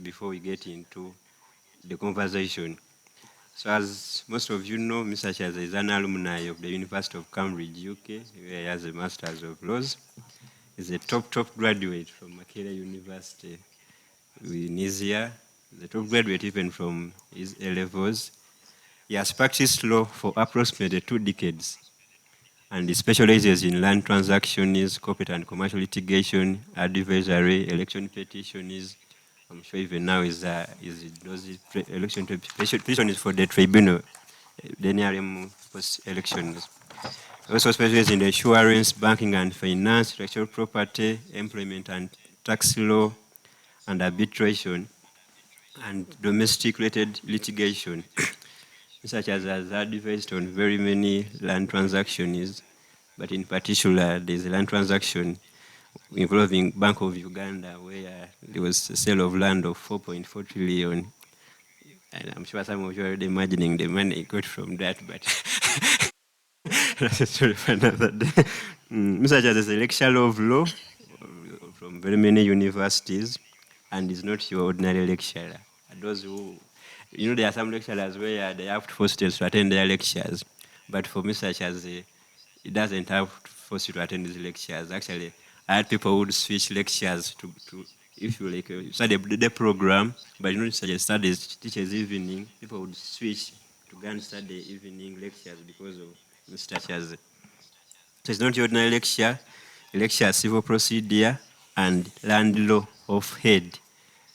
before we get into the conversation. So as most of you know, Mr. Chaz is an alumni of the University of Cambridge, UK, where he has a Master's of Laws. He's a top graduate from Makerere University in his year, the top graduate even from his A-levels. He has practiced law for approximately 2 decades, and he specializes in land transactions, corporate and commercial litigation, advisory, election petitions. I'm sure even now is election petition is for the tribunal, the NRM post-elections. Also specializes in insurance, banking and finance, intellectual property, employment and tax law, and arbitration, and domestic-related litigation, such as has advised on very many land transactions, but in particular, there's a land transaction involving Bank of Uganda, where there was a sale of land of 4.4 trillion. And I'm sure some of you are already imagining the money he got from that, but that's a story for another day. Mr. Chaz is a lecturer of law from very many universities, and is not your ordinary lecturer. Those who, there are some lecturers where they have to force students to attend their lectures, but for Mr. Chaz, it doesn't have to force you to attend his lectures. Actually, I had people who would switch lectures to if you like study the program, but studies teachers evening, people would switch to go and study evening lectures because of Mr. Chaz. So it's not your ordinary lecture. He lectures civil procedure and land law of head,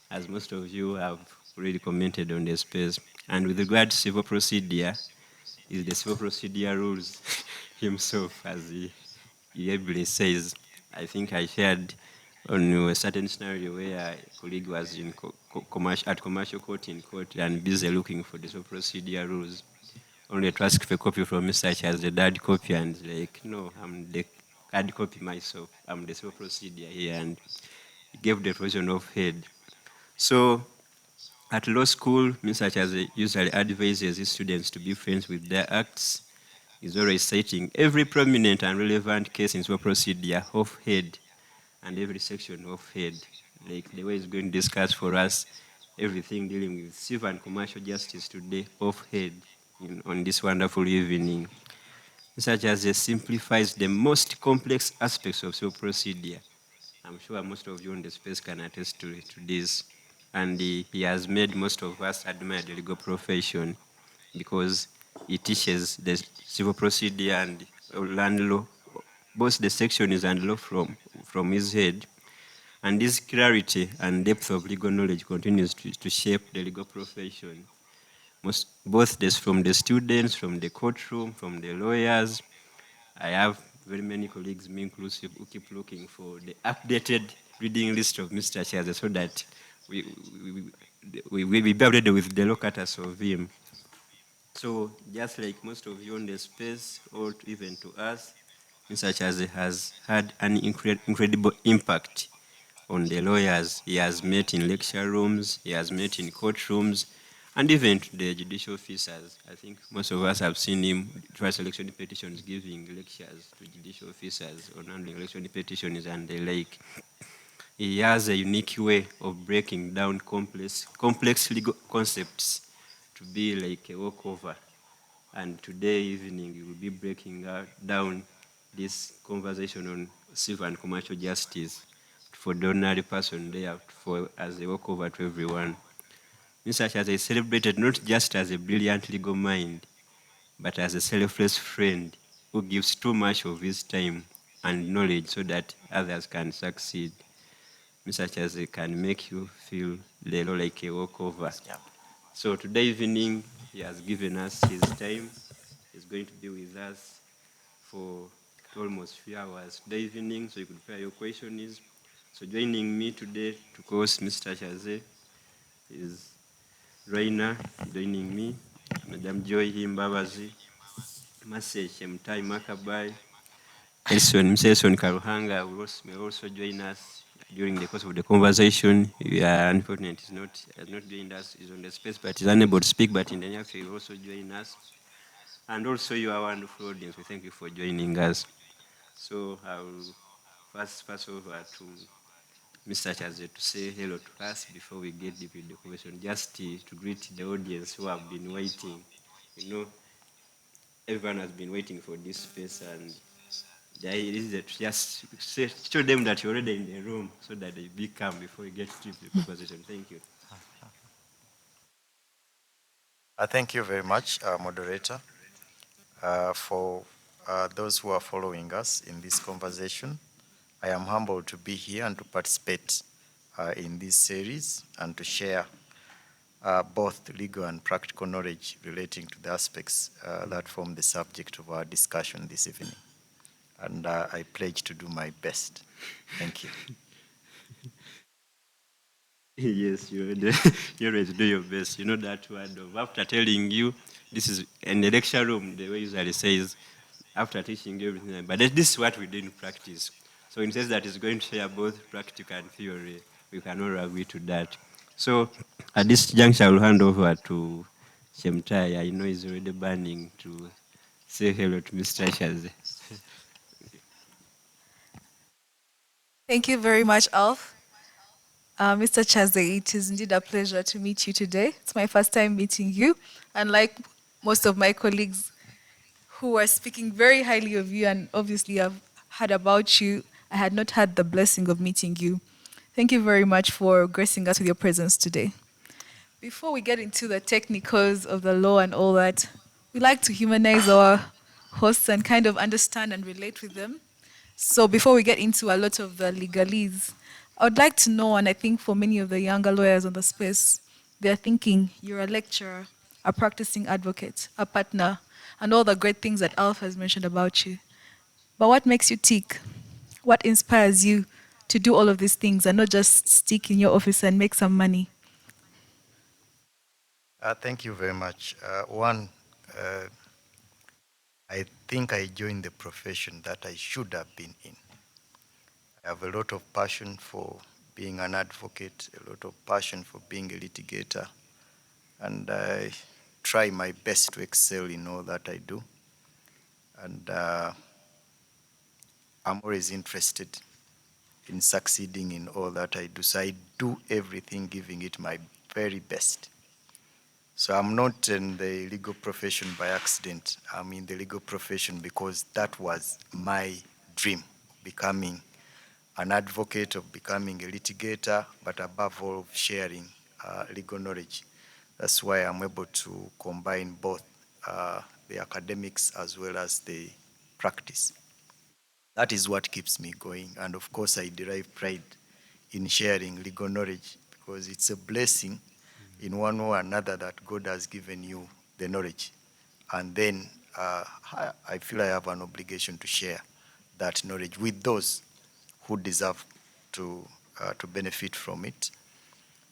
as most of you have already commented on the space. And with regard to civil procedure, is the civil procedure rules himself, as he ably says. I think I shared on a certain scenario where a colleague was in commercial court in court and busy looking for the civil procedure rules. Only to ask for a copy from Mr. Chaz, the dad copy, and like, no, I'm the hard copy myself. I'm the civil procedure here, and he gave the version of head. So at law school, Mr. Chaz usually advises his students to be friends with their acts. He's always citing every prominent and relevant case in civil procedure of head, and every section of head, like the way he's going to discuss for us everything dealing with civil and commercial justice today of head on this wonderful evening. Such as it simplifies the most complex aspects of civil procedure. I'm sure most of you on the space can attest to this. And he has made most of us admire the legal profession because he teaches the civil procedure and land law, both the sections and law from his head. And this clarity and depth of legal knowledge continues to shape the legal profession. Both this from the students, from the courtroom, from the lawyers. I have very many colleagues, me inclusive, who keep looking for the updated reading list of Mr. Chaz so that we will be updated with the locatus of him. So just like most of you on the space, or even to us, Mr. Chaz has had an incredible impact on the lawyers he has met in lecture rooms, he has met in courtrooms, and even the judicial officers. I think most of us have seen him try election petitions, giving lectures to judicial officers on handling election petitions and the like. He has a unique way of breaking down complex legal concepts to be like a walkover. And today evening, we will be breaking down this conversation on civil and commercial justice for the ordinary person there, as a walkover to everyone. Mr. Chaz is celebrated not just as a brilliant legal mind, but as a selfless friend who gives too much of his time and knowledge so that others can succeed. Mr. Chaz can make you feel the law like a walkover. Yeah. So today evening, he has given us his time. He's going to be with us for almost 3 hours today evening, so you could prepare your questions. So joining me today to host Mr. Chaz is Raina, joining me, Madam Joy Himbabazi, Masseche Mtai Makabai, Mr. Karuhanga may also join us during the course of the conversation. We are unfortunate has not joined us, is on the space, but is unable to speak, but in the near future, he will also join us. And also you are wonderful audience. We thank you for joining us. So I will pass over to Mr. Chaz to say hello to us before we get deep in the conversation, just to greet the audience who have been waiting. You know, everyone has been waiting for this space, and the idea is that just show them that you're already in the room so that they be calm before we get to the conversation. Thank you. Thank you very much, moderator, for those who are following us in this conversation. I am humbled to be here and to participate in this series and to share both legal and practical knowledge relating to the aspects that form the subject of our discussion this evening. And I pledge to do my best. Thank you. Yes, you always do your best. You know that word of after telling you this is in the lecture room, the way usually says, after teaching you everything, but this is what we do in practice. So it says that it's going to share both practical and theory. We can all agree to that. So at this juncture, I will hand over to Chemtai. I know he's already burning to say hello to Mr. Chaz. Thank you very much, Alf. Mr. Chaz, it is indeed a pleasure to meet you today. It's my first time meeting you, and like most of my colleagues who are speaking very highly of you, and obviously I've heard about you, I had not had the blessing of meeting you. Thank you very much for gracing us with your presence today. Before we get into the technicals of the law and all that, we like to humanize our hosts and kind of understand and relate with them. So before we get into a lot of the legalese, I would like to know, and I think for many of the younger lawyers on the space, they're thinking you're a lecturer, a practicing advocate, a partner, and all the great things that Alf has mentioned about you. But what makes you tick? What inspires you to do all of these things and not just stick in your office and make some money? Thank you very much. One, I think I joined the profession that I should have been in. I have a lot of passion for being an advocate, a lot of passion for being a litigator, and I try my best to excel in all that I do. And I'm always interested in succeeding in all that I do. So I do everything giving it my very best. So I'm not in the legal profession by accident. I'm in the legal profession because that was my dream, becoming an advocate, of becoming a litigator, but above all, of sharing legal knowledge. That's why I'm able to combine both the academics as well as the practice. That is what keeps me going. And of course, I derive pride in sharing legal knowledge because it's a blessing in one way or another that God has given you the knowledge. And then I feel I have an obligation to share that knowledge with those who deserve to benefit from it.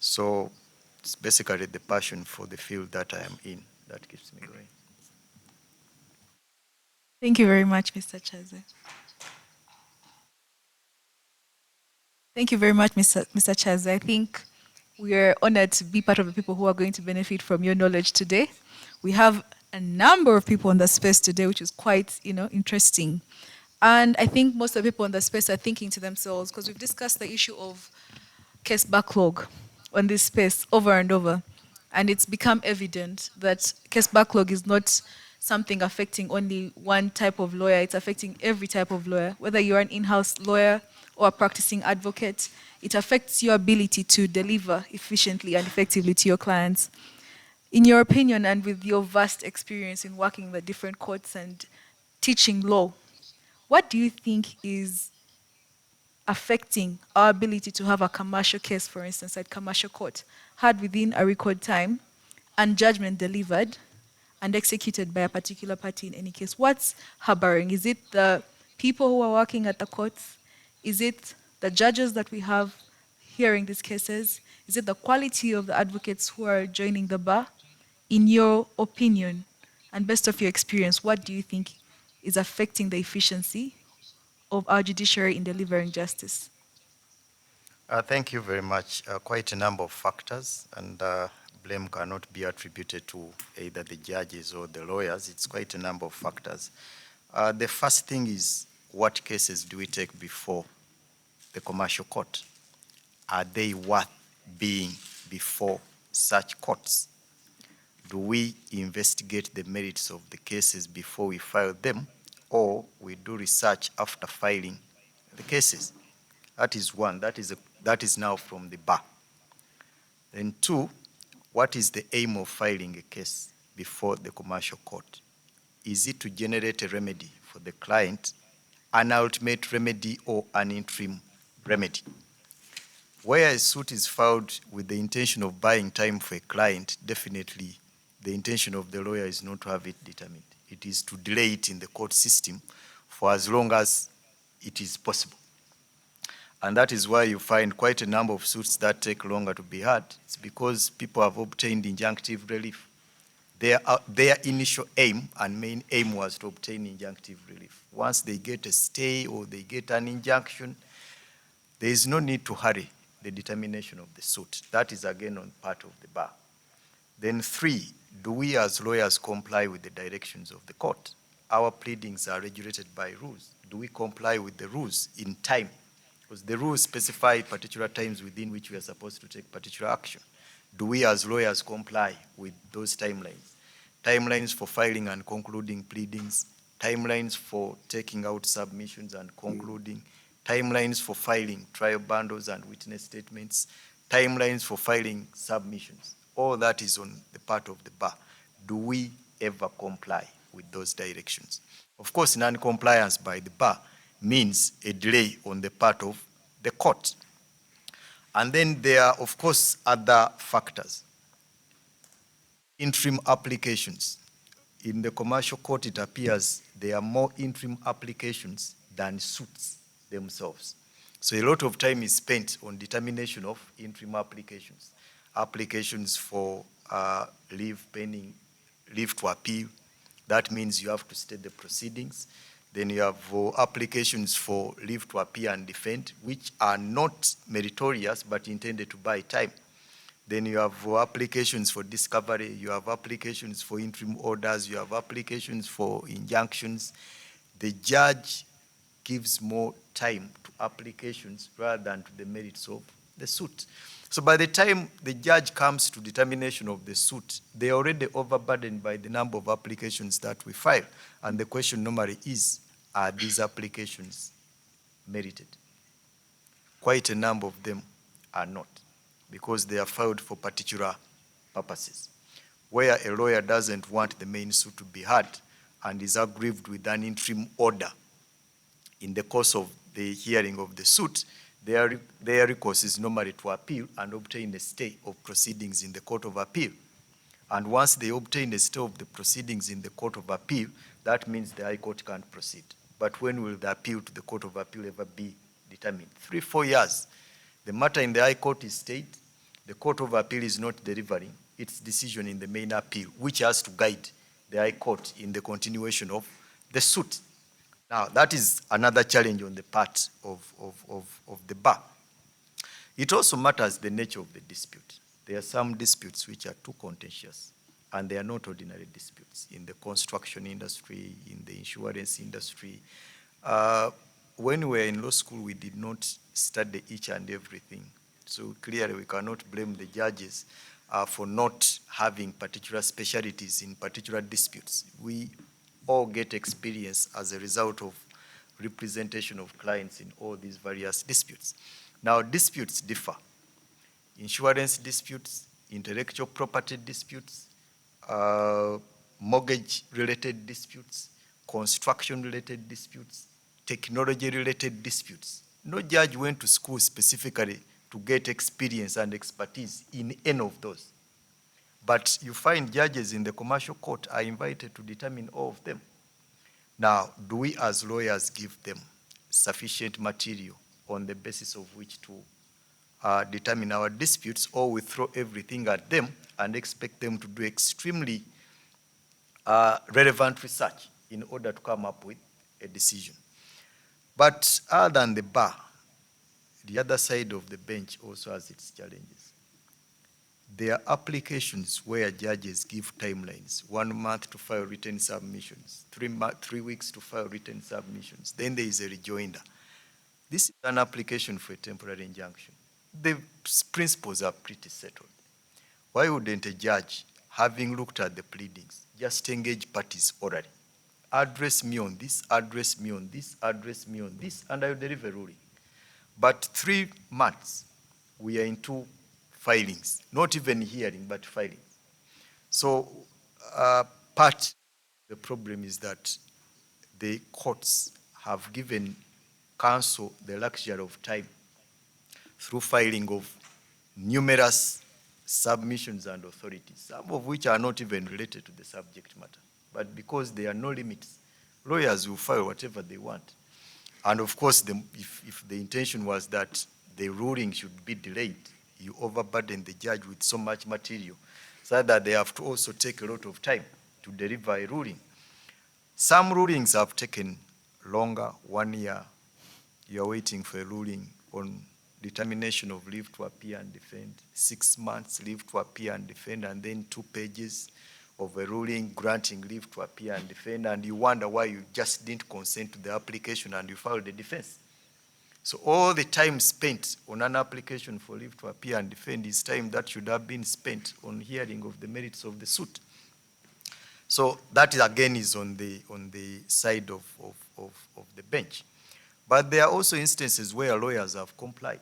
So it's basically the passion for the field that I am in that keeps me going. Thank you very much, Mr. Chaze. Thank you very much, Mr. Chaz. I think we are honored to be part of the people who are going to benefit from your knowledge today. We have a number of people on the space today, which is quite, interesting. And I think most of the people on the space are thinking to themselves, because we've discussed the issue of case backlog on this space over and over. And it's become evident that case backlog is not something affecting only one type of lawyer, it's affecting every type of lawyer. Whether you're an in-house lawyer or a practicing advocate, it affects your ability to deliver efficiently and effectively to your clients. In your opinion, and with your vast experience in working in the different courts and teaching law, what do you think is affecting our ability to have a commercial case, for instance, at commercial court, had within a record time and judgment delivered and executed by a particular party in any case? What's harboring? Is it the people who are working at the courts? Is it the judges that we have hearing these cases? Is it the quality of the advocates who are joining the bar? In your opinion, and best of your experience, what do you think is affecting the efficiency of our judiciary in delivering justice? Thank you very much. Quite a number of factors, and blame cannot be attributed to either the judges or the lawyers. It's quite a number of factors. The first thing is, what cases do we take before the commercial court? are they worth being before such courts? Do we investigate the merits of the cases before we file them, or we do research after filing the cases? That is one. That is now from the bar. Then two, what is the aim of filing a case before the commercial court? Is it to generate a remedy for the client, an ultimate remedy, or an interim remedy? Where a suit is filed with the intention of buying time for a client, definitely the intention of the lawyer is not to have it determined. It is to delay it in the court system for as long as it is possible. And that is why you find quite a number of suits that take longer to be heard. It's because people have obtained injunctive relief. Their initial aim and main aim was to obtain injunctive relief. Once they get a stay or they get an injunction, there is no need to hurry the determination of the suit. That is again on part of the bar. Then three, do we as lawyers comply with the directions of the court? Our pleadings are regulated by rules. Do we comply with the rules in time? Because the rules specify particular times within which we are supposed to take particular action. Do we as lawyers comply with those timelines? Timelines for filing and concluding pleadings, timelines for taking out submissions and concluding, timelines for filing trial bundles and witness statements, timelines for filing submissions. All that is on the part of the bar. Do we ever comply with those directions? Of course, non-compliance by the bar means a delay on the part of the court. And then there are, of course, other factors. Interim applications. In the commercial court, it appears there are more interim applications than suits themselves. So a lot of time is spent on determination of interim applications. Applications for leave pending, leave to appeal. That means you have to stay the proceedings. Then you have applications for leave to appear and defend, which are not meritorious but intended to buy time. Then you have applications for discovery, you have applications for interim orders, you have applications for injunctions. The judge gives more time to applications rather than to the merits of the suit. So by the time the judge comes to determination of the suit, they are already overburdened by the number of applications that we file. And the question normally is, are these applications merited? Quite a number of them are not, because they are filed for particular purposes. Where a lawyer doesn't want the main suit to be heard and is aggrieved with an interim order in the course of the hearing of the suit, their recourse is normally to appeal and obtain a stay of proceedings in the Court of Appeal. And once they obtain a stay of the proceedings in the Court of Appeal, that means the High Court can't proceed. But when will the appeal to the Court of Appeal ever be determined? 3-4 years. The matter in the High Court is stayed. The Court of Appeal is not delivering its decision in the main appeal, which has to guide the High Court in the continuation of the suit. Now, that is another challenge on the part of the bar. It also matters the nature of the dispute. There are some disputes which are too contentious, and they are not ordinary disputes. In the construction industry, in the insurance industry. When we were in law school, we did not study each and everything. So clearly, we cannot blame the judges for not having particular specialties in particular disputes. We all get experience as a result of representation of clients in all these various disputes. Now, disputes differ. Insurance disputes, intellectual property disputes, mortgage-related disputes, construction-related disputes, technology-related disputes. No judge went to school specifically to get experience and expertise in any of those. But you find judges in the commercial court are invited to determine all of them. Now, do we as lawyers give them sufficient material on the basis of which to determine our disputes, or we throw everything at them and expect them to do extremely relevant research in order to come up with a decision? But other than the bar, the other side of the bench also has its challenges. There are applications where judges give timelines, 1 month to file written submissions, 3 weeks to file written submissions. Then there is a rejoinder. This is an application for a temporary injunction. the principles are pretty settled. Why wouldn't a judge, having looked at the pleadings, just engage parties orally? Address me on this, address me on this, address me on this, and I will deliver a ruling. But 3 months, we are into filings, not even hearing, but filings. So the problem is that the courts have given counsel the luxury of time through filing of numerous submissions and authorities, some of which are not even related to the subject matter. But because there are no limits, lawyers will file whatever they want. And of course, if the intention was that the ruling should be delayed, you overburden the judge with so much material so that they have to also take a lot of time to deliver a ruling. Some rulings have taken longer, 1 year. You're waiting for a ruling on determination of leave to appear and defend, 6 months leave to appear and defend, and then 2 pages of a ruling granting leave to appear and defend, and you wonder why you just didn't consent to the application and you filed the defense. So all the time spent on an application for leave to appear and defend is time that should have been spent on hearing of the merits of the suit. So that again is on the side of the bench. But there are also instances where lawyers have complied.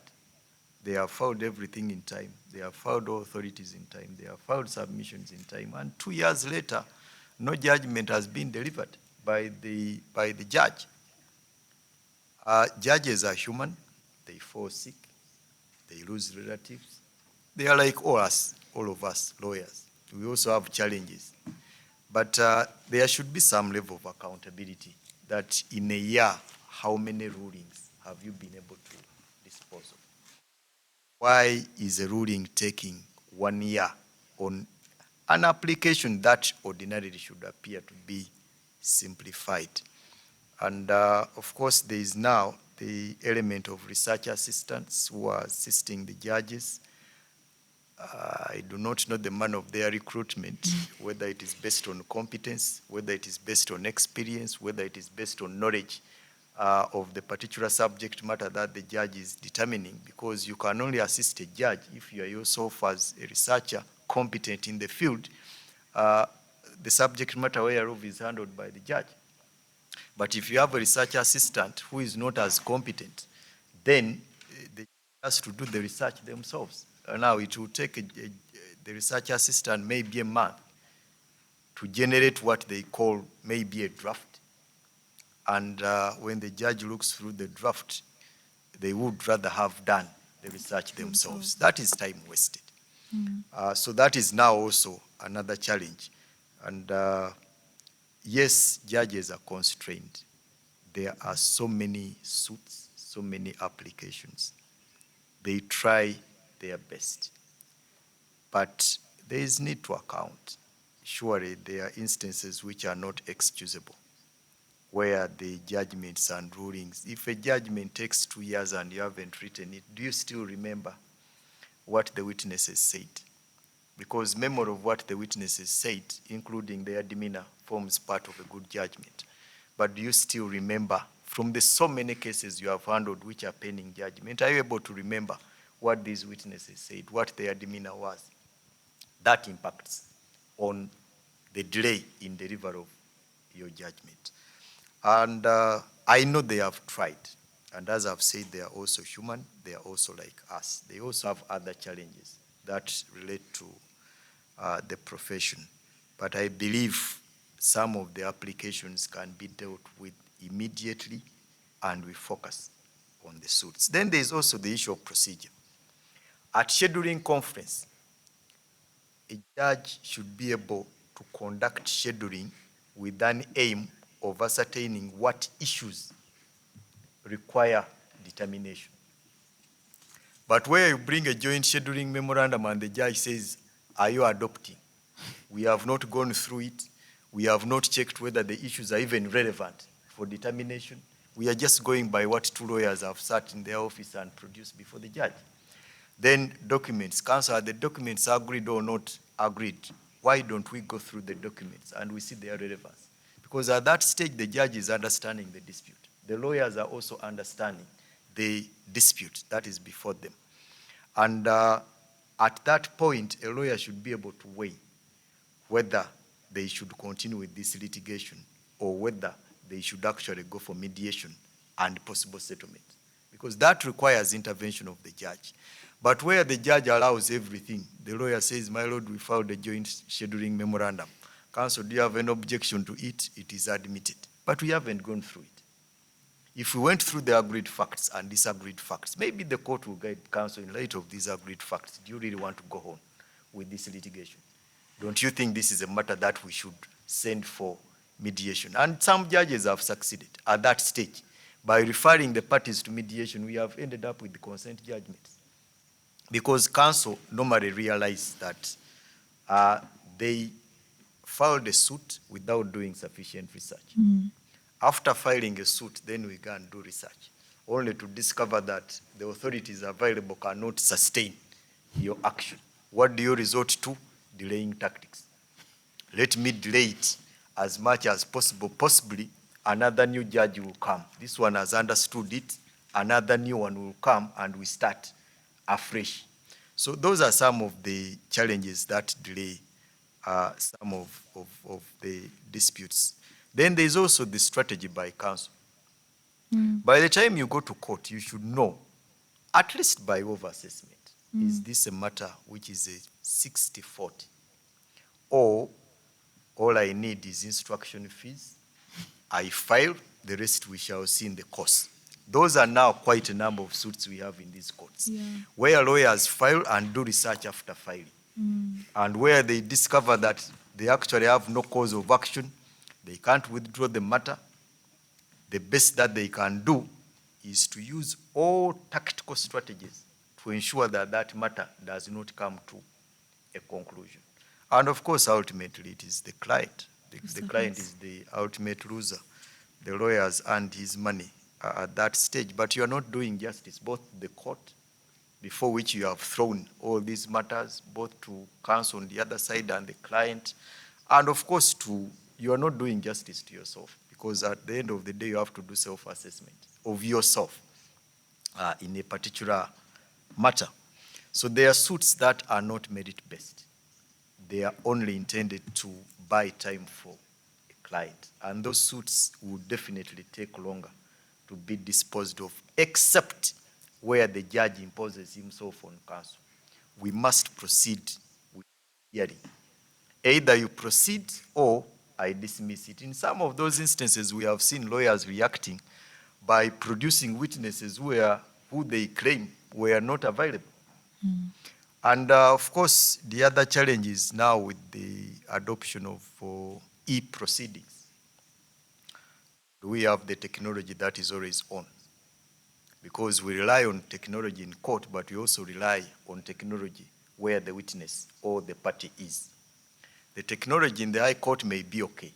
They have filed everything in time. They have filed all authorities in time. They have filed submissions in time. And 2 years later, no judgment has been delivered by the judge. Judges are human. They fall sick. They lose relatives. They are like all of us lawyers. We also have challenges. But there should be some level of accountability that in a year, how many rulings have you been able to dispose of? Why is a ruling taking 1 year on an application that ordinarily should appear to be simplified? And of course, there is now the element of research assistants who are assisting the judges. I do not know the manner of their recruitment, whether it is based on competence, whether it is based on experience, whether it is based on knowledge of the particular subject matter that the judge is determining, because you can only assist a judge if you are yourself as a researcher competent in the field. The subject matter whereof is handled by the judge. But if you have a research assistant who is not as competent, then the judge has to do the research themselves. Now it will take the research assistant maybe a month to generate what they call maybe a draft. And when the judge looks through the draft, they would rather have done the research themselves. That is time wasted. So that is now also another challenge. And yes, judges are constrained. There are so many suits, so many applications. They try their best. But there is need to account. Surely there are instances which are not excusable, where the judgments and rulings, if a judgment takes 2 years and you haven't written it, do you still remember what the witnesses said? Because memory of what the witnesses said, including their demeanor, forms part of a good judgment. But do you still remember, from the so many cases you have handled which are pending judgment, are you able to remember what these witnesses said, what their demeanor was? That impacts on the delay in delivery of your judgment. And I know they have tried. And as I've said, they are also human. They are also like us. They also have other challenges that relate to the profession. But I believe some of the applications can be dealt with immediately, and we focus on the suits. Then there's also the issue of procedure. At scheduling conference, a judge should be able to conduct scheduling with an aim of ascertaining what issues require determination. But where you bring a joint scheduling memorandum and the judge says, are you adopting? We have not gone through it. We have not checked whether the issues are even relevant for determination. We are just going by what 2 lawyers have sat in their office and produced before the judge. Then documents. Counsel, are the documents agreed or not agreed? Why don't we go through the documents and we see their relevance? Because at that stage, the judge is understanding the dispute. The lawyers are also understanding the dispute that is before them. And at that point, a lawyer should be able to weigh whether they should continue with this litigation or whether they should actually go for mediation and possible settlement, because that requires intervention of the judge. But where the judge allows everything, the lawyer says, my lord, we filed a joint scheduling memorandum. Counsel, do you have an objection to it? It is admitted. But we haven't gone through it. If we went through the agreed facts and disagreed facts, maybe the court will guide counsel in light of these agreed facts. Do you really want to go on with this litigation? Don't you think this is a matter that we should send for mediation? And some judges have succeeded at that stage. By referring the parties to mediation, we have ended up with the consent judgments. Because counsel normally realize that they filed a suit without doing sufficient research. After filing a suit, then we go and do research, only to discover that the authorities available cannot sustain your action. What do you resort to? Delaying tactics. Let me delay it as much as possible. Possibly another new judge will come. This one has understood it. Another new one will come and we start afresh. So those are some of the challenges that delay some of the disputes. Then there's also the strategy by counsel. By the time you go to court, you should know, at least by over-assessment, is this a matter which is a 60-40? Or all I need is instruction fees. I file, the rest we shall see in the course. Those are now quite a number of suits we have in these courts, where lawyers file and do research after filing. And where they discover that they actually have no cause of action, they can't withdraw the matter, the best that they can do is to use all tactical strategies to ensure that that matter does not come to a conclusion. And of course, ultimately, it is the client. The client is the ultimate loser. The lawyers earned his money at that stage, but you are not doing justice, both the court, before which you have thrown all these matters, both to counsel on the other side and the client, and of course, you are not doing justice to yourself, because at the end of the day, you have to do self-assessment of yourself in a particular matter. So there are suits that are not merit-based. They are only intended to buy time for a client. And those suits will definitely take longer to be disposed of, except where the judge imposes himself on counsel. We must proceed with hearing. Either you proceed or I dismiss it. In some of those instances, we have seen lawyers reacting by producing witnesses who they claim were not available. And of course, the other challenge is now with the adoption of E-proceedings. We have the technology that is always on, because we rely on technology in court, but we also rely on technology where the witness or the party is. The technology in the high court may be okay,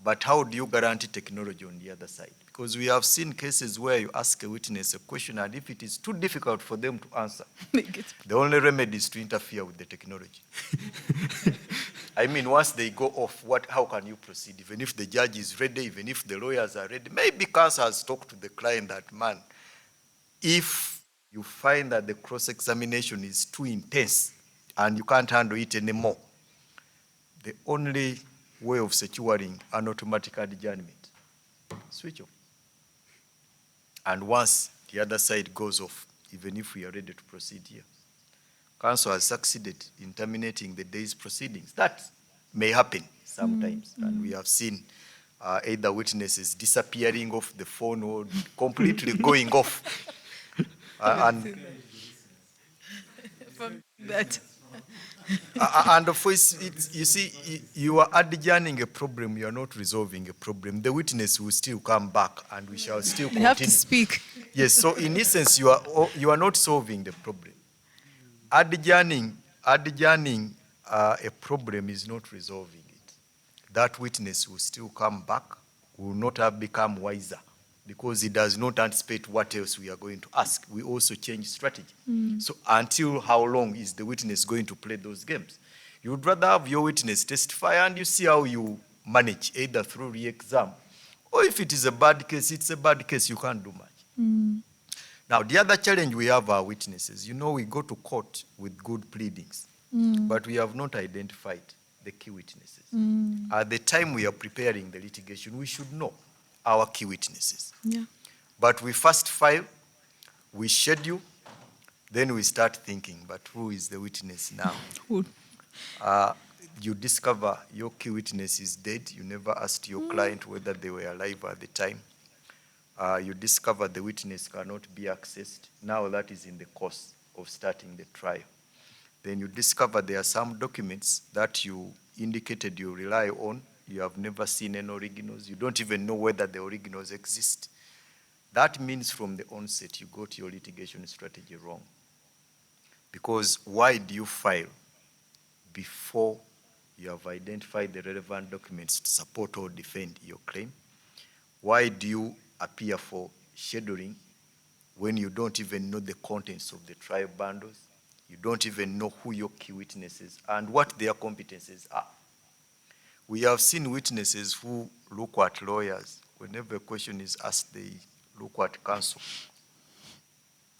but how do you guarantee technology on the other side? Because we have seen cases where you ask a witness a question, and if it is too difficult for them to answer, the only remedy is to interfere with the technology. I mean, once they go off, how can you proceed? Even if the judge is ready, even if the lawyers are ready, maybe counsel has talked to the client that, man, if you find that the cross-examination is too intense and you can't handle it anymore, the only way of securing an automatic adjournment, switch off. And once the other side goes off, even if we are ready to proceed here, counsel has succeeded in terminating the day's proceedings. That may happen sometimes, and we have seen either witnesses disappearing off the phone or completely going off. And From that. And of course, you see, you are adjourning a problem, you are not resolving a problem. The witness will still come back and we shall still continue. They have to speak. Yes, so in essence, you are not solving the problem. Adjourning a problem is not resolving it. That witness will still come back, will not have become wiser, because he does not anticipate what else we are going to ask. We also change strategy. So until how long is the witness going to play those games? You would rather have your witness testify and you see how you manage, either through re-exam, or if it is a bad case, it's a bad case, you can't do much. Now, the other challenge we have are witnesses. You know, we go to court with good pleadings, but we have not identified the key witnesses. At the time we are preparing the litigation, we should know our key witnesses. Yeah. But we first file, we schedule, then we start thinking, but who is the witness now? Who? You discover your key witness is dead. You never asked your client whether they were alive at the time. You discover the witness cannot be accessed. Now that is in the course of starting the trial. Then you discover there are some documents that you indicated you rely on. You have never seen any originals. You don't even know whether the originals exist. That means from the onset you got your litigation strategy wrong. Because why do you file before you have identified the relevant documents to support or defend your claim? Why do you appear for scheduling when you don't even know the contents of the trial bundles? You don't even know who your key witnesses are and what their competences are. We have seen witnesses who look at lawyers. Whenever a question is asked, they look at counsel.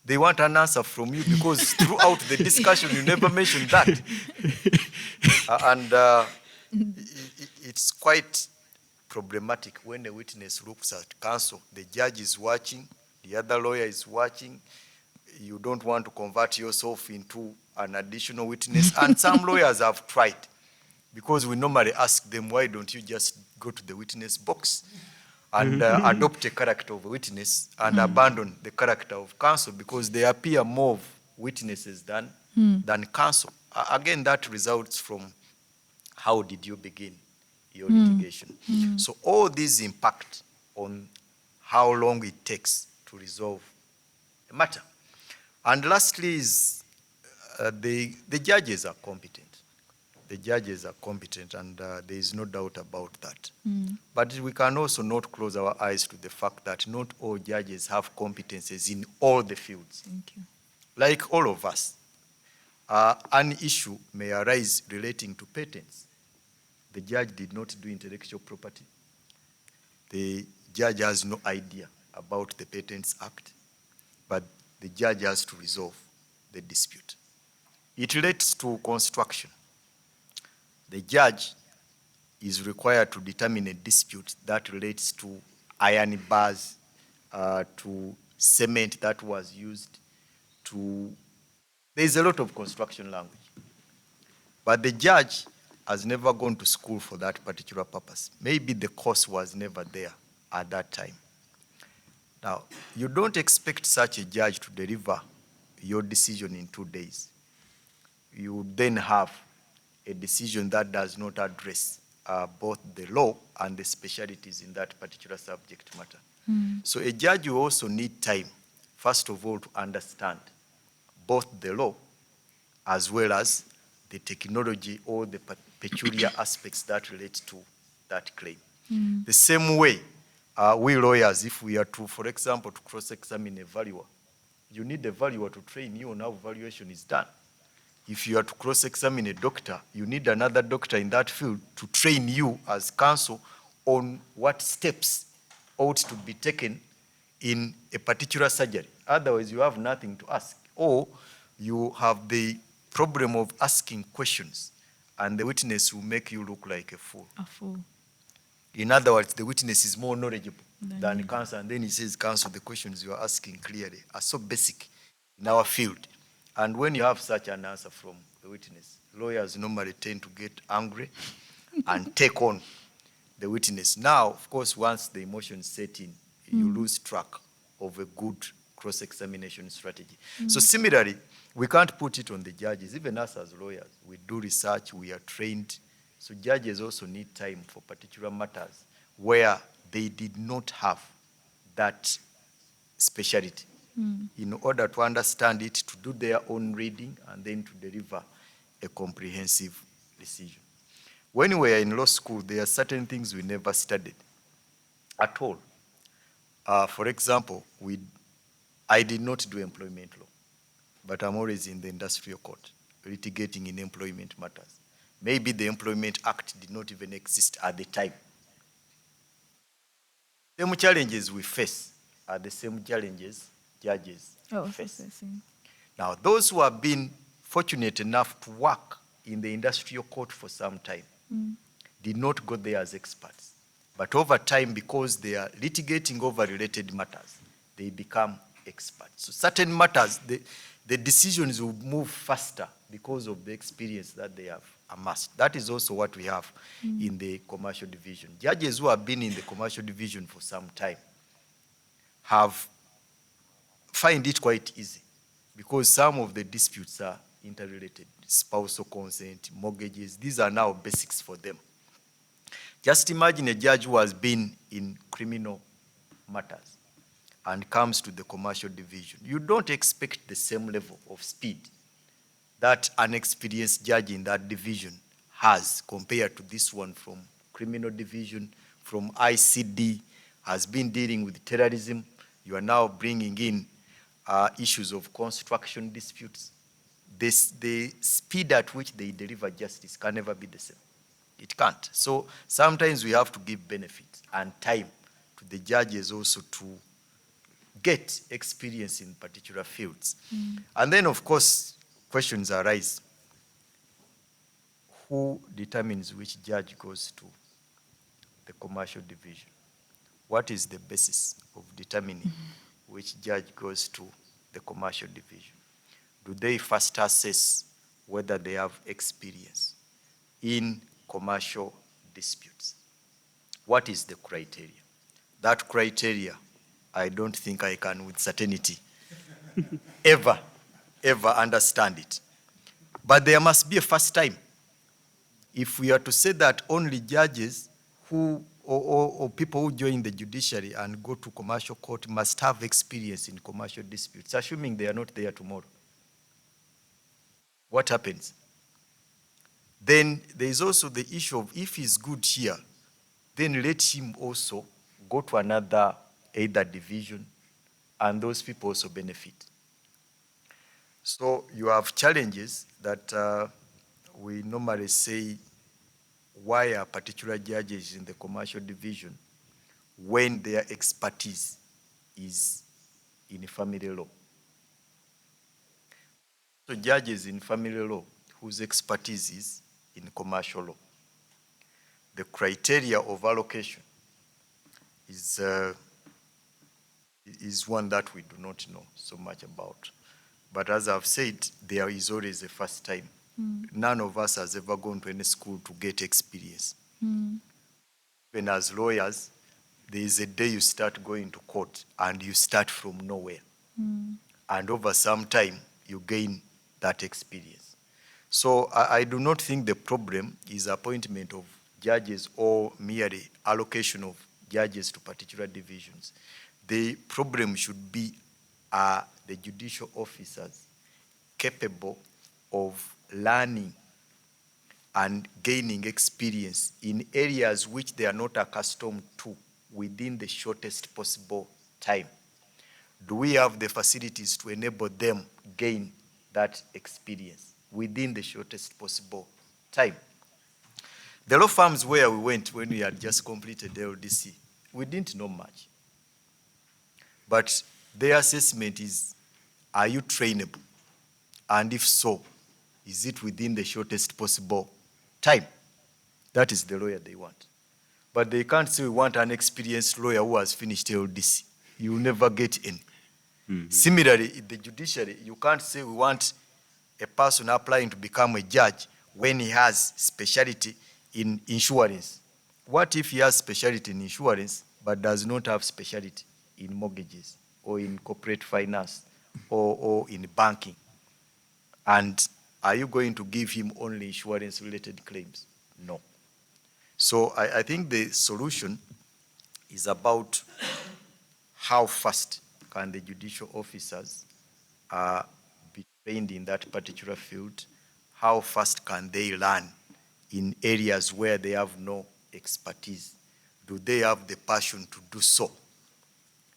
They want an answer from you because throughout the discussion, you never mentioned that. It's quite problematic when a witness looks at counsel. The judge is watching, the other lawyer is watching. You don't want to convert yourself into an additional witness. And some lawyers have tried, because we normally ask them, why don't you just go to the witness box and adopt a character of a witness and abandon the character of counsel, because they appear more of witnesses than counsel. Again, that results from how did you begin your litigation. So all these impact on how long it takes to resolve a matter. And lastly is the judges are competent. The judges are competent, and there is no doubt about that. But we can also not close our eyes to the fact that not all judges have competences in all the fields. Thank you. Like all of us, an issue may arise relating to patents. The judge did not do intellectual property. The judge has no idea about the Patents Act, but the judge has to resolve the dispute. It relates to construction. The judge is required to determine a dispute that relates to iron bars, to cement that was used, there's a lot of construction language. But the judge has never gone to school for that particular purpose. Maybe the course was never there at that time. Now, you don't expect such a judge to deliver your decision in 2 days. You then have a decision that does not address both the law and the specialties in that particular subject matter. So a judge will also need time, first of all, to understand both the law as well as the technology or the peculiar aspects that relate to that claim. The same way, we lawyers, if we are to, for example, to cross-examine a valuer, you need a valuer to train you on how valuation is done. If you are to cross-examine a doctor, you need another doctor in that field to train you as counsel on what steps ought to be taken in a particular surgery. Otherwise, you have nothing to ask. Or you have the problem of asking questions, and the witness will make you look like a fool. A fool. In other words, the witness is more knowledgeable than you. counsel, and then he says, counsel, the questions you are asking clearly are so basic in our field. And when you have such an answer from the witness, lawyers normally tend to get angry and take on the witness. Now, of course, once the emotions set in, you lose track of a good cross-examination strategy. So similarly, we can't put it on the judges. Even us as lawyers, we do research, we are trained. So judges also need time for particular matters where they did not have that specialty in order to understand it, to do their own reading, and then to deliver a comprehensive decision. When we were in law school, there are certain things we never studied at all. For example, I did not do employment law, but I'm always in the industrial court, litigating in employment matters. Maybe the Employment Act did not even exist at the time. The same challenges we face are the same challenges judges Oh, face. assessing. Now, those who have been fortunate enough to work in the industrial court for some time did not go there as experts. But over time, because they are litigating over related matters, they become experts. So certain matters, the decisions will move faster because of the experience that they have amassed. That is also what we have in the commercial division. Judges who have been in the commercial division for some time find it quite easy because some of the disputes are interrelated. Spousal consent, mortgages, these are now basics for them. Just imagine a judge who has been in criminal matters and comes to the commercial division. You don't expect the same level of speed that an experienced judge in that division has compared to this one from criminal division, from ICD, has been dealing with terrorism. You are now bringing in issues of construction disputes. The speed at which they deliver justice can never be the same. It can't. So sometimes we have to give benefit and time to the judges also to get experience in particular fields. And then, of course, questions arise. Who determines which judge goes to the commercial division? What is the basis of determining which judge goes to the commercial division? Do they first assess whether they have experience in commercial disputes? What is the criteria? That criteria, I don't think I can with certainty ever understand it. But there must be a first time. If we are to say that only judges who or people who join the judiciary and go to commercial court must have experience in commercial disputes, assuming they are not there tomorrow, what happens? Then there is also the issue of if he's good here, then let him also go to another either division and those people also benefit. So you have challenges that we normally say, why are particular judges in the commercial division when their expertise is in family law? So judges in family law whose expertise is in commercial law. The criteria of allocation is one that we do not know so much about. But as I've said, there is always a first time. None of us has ever gone to any school to get experience. When as lawyers, there is a day you start going to court and you start from nowhere. And over some time, you gain that experience. So I do not think the problem is appointment of judges or merely allocation of judges to particular divisions. The problem should be the judicial officers capable of learning and gaining experience in areas which they are not accustomed to within the shortest possible time. Do we have the facilities to enable them gain that experience within the shortest possible time? The law firms where we went when we had just completed the LDC, we didn't know much. But their assessment is, are you trainable? And if so, is it within the shortest possible time? That is the lawyer they want. But they can't say we want an experienced lawyer who has finished LDC. You will never get any. Similarly, in the judiciary, you can't say we want a person applying to become a judge when he has specialty in insurance. What if he has specialty in insurance but does not have specialty in mortgages or in corporate finance or in banking? And are you going to give him only insurance-related claims? No. So I think the solution is about how fast can the judicial officers be trained in that particular field? How fast can they learn in areas where they have no expertise? Do they have the passion to do so?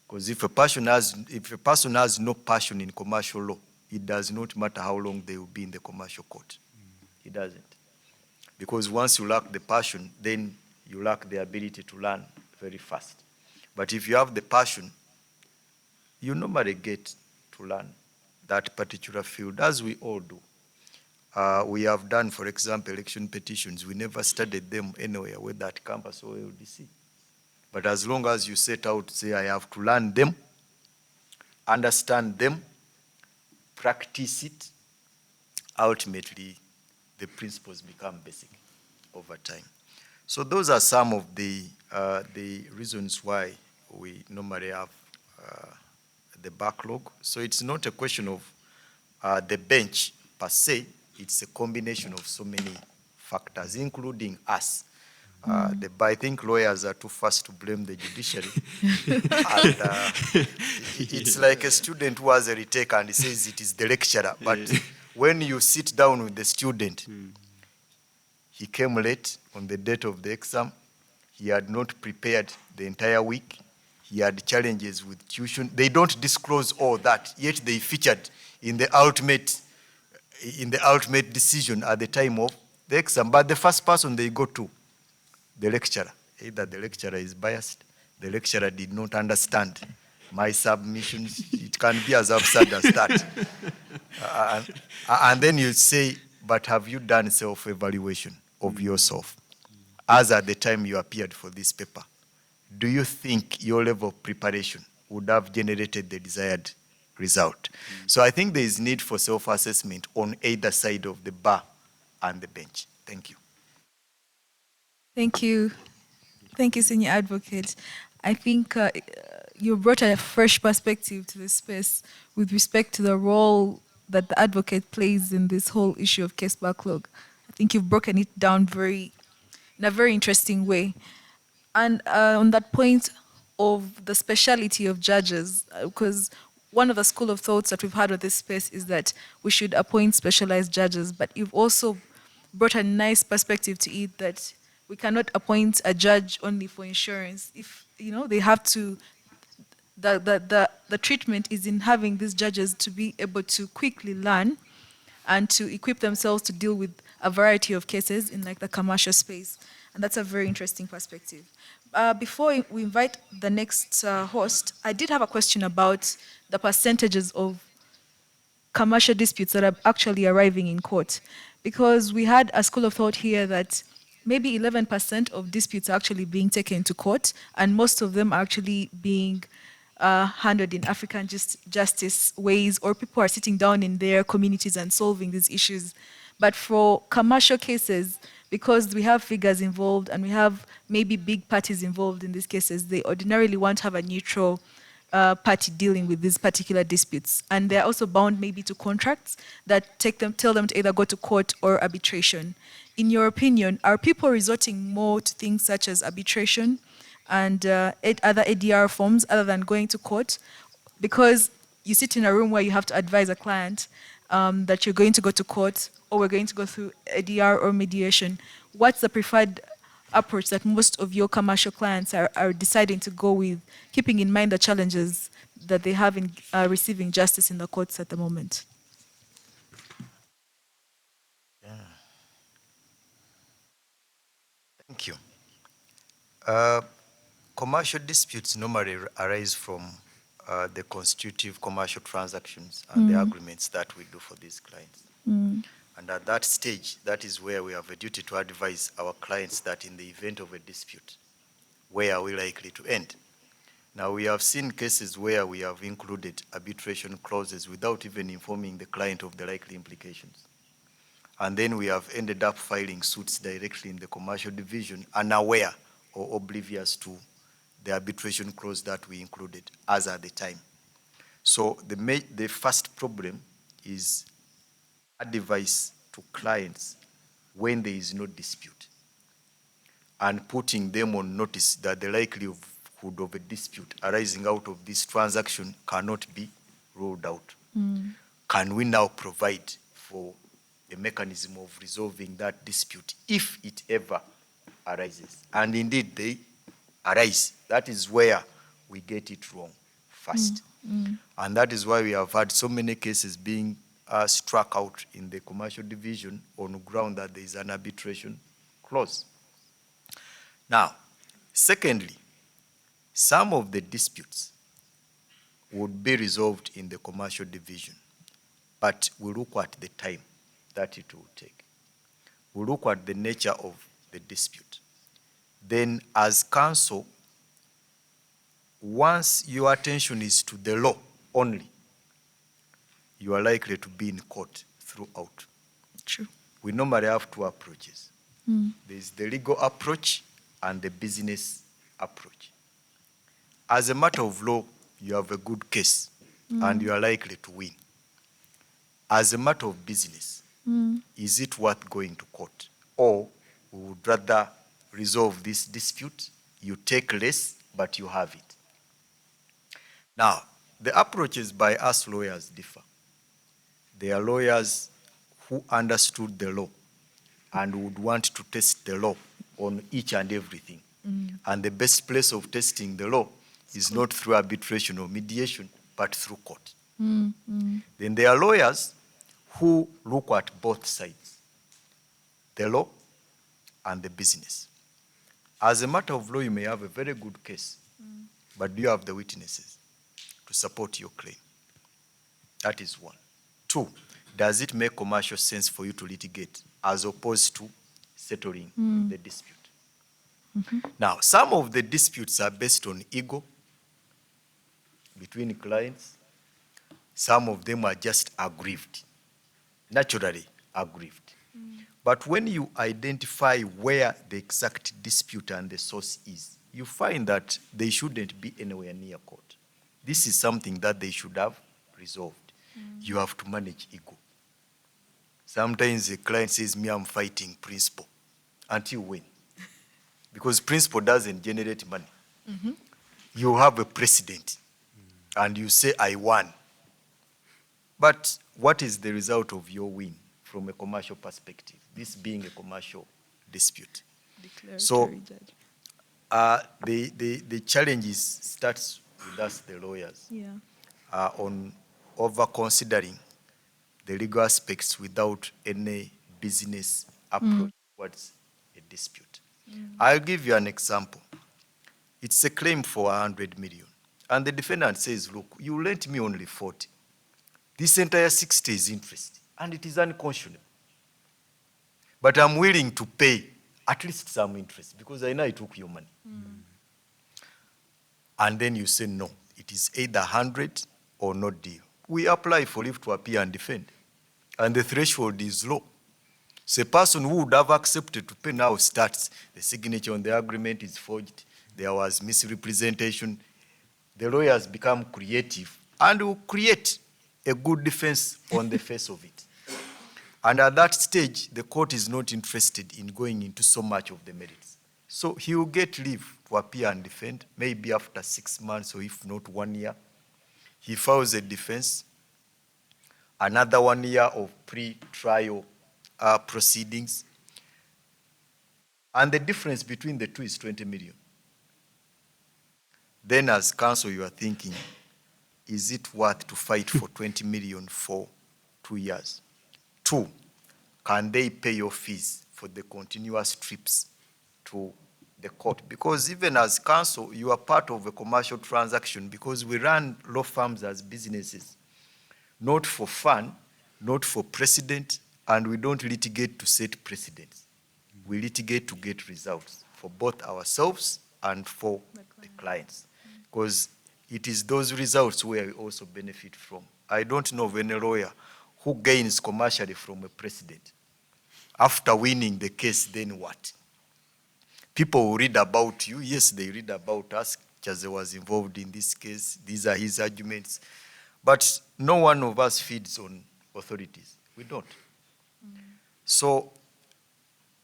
Because if a person has no passion in commercial law, it does not matter how long they will be in the commercial court. It doesn't. Because once you lack the passion, then you lack the ability to learn very fast. But if you have the passion, you normally get to learn that particular field, as we all do. We have done, for example, election petitions. We never studied them anywhere, whether at campus or LDC. But as long as you set out, say, I have to learn them, understand them, practice it, ultimately the principles become basic over time. So those are some of the reasons why we normally have the backlog. So it's not a question of the bench per se, it's a combination of so many factors, including us. I think lawyers are too fast to blame the judiciary. And it's like a student who has a retake and he says it is the lecturer. But when you sit down with the student, he came late on the date of the exam. He had not prepared the entire week. He had challenges with tuition. They don't disclose all that, yet they featured in the ultimate decision at the time of the exam. But the first person they go to, the lecturer. Either the lecturer is biased, the lecturer did not understand my submissions. It can be as absurd as that. And then you say, but have you done self-evaluation of yourself as at the time you appeared for this paper? Do you think your level of preparation would have generated the desired result? So I think there is need for self-assessment on either side of the bar and the bench. Thank you. Thank you. Thank you, Senior Advocate. I think you brought a fresh perspective to the space with respect to the role that the advocate plays in this whole issue of case backlog. I think you've broken it down in a very interesting way. And on that point of the speciality of judges, because one of the school of thoughts that we've had with this space is that we should appoint specialized judges, but you've also brought a nice perspective to it that we cannot appoint a judge only for insurance. If, they have to, the treatment is in having these judges to be able to quickly learn and to equip themselves to deal with a variety of cases in like the commercial space. And that's a very interesting perspective. Before we invite the next host, I did have a question about the percentages of commercial disputes that are actually arriving in court. Because we had a school of thought here that maybe 11% of disputes are actually being taken to court, and most of them are actually being handled in African justice ways, or people are sitting down in their communities and solving these issues. But for commercial cases, because we have figures involved and we have maybe big parties involved in these cases, they ordinarily want to have a neutral party dealing with these particular disputes. And they're also bound maybe to contracts that tell them to either go to court or arbitration. In your opinion, are people resorting more to things such as arbitration and other ADR forms other than going to court? Because you sit in a room where you have to advise a client that you're going to go to court or we're going to go through ADR or mediation. What's the preferred approach that most of your commercial clients are deciding to go with, keeping in mind the challenges that they have in receiving justice in the courts at the moment? Yeah. Thank you. Commercial disputes normally arise from the constitutive commercial transactions and the agreements that we do for these clients. And at that stage, that is where we have a duty to advise our clients that in the event of a dispute, where are we likely to end? Now, we have seen cases where we have included arbitration clauses without even informing the client of the likely implications. And then we have ended up filing suits directly in the commercial division, unaware or oblivious to the arbitration clause that we included as at the time. So the first problem is advice to clients when there is no dispute and putting them on notice that the likelihood of a dispute arising out of this transaction cannot be ruled out. Can we now provide for a mechanism of resolving that dispute if it ever arises? And indeed they arise. That is where we get it wrong first. And that is why we have had so many cases being struck out in the commercial division on the ground that there is an arbitration clause. Now, secondly, some of the disputes would be resolved in the commercial division. But we look at the time that it will take. We look at the nature of the dispute. Then as counsel, once your attention is to the law only, you are likely to be in court throughout. True. We normally have two approaches. There's the legal approach and the business approach. As a matter of law, you have a good case and you are likely to win. As a matter of business, is it worth going to court? Or we would rather resolve this dispute, you take less, but you have it. Now, the approaches by us lawyers differ. There are lawyers who understood the law and would want to test the law on each and everything. And the best place of testing the law is not through arbitration or mediation, but through court. Then there are lawyers who look at both sides, the law and the business. As a matter of law, you may have a very good case, but do you have the witnesses to support your claim? That is one. Two, does it make commercial sense for you to litigate as opposed to settling the dispute? Now, some of the disputes are based on ego between clients. Some of them are just aggrieved, naturally aggrieved. But when you identify where the exact dispute and the source is, you find that they shouldn't be anywhere near court. This is something that they should have resolved. You have to manage ego. Sometimes a client says, me, I'm fighting principle until when? Because principle doesn't generate money. You have a precedent and you say, I won. But what is the result of your win from a commercial perspective? This being a commercial dispute. So the challenges starts with us, the lawyers, on over-considering the legal aspects without any business approach towards a dispute. I'll give you an example. It's a claim for 100 million. And the defendant says, look, you lent me only 40. This entire 60 is interest. And it is unconscionable. But I'm willing to pay at least some interest because I know I took your money. And then you say, no, it is either 100 or no deal. We apply for leave to appear and defend. And the threshold is low. So a person who would have accepted to pay now starts, the signature on the agreement is forged, there was misrepresentation. The lawyers become creative and will create a good defense on the face of it. And at that stage, the court is not interested in going into so much of the merits. So he will get leave to appear and defend, maybe after 6 months or if not 1 year. He files a defense, another 1 year of pre-trial proceedings. And the difference between the two is 20 million. Then as counsel, you are thinking, is it worth to fight for 20 million for 2 years? 2, can they pay your fees for the continuous trips to the court? Because even as counsel, you are part of a commercial transaction because we run law firms as businesses, not for fun, not for precedent, and we don't litigate to set precedents. We litigate to get results for both ourselves and for the clients. Because it is those results where we also benefit from. I don't know of any lawyer who gains commercially from a precedent. After winning the case, then what? People will read about you. Yes, they read about us. Chaz was involved in this case. These are his arguments. But no one of us feeds on authorities. We don't. So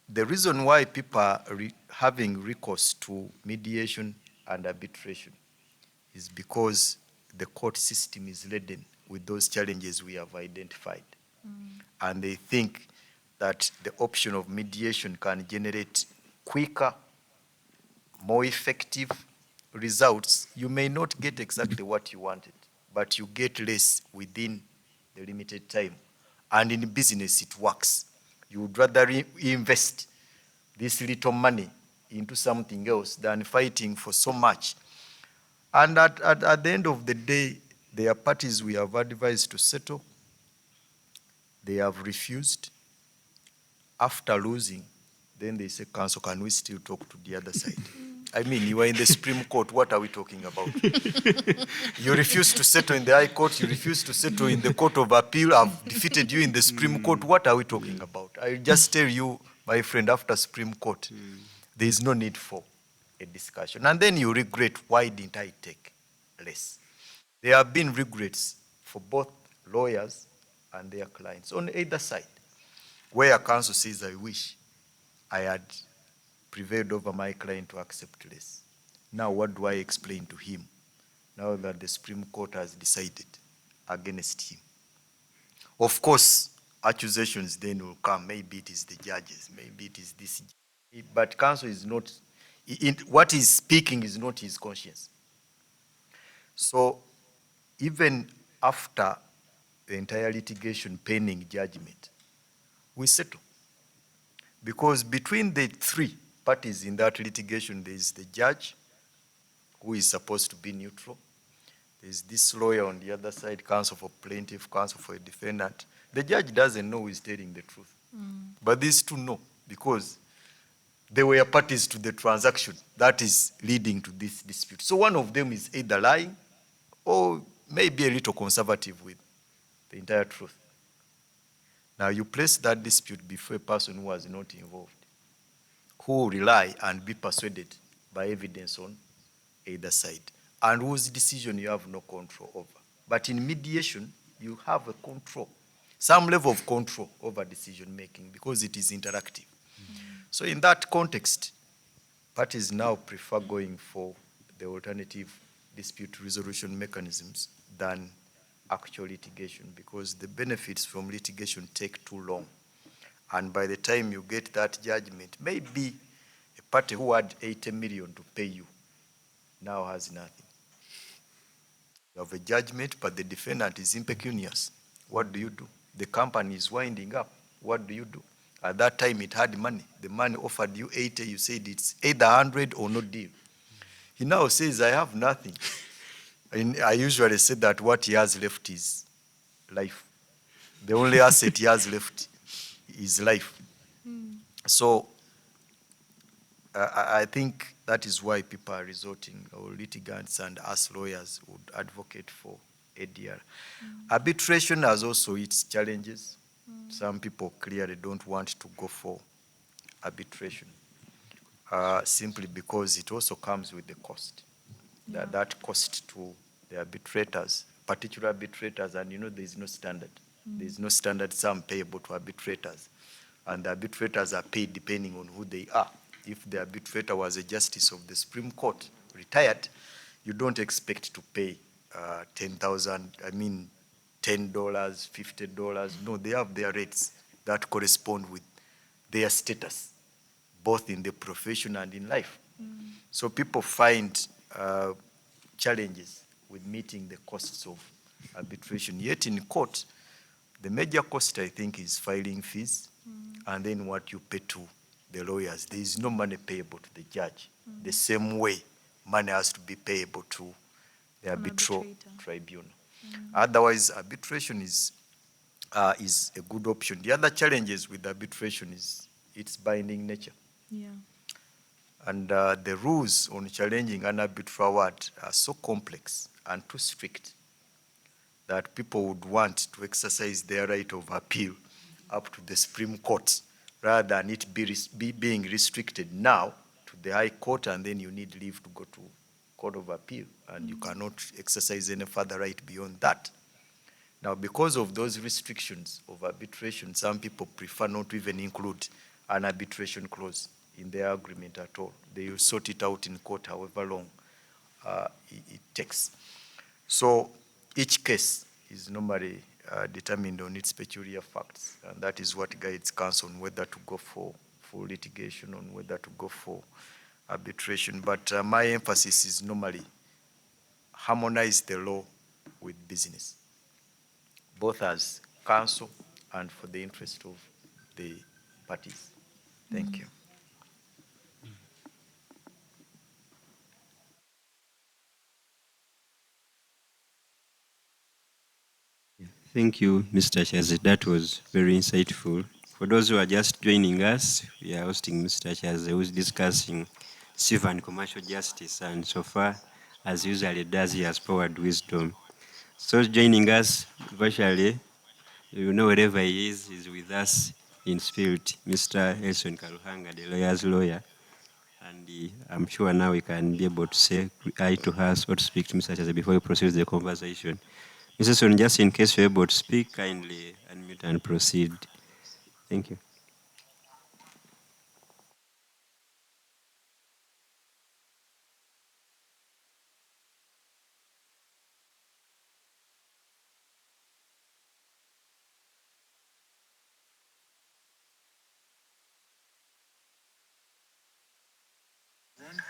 the reason why people are having recourse to mediation and arbitration is because the court system is laden with those challenges we have identified. And they think that the option of mediation can generate quicker, more effective results. You may not get exactly what you wanted, but you get less within the limited time. And in business, it works. You would rather invest this little money into something else than fighting for so much. And at the end of the day, There are parties we have advised to settle. They have refused. After losing, then they say, counsel, can we still talk to the other side? I mean, you are in the Supreme Court. What are we talking about? You refuse to settle in the High Court. You refuse to settle in the Court of Appeal. I've defeated you in the Supreme Court. What are we talking about? I just tell you, my friend, after Supreme Court, there is no need for a discussion. And then you regret, why didn't I take less? There have been regrets for both lawyers and their clients on either side, where counsel says, I wish I had prevailed over my client to accept less. Now what do I explain to him now that the Supreme Court has decided against him? Of course, accusations then will come. Maybe it is the judges, maybe it is this. But counsel is not, what he's speaking is not his conscience. So even after the entire litigation pending judgment, we settle. Because between the three parties in that litigation, there is the judge, who is supposed to be neutral. There is this lawyer on the other side, counsel for plaintiff, counsel for a defendant. The judge doesn't know who is telling the truth. But these two know, because they were parties to the transaction that is leading to this dispute. So one of them is either lying or maybe a little conservative with the entire truth. Now you place that dispute before a person who was not involved, who will rely and be persuaded by evidence on either side, and whose decision you have no control over. But in mediation, you have a control, some level of control over decision making, because it is interactive. So in that context, parties now prefer going for the alternative dispute resolution mechanisms than actual litigation, because the benefits from litigation take too long. And by the time you get that judgment, maybe a party who had 80 million to pay you now has nothing. You have a judgment, but the defendant is impecunious. What do you do? The company is winding up. What do you do? At that time, it had money. The money offered you 80. You said it's either 100 or no deal. He now says, I have nothing. And I usually say that what he has left is life. The only asset he has left is life. So I think that is why people are resorting, or litigants and us lawyers would advocate for ADR. Arbitration has also its challenges. Some people clearly don't want to go for arbitration, simply because it also comes with the cost. That cost to the arbitrators, particular arbitrators, and there is no standard. There is no standard sum payable to arbitrators. And the arbitrators are paid depending on who they are. If the arbitrator was a justice of the Supreme Court, retired, you don't expect to pay $10,000, $10, $50. No, they have their rates that correspond with their status, both in the profession and in life. So people find challenges with meeting the costs of arbitration. Yet in court, the major cost, I think, is filing fees, and then what you pay to the lawyers. There is no money payable to the judge. The same way money has to be payable to the arbitral tribunal. Otherwise, arbitration is a good option. The other challenges with arbitration is its binding nature. And the rules on challenging an arbitral award are so complex and too strict that people would want to exercise their right of appeal up to the Supreme Court, rather than it being restricted now to the High Court, and then you need leave to go to Court of Appeal, and you cannot exercise any further right beyond that. Now, because of those restrictions of arbitration, some people prefer not to even include an arbitration clause in their agreement at all. They will sort it out in court however long it takes. So each case is normally determined on its peculiar facts, and that is what guides counsel on whether to go for full litigation, on whether to go for arbitration. But my emphasis is normally harmonize the law with business, both as counsel and for the interest of the parties. Thank you. Thank you, Mr. Chaz. That was very insightful. For those who are just joining us, we are hosting Mr. Chaz, who is discussing civil and commercial justice, and so far, as usually does, he has poured wisdom. So joining us virtually, you know, wherever he is with us in spirit, Mr. Elson Karuhanga, the lawyer's lawyer. And I'm sure now we can be able to say hi to us or to speak to Mr. Chaz before we proceed with the conversation. Mrs. Son, just in case you're able to speak, kindly unmute and proceed. Thank you.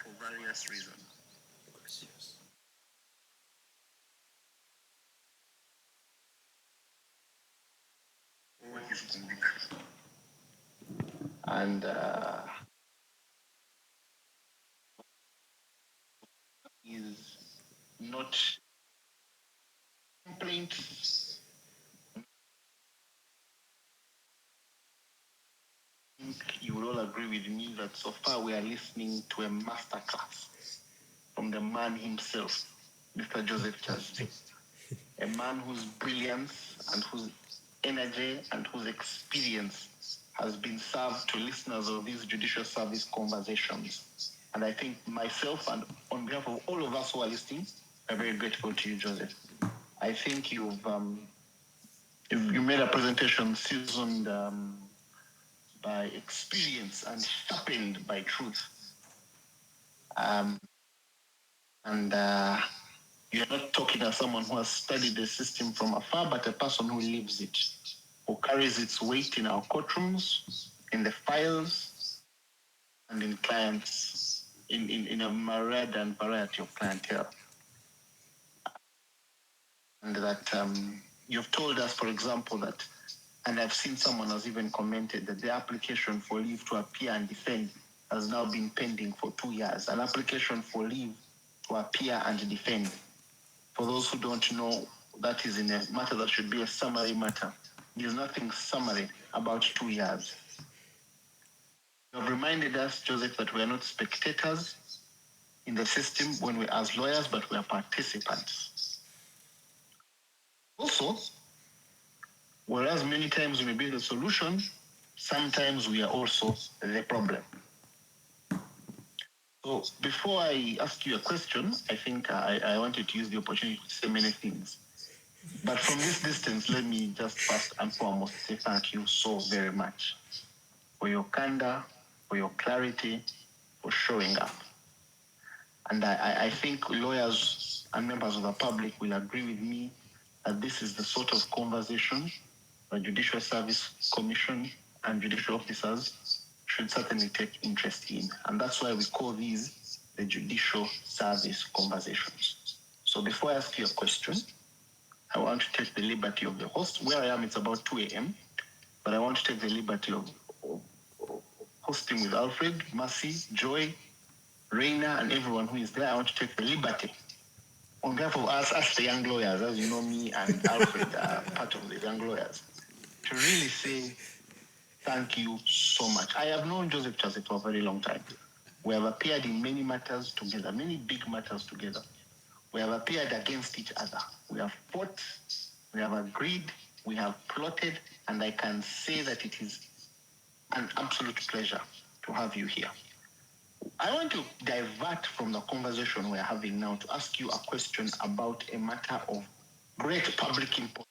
For various reasons. And is not complaint. You will all agree with me that so far we are listening to a masterclass from the man himself, Mr. Joseph Chaz, a man whose brilliance and whose energy and whose experience has been served to listeners of these judicial service conversations. And I think myself and on behalf of all of us who are listening, I'm very grateful to you, Joseph. I think you made a presentation seasoned by experience and sharpened by truth. And you're not talking as someone who has studied the system from afar, but a person who lives it, who carries its weight in our courtrooms, in the files, and in clients, in a myriad and variety of clientele. And that you've told us, for example, that, and I've seen someone has even commented that the application for leave to appear and defend has now been pending for 2 years. An application for leave to appear and defend. For those who don't know, that is in a matter that should be a summary matter. There's nothing summary about 2 years. You have reminded us, Joseph, that we are not spectators in the system when we as lawyers, but we are participants. Also, whereas many times we may be the solution, sometimes we are also the problem. So before I ask you a question, I think I wanted to use the opportunity to say many things. But from this distance, let me just first and foremost say thank you so very much for your candor, for your clarity, for showing up. And I think lawyers and members of the public will agree with me that this is the sort of conversation the Judicial Service Commission and judicial officers should certainly take interest in. And that's why we call these the Judicial Service Conversations. So before I ask you a question, I want to take the liberty of the host. Where I am, it's about 2 a.m., but I want to take the liberty of hosting with Alfred, Mercy, Joy, Reina, and everyone who is there. I want to take the liberty on behalf of us the young lawyers, as you know, me and Alfred are part of the young lawyers, to really say thank you so much. I have known Joseph Chaz for a very long time. We have appeared in many matters together, many big matters together. We have appeared against each other. We have fought, we have agreed, we have plotted, and I can say that it is an absolute pleasure to have you here. I want to divert from the conversation we're having now to ask you a question about a matter of great public importance.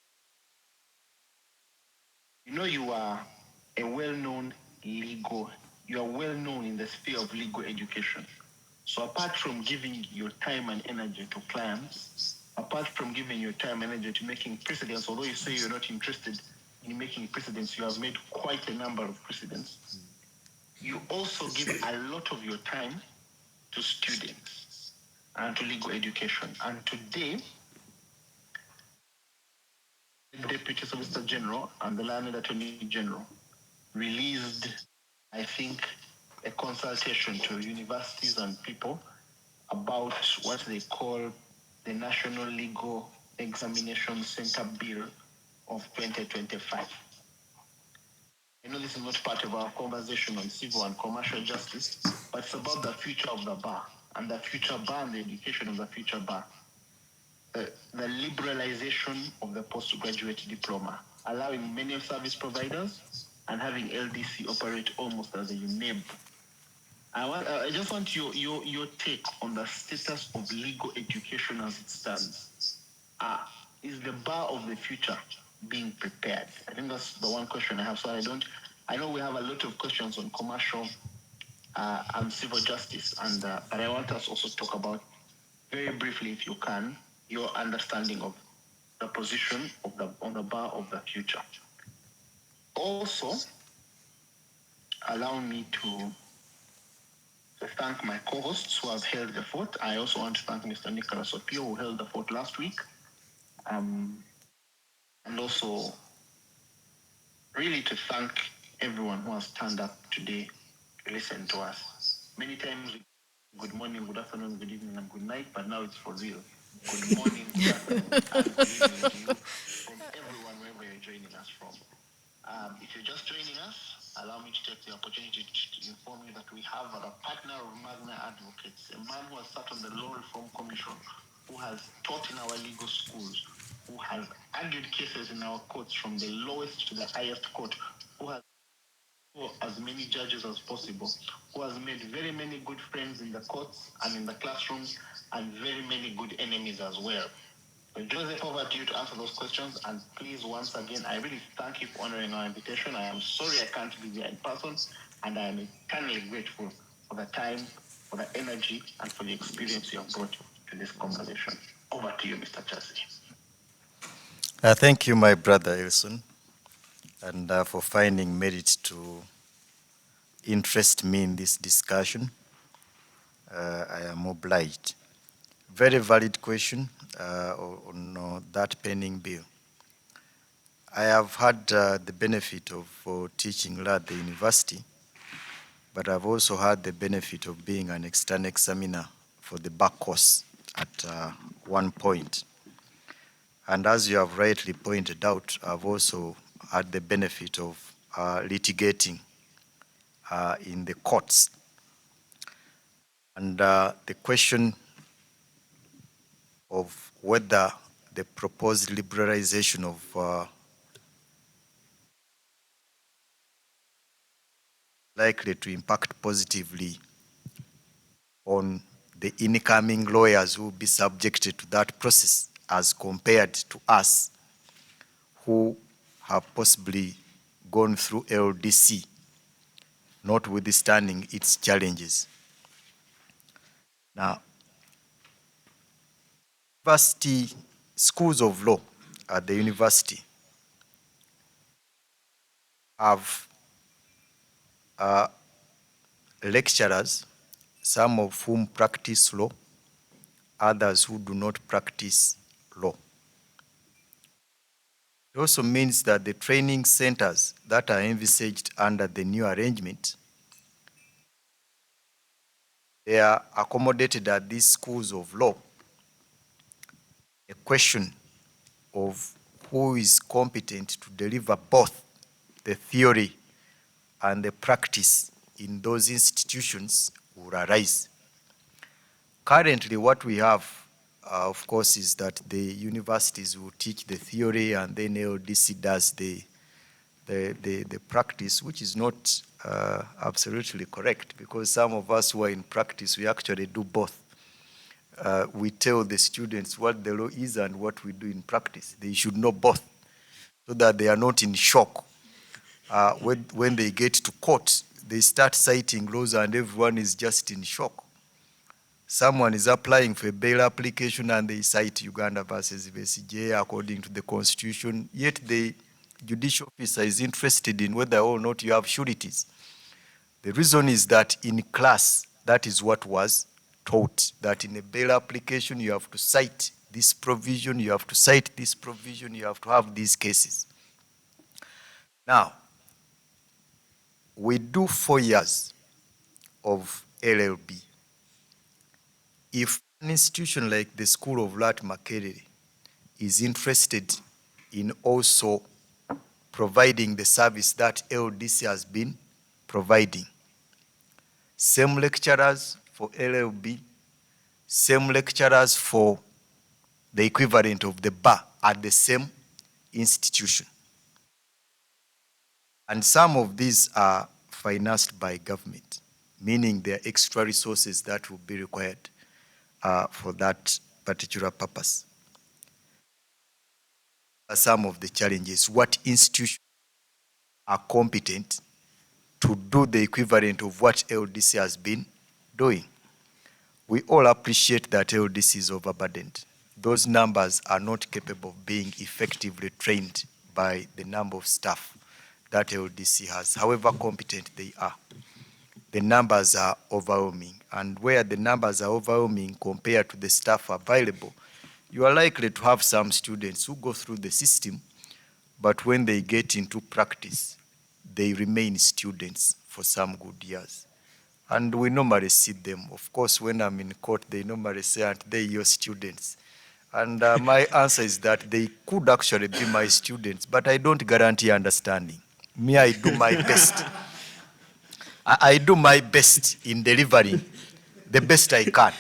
You know, you are a well-known you are well-known in the sphere of legal education. So apart from giving your time and energy to clients, apart from giving your time and energy to making precedents, although you say you're not interested in making precedents, you have made quite a number of precedents. You also give a lot of your time to students and to legal education. And today, the Deputy Solicitor General and the Learned Attorney General released, I think, a consultation to universities and people about what they call the National Legal Examination Center Bill of 2025. I know this is not part of our conversation on civil and commercial justice, but it's about the future of the bar and the future bar and the education of the future bar. The liberalization of the postgraduate diploma, allowing many service providers and having LDC operate almost as a UNEB. I just want your take on the status of legal education as it stands. Is the bar of the future being prepared? I think that's the one question I have. So I know we have a lot of questions on commercial and civil justice, and but I want us also to talk about, very briefly, if you can, your understanding of the position of on the bar of the future. Also, allow me to thank my co-hosts who have held the fort. I also want to thank Mr. Nicholas Opio, who held the fort last week. And also really to thank everyone who has turned up today to listen to us. Many times, good morning, good afternoon, good evening, and good night, but now it's for real. Good morning, good afternoon, and good evening to you from everyone, wherever you're joining us from. If you're just joining us, allow me to take the opportunity to inform you that we have a partner of Magna Advocates, a man who has sat on the Law Reform Commission, who has taught in our legal schools, who has argued cases in our courts from the lowest to the highest court, who has as many judges as possible, who has made very many good friends in the courts and in the classrooms, and very many good enemies as well. So Joseph, over to you to answer those questions. And please, once again, I really thank you for honoring our invitation. I am sorry I can't be there in person, and I am eternally grateful for the time, for the energy, and for the experience you have brought to this conversation. Over to you, Mr. Chaz. Thank you, my brother Elson, and for finding merit to interest me in this discussion. I am obliged. Very valid question on that pending bill. I have had the benefit of teaching law at the university, but I've also had the benefit of being an external examiner for the bar course at one point. And as you have rightly pointed out, I've also had the benefit of litigating in the courts. And the question of whether the proposed liberalization of likely to impact positively on the incoming lawyers who will be subjected to that process as compared to us who have possibly gone through LDC, notwithstanding its challenges. Now, university schools of law at the university have lecturers, some of whom practice law, others who do not practice law. It also means that the training centers that are envisaged under the new arrangement, they are accommodated at these schools of law. A question of who is competent to deliver both the theory and the practice in those institutions will arise. Currently, what we have, of course, is that the universities will teach the theory and then LDC does the practice, which is not absolutely correct, because some of us who are in practice, we actually do both. We tell the students what the law is and what we do in practice. They should know both so that they are not in shock. When they get to court, they start citing laws and everyone is just in shock. Someone is applying for a bail application and they cite Uganda versus VCJ according to the constitution, yet the judicial officer is interested in whether or not you have sureties. The reason is that in class, that is what was taught, that in a bail application, you have to cite this provision, you have to cite this provision, you have to have these cases. Now, we do 4 years of LLB. If an institution like the School of Law at Makerere is interested in also providing the service that LDC has been providing. Same lecturers for LLB, same lecturers for the equivalent of the bar at the same institution. And some of these are financed by government, meaning there are extra resources that will be required for that particular purpose. Some of the challenges: what institutions are competent to do the equivalent of what LDC has been doing? We all appreciate that LDC is overburdened. Those numbers are not capable of being effectively trained by the number of staff that LDC has, however competent they are. The numbers are overwhelming, and where the numbers are overwhelming compared to the staff available, you are likely to have some students who go through the system, but when they get into practice, they remain students for some good years. And we normally see them. Of course, when I'm in court, they normally say, aren't they your students? And my answer is that they could actually be my students, but I don't guarantee understanding. Me, I do my best. I do my best in delivering the best I can.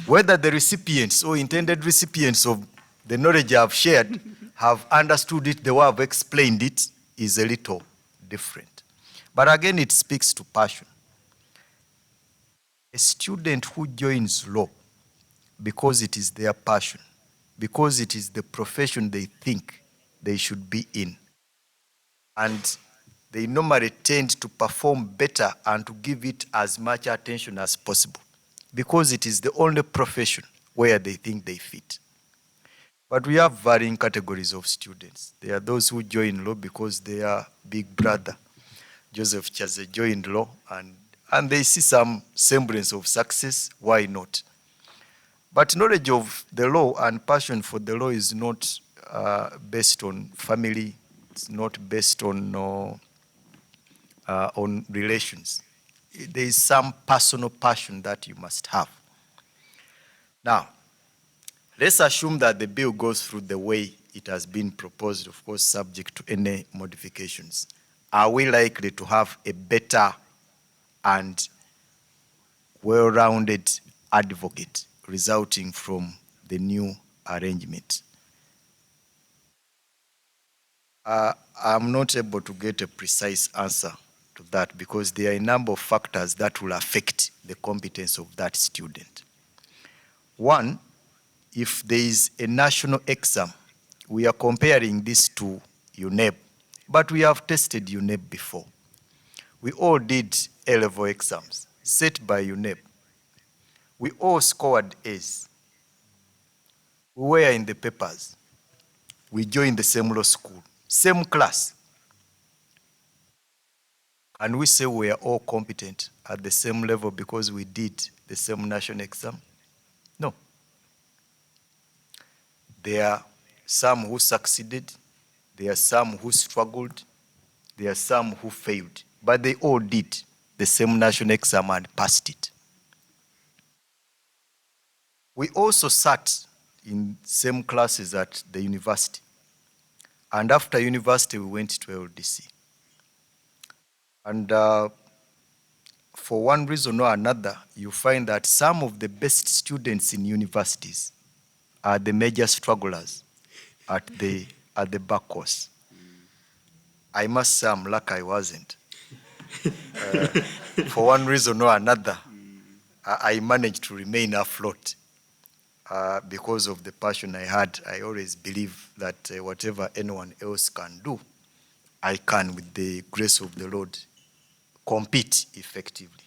Whether the recipients or intended recipients of the knowledge I've shared have understood it the way I've explained it is a little different. But again, it speaks to passion. A student who joins law because it is their passion, because it is the profession they think they should be in, and they normally tend to perform better and to give it as much attention as possible because it is the only profession where they think they fit. But we have varying categories of students. There are those who join law because they are big brother. Joseph Chaz joined law and they see some semblance of success. Why not? But knowledge of the law and passion for the law is not based on family. It's not based on relations. There is some personal passion that you must have. Now, let's assume that the bill goes through the way it has been proposed, of course, subject to any modifications. Are we likely to have a better and well-rounded advocate resulting from the new arrangement? I'm not able to get a precise answer to that because there are a number of factors that will affect the competence of that student. One, if there is a national exam, we are comparing this to UNEB, but we have tested UNEB before. We all did A-level exams set by UNEB. We all scored A's. We were in the papers. We joined the same law school, same class. And we say we are all competent at the same level because we did the same national exam? No. There are some who succeeded, there are some who struggled, there are some who failed, but they all did the same national exam and passed it. We also sat in same classes at the university. And after university, we went to LDC. And for one reason or another, you find that some of the best students in universities are the major strugglers at the back course. I must say I'm lucky I wasn't. For one reason or another, I managed to remain afloat because of the passion I had. I always believe that whatever anyone else can do, I can, with the grace of the Lord, compete effectively.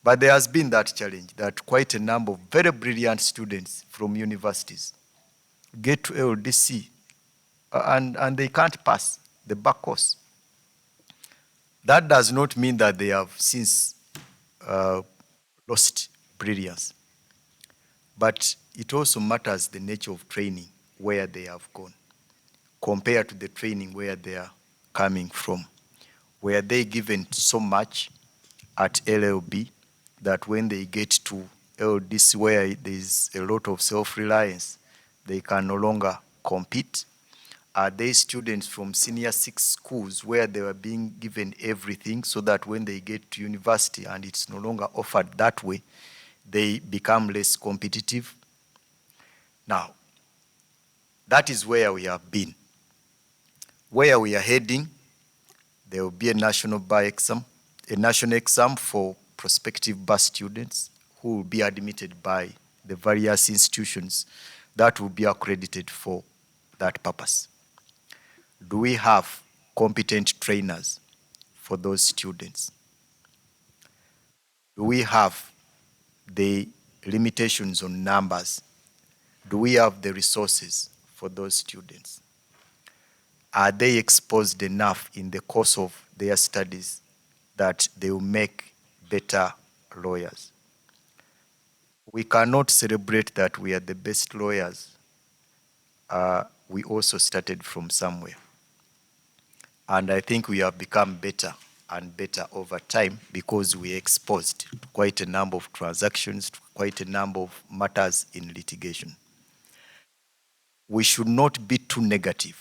But there has been that challenge that quite a number of very brilliant students from universities get to LDC and they can't pass the back course. That does not mean that they have since lost brilliance. But it also matters the nature of training where they have gone compared to the training where they are coming from. Were they given so much at LLB that when they get to LDC where there is a lot of self-reliance, they can no longer compete? Are they students from senior 6 schools where they were being given everything so that when they get to university and it's no longer offered that way, they become less competitive? Now, that is where we have been. Where we are heading, there will be a national bar exam, a national exam for prospective bar students who will be admitted by the various institutions that will be accredited for that purpose. Do we have competent trainers for those students? Do we have the limitations on numbers? Do we have the resources for those students? Are they exposed enough in the course of their studies that they will make better lawyers? We cannot celebrate that we are the best lawyers. We also started from somewhere. And I think we have become better and better over time because we are exposed to quite a number of transactions, to quite a number of matters in litigation. We should not be too negative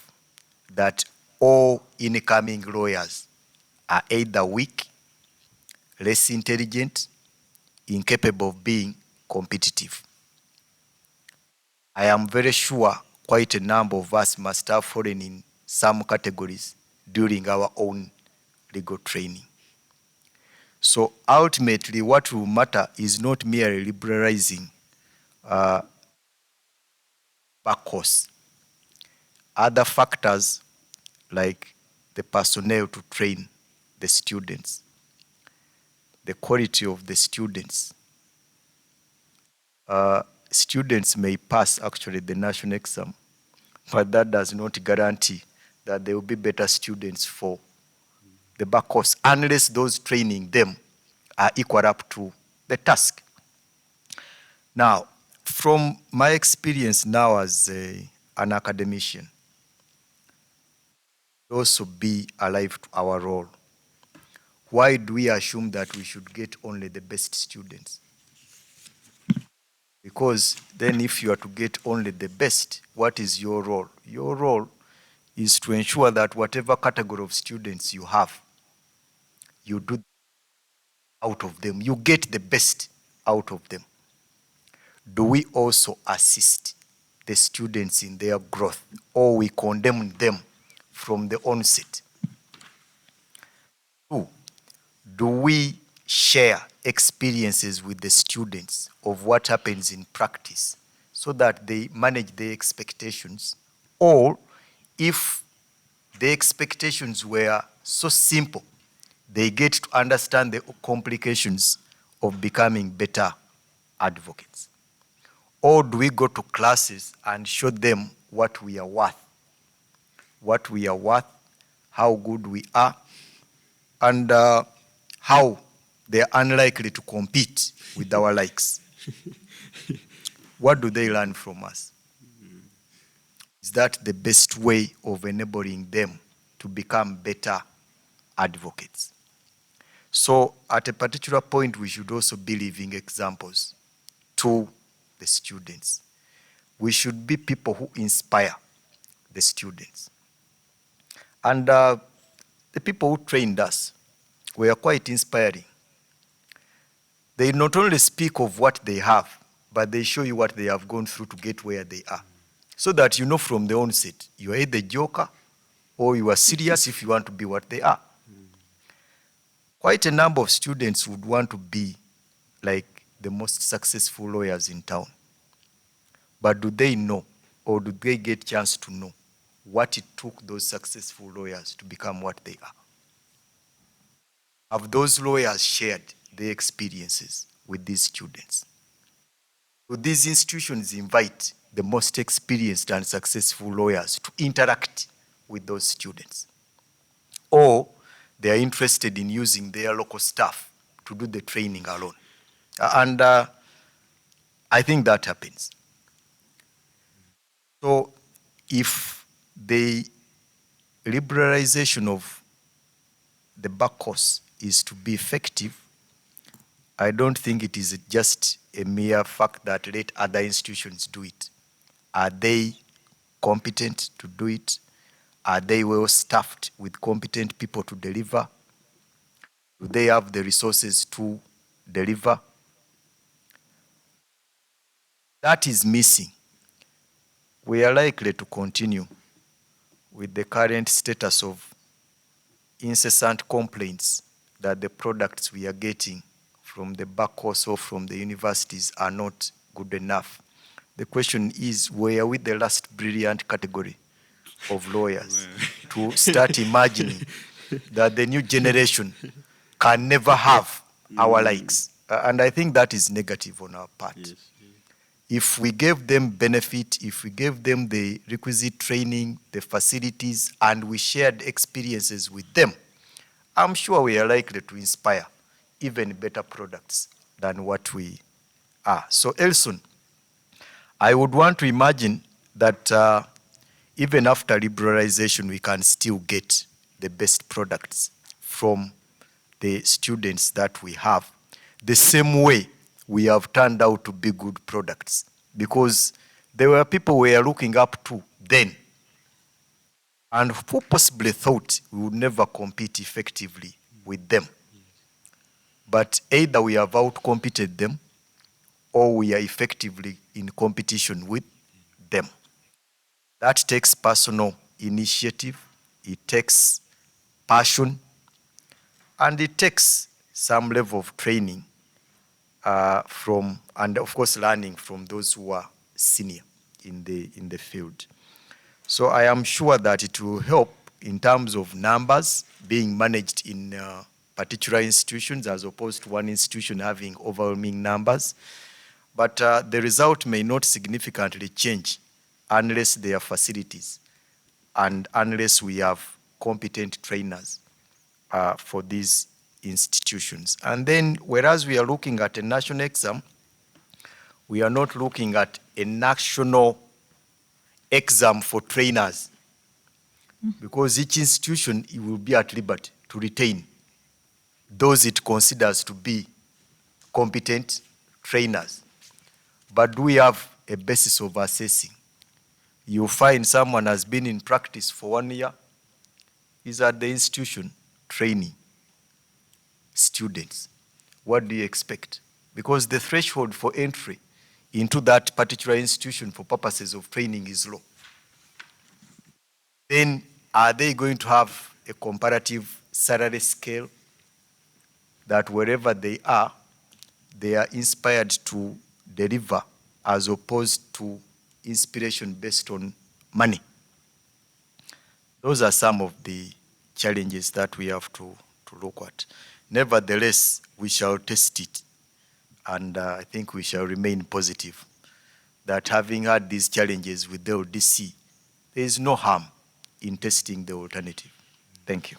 that all incoming lawyers are either weak, less intelligent, incapable of being competitive. I am very sure quite a number of us must have fallen in some categories during our own legal training. So ultimately, what will matter is not merely liberalizing back course. Other factors like the personnel to train the students, the quality of the students. Students may pass actually the national exam, but that does not guarantee that they will be better students for the back course unless those training them are equal up to the task. Now, from my experience now as an academician, also be alive to our role. Why do we assume that we should get only the best students? Because then if you are to get only the best, what is your role? Your role is to ensure that whatever category of students you have, you do out of them, you get the best out of them. Do we also assist the students in their growth, or we condemn them from the onset? Two, do we share experiences with the students of what happens in practice so that they manage their expectations? Or if the expectations were so simple, they get to understand the complications of becoming better advocates? Or do we go to classes and show them what we are worth? What we are worth, how good we are, and how they are unlikely to compete with our likes. What do they learn from us? Is that the best way of enabling them to become better advocates? So at a particular point, we should also be living examples to the students. We should be people who inspire the students. And the people who trained us were quite inspiring. They not only speak of what they have, but they show you what they have gone through to get where they are. So that you know from the onset, you are either joker or you are serious if you want to be what they are. Quite a number of students would want to be like the most successful lawyers in town. But do they know, or do they get a chance to know what it took those successful lawyers to become what they are? Have those lawyers shared their experiences with these students? Do these institutions invite the most experienced and successful lawyers to interact with those students? Or they are interested in using their local staff to do the training alone? And I think that happens. So if the liberalization of the back course is to be effective, I don't think it is just a mere fact that let other institutions do it. Are they competent to do it? Are they well staffed with competent people to deliver? Do they have the resources to deliver? That is missing. We are likely to continue with the current status of incessant complaints that the products we are getting from the back course or from the universities are not good enough. The question is, were we the last brilliant category of lawyers to start imagining that the new generation can never have our likes? And I think that is negative on our part. Yes. If we gave them benefit, if we gave them the requisite training, the facilities, and we shared experiences with them, I'm sure we are likely to inspire even better products than what we are. So, Elson, I would want to imagine that even after liberalization, we can still get the best products from the students that we have, the same way we have turned out to be good products, because there were people we are looking up to then and who possibly thought we would never compete effectively with them. But either we have outcompeted them or we are effectively in competition with them. That takes personal initiative, it takes passion, and it takes some level of training from, and of course, learning from those who are senior in the field. So I am sure that it will help in terms of numbers being managed in particular institutions as opposed to one institution having overwhelming numbers. But the result may not significantly change unless there are facilities and unless we have competent trainers for these institutions. And then, whereas we are looking at a national exam, we are not looking at a national exam for trainers, because each institution will be at liberty to retain those it considers to be competent trainers. But do we have a basis of assessing? You find someone has been in practice for 1 year, is at the institution training students. What do you expect? Because the threshold for entry into that particular institution for purposes of training is low. Then are they going to have a comparative salary scale that wherever they are inspired to deliver as opposed to inspiration based on money? Those are some of the challenges that we have to look at. Nevertheless, we shall test it, and I think we shall remain positive that having had these challenges with the LDC, there is no harm in testing the alternative. Thank you.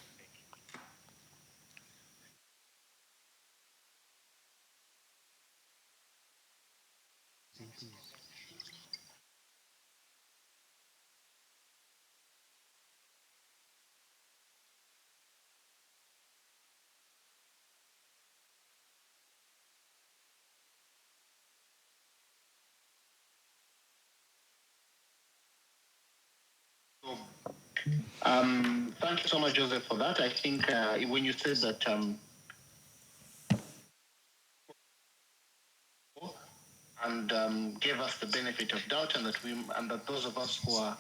Thank you so much, Joseph, for that. I think when you said that gave us the benefit of doubt, and that those of us who are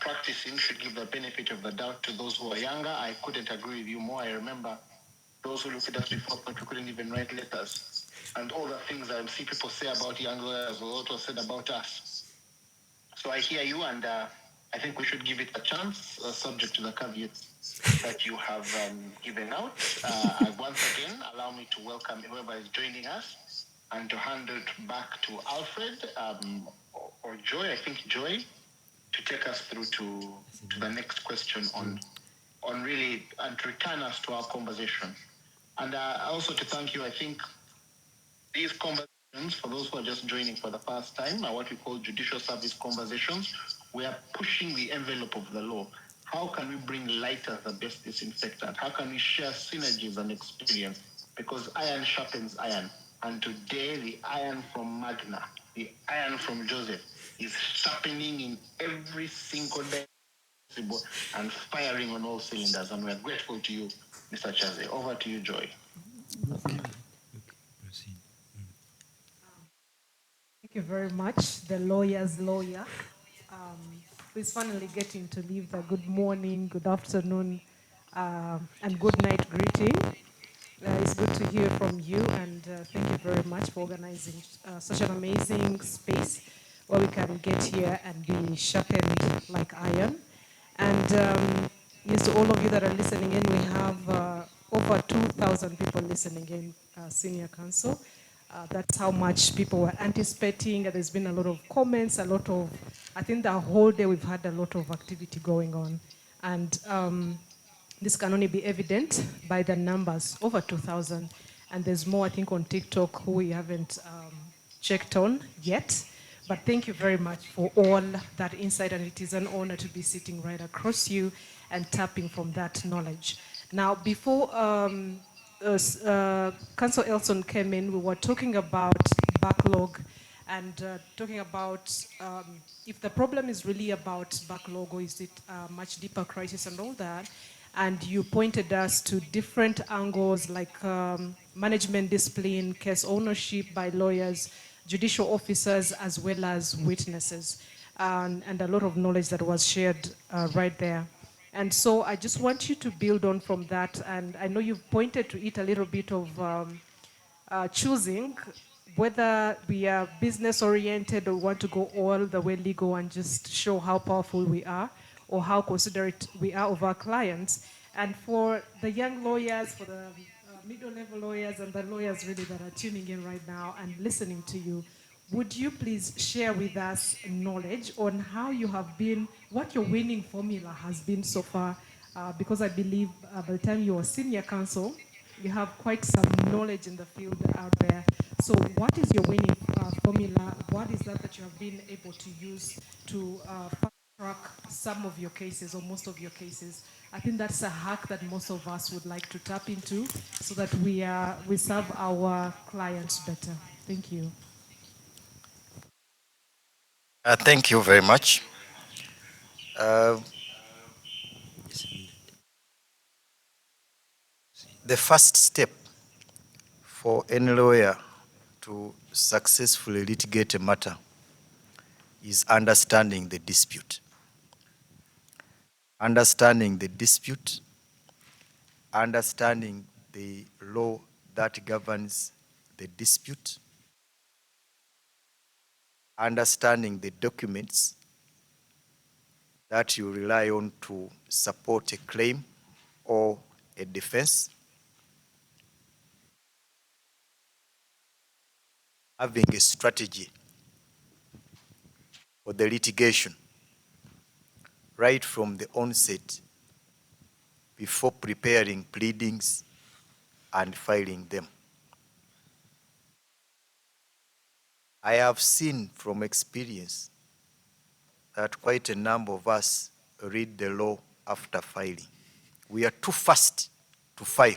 practicing should give the benefit of the doubt to those who are younger, I couldn't agree with you more. I remember those who looked at us before, but who couldn't even write letters, and all the things I see people say about young lawyers were also said about us. So I hear you, and I think we should give it a chance, subject to the caveats that you have given out. Once again, allow me to welcome whoever is joining us and to hand it back to Alfred or Joy, I think Joy, to take us through to the next question on really, and to return us to our conversation. And also to thank you, I think these conversations, for those who are just joining for the first time, are what we call judicial service conversations. We are pushing the envelope of the law. How can we bring light as the best disinfectant? How can we share synergies and experience? Because iron sharpens iron. And today, the iron from Magna, the iron from Joseph, is sharpening in every single day and firing on all cylinders. And we're grateful to you, Mr. Chaz. Over to you, Joy. Okay. Proceed. Thank you very much, the lawyer's lawyer. Who's finally getting to leave the good morning, good afternoon, and good night greeting. It's good to hear from you, and thank you very much for organizing such an amazing space where we can get here and be sharpened like iron. And yes, to all of you that are listening in, we have over 2,000 people listening in, Senior Counsel. That's how much people were anticipating. There's been a lot of comments, I think the whole day we've had a lot of activity going on. And this can only be evident by the numbers, over 2,000. And there's more, I think, on TikTok who we haven't checked on yet. But thank you very much for all that insight, and it is an honor to be sitting right across you and tapping from that knowledge. Now, before Council Elson came in, we were talking about backlog and talking about if the problem is really about backlog or is it a much deeper crisis and all that. And you pointed us to different angles like management discipline, case ownership by lawyers, judicial officers, as well as witnesses, and a lot of knowledge that was shared right there. And so I just want you to build on from that. And I know you've pointed to it a little bit of choosing whether we are business oriented or want to go all the way legal and just show how powerful we are or how considerate we are of our clients. And for the young lawyers, for the middle level lawyers and the lawyers really that are tuning in right now and listening to you, would you please share with us knowledge on how you have been, what your winning formula has been so far? Because I believe by the time you are senior counsel, you have quite some knowledge in the field out there. So what is your winning formula? What is that you have been able to use to fast track some of your cases or most of your cases? I think that's a hack that most of us would like to tap into so that we serve our clients better. Thank you. Thank you very much. The first step for any lawyer to successfully litigate a matter is understanding the dispute. Understanding the dispute, understanding the law that governs the dispute, understanding the documents that you rely on to support a claim or a defense, having a strategy for the litigation right from the onset before preparing pleadings and filing them. I have seen from experience that quite a number of us read the law after filing. We are too fast to file.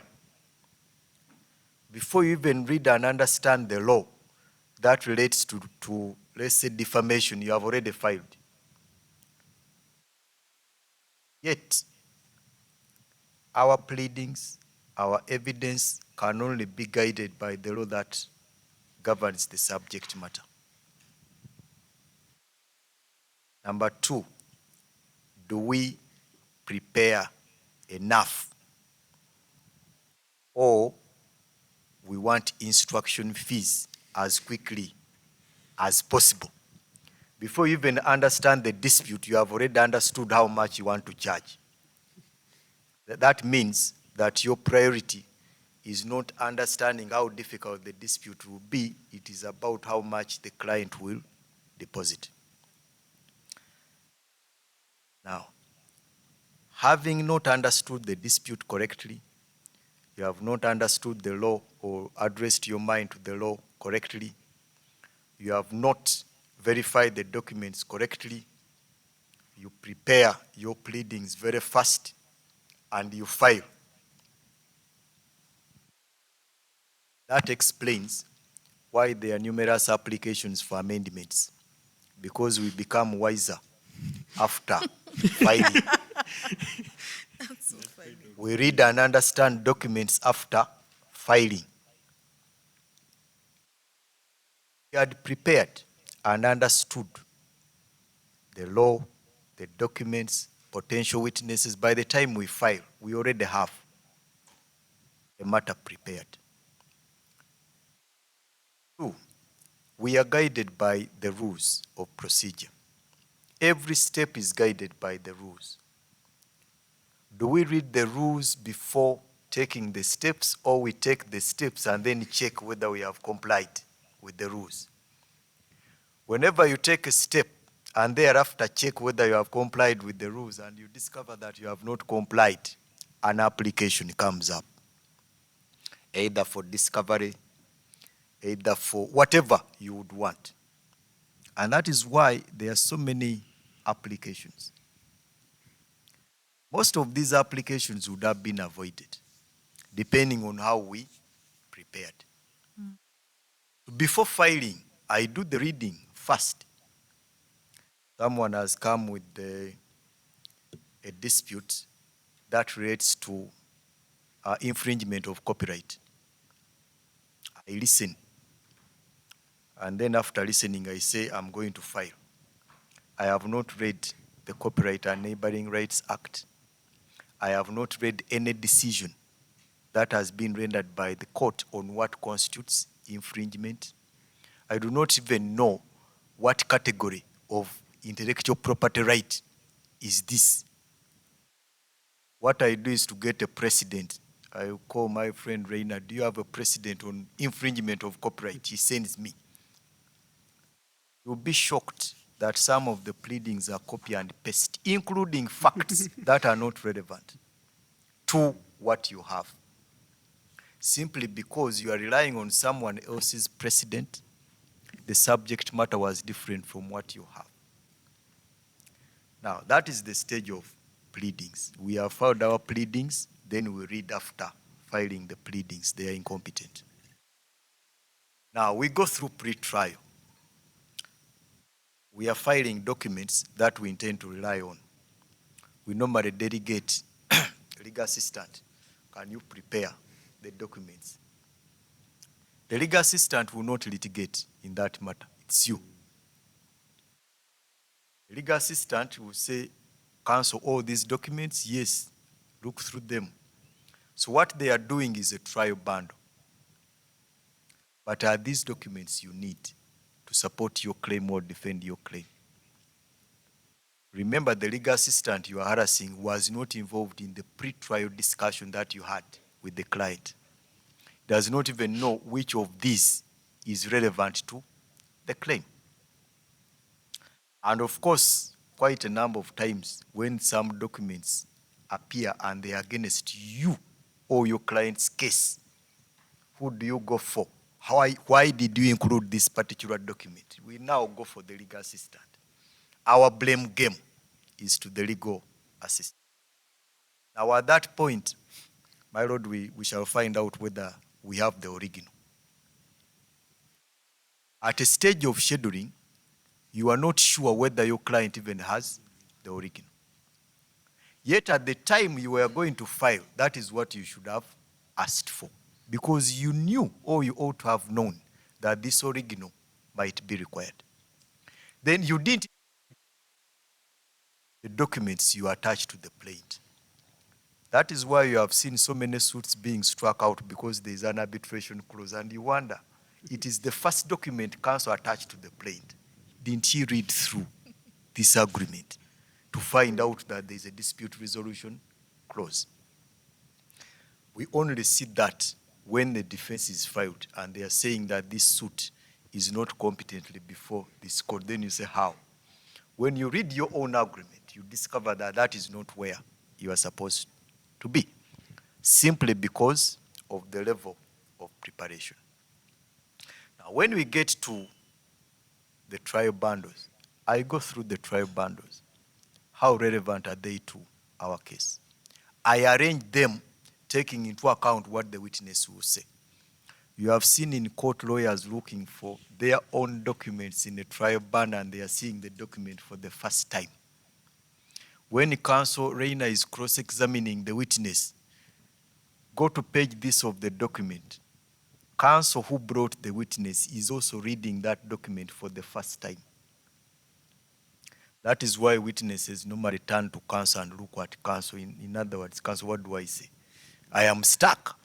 Before you even read and understand the law that relates to let's say, defamation, you have already filed. Yet, our pleadings, our evidence can only be guided by the law that governs the subject matter. Number two, do we prepare enough? Or we want instruction fees as quickly as possible. Before you even understand the dispute, you have already understood how much you want to charge. That means that your priority is not understanding how difficult the dispute will be. It is about how much the client will deposit. Now, having not understood the dispute correctly, you have not understood the law or addressed your mind to the law correctly, you have not verified the documents correctly, you prepare your pleadings very fast, and you file. That explains why there are numerous applications for amendments, because we become wiser after filing. That's so funny. We read and understand documents after filing. We had prepared and understood the law, the documents, potential witnesses. By the time we file, we already have the matter prepared. Two, we are guided by the rules of procedure. Every step is guided by the rules. Do we read the rules before taking the steps, or we take the steps and then check whether we have complied with the rules? Whenever you take a step and thereafter check whether you have complied with the rules and you discover that you have not complied, an application comes up, either for discovery, either for whatever you would want. And that is why there are so many applications. Most of these applications would have been avoided, depending on how we prepared. Before filing, I do the reading first. Someone has come with a dispute that relates to infringement of copyright. I listen. And then after listening, I say, I'm going to file. I have not read the Copyright and Neighboring Rights Act. I have not read any decision that has been rendered by the court on what constitutes infringement. I do not even know what category of intellectual property right is this. What I do is to get a precedent. I call my friend Rainer, do you have a precedent on infringement of copyright? He sends me. You'll be shocked that some of the pleadings are copy and paste, including facts that are not relevant to what you have, simply because you are relying on someone else's precedent. The subject matter was different from what you have. Now, that is the stage of pleadings. We have filed our pleadings, then we read after filing the pleadings. They are incompetent. Now, we go through pre-trial. We are filing documents that we intend to rely on. We normally delegate legal assistant. Can you prepare the documents? The legal assistant will not litigate in that matter. It's you. The legal assistant will say, cancel all these documents. Yes, look through them. So what they are doing is a trial bundle. But are these documents you need to support your claim or defend your claim? Remember, the legal assistant you are harassing was not involved in the pre-trial discussion that you had with the client. Does not even know which of these is relevant to the claim. And of course, quite a number of times when some documents appear and they are against you or your client's case, who do you go for? Why did you include this particular document? We now go for the legal assistant. Our blame game is to the legal assistant. Now at that point, my lord, we shall find out whether we have the original. At a stage of scheduling, you are not sure whether your client even has the original. Yet at the time you were going to file, that is what you should have asked for, because you knew, or you ought to have known, that this original might be required. Then you didn't the documents you attach to the plaint. That is why you have seen so many suits being struck out, because there is an arbitration clause, and you wonder, it is the first document counsel attached to the plaint. Didn't he read through this agreement to find out that there is a dispute resolution clause? We only see that when the defense is filed and they are saying that this suit is not competently before this court. Then you say, how? When you read your own agreement, you discover that that is not where you are supposed to be, simply because of the level of preparation. Now, when we get to the trial bundles, I go through the trial bundles. How relevant are they to our case? I arrange them taking into account what the witness will say. You have seen in court lawyers looking for their own documents in a trial bundle, and they are seeing the document for the first time. When counsel Reina is cross-examining the witness, go to page this of the document. Counsel who brought the witness is also reading that document for the first time. That is why witnesses normally turn to counsel and look at counsel. In other words, counsel, what do I say? I am stuck.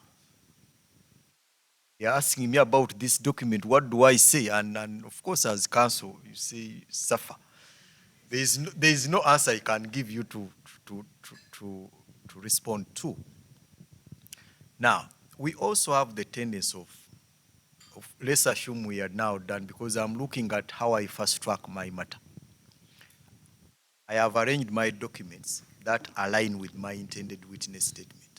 You're asking me about this document, what do I say? And of course, as counsel, you say, suffer. There is no answer I can give you to respond to. Now, we also have the tendency of let's assume we are now done, because I'm looking at how I fast track my matter. I have arranged my documents that align with my intended witness statement.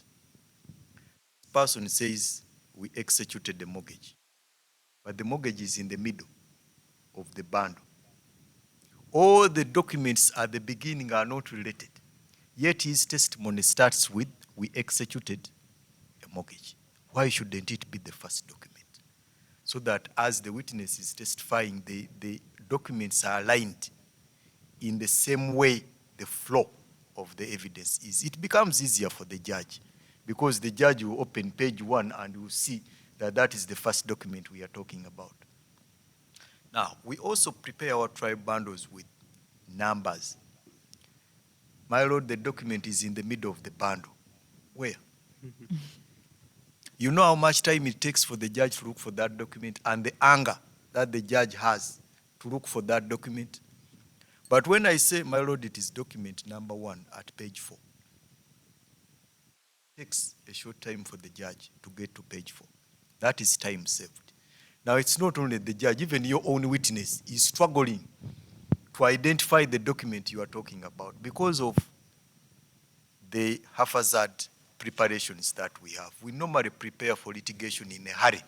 This person says we executed the mortgage, but the mortgage is in the middle of the bundle. All the documents at the beginning are not related, yet his testimony starts with we executed a mortgage. Why shouldn't it be the first document? So that as the witness is testifying, the documents are aligned in the same way the flow of the evidence is. It becomes easier for the judge, because the judge will open page 1 and will see that that is the first document we are talking about. Now, we also prepare our trial bundles with numbers. My lord, the document is in the middle of the bundle. Where? You know how much time it takes for the judge to look for that document, and the anger that the judge has to look for that document. But when I say, my lord, it is document number 1 at page 4, it takes a short time for the judge to get to page 4. That is time saved. Now, it's not only the judge, even your own witness is struggling to identify the document you are talking about because of the haphazard preparations that we have. We normally prepare for litigation in a hurry,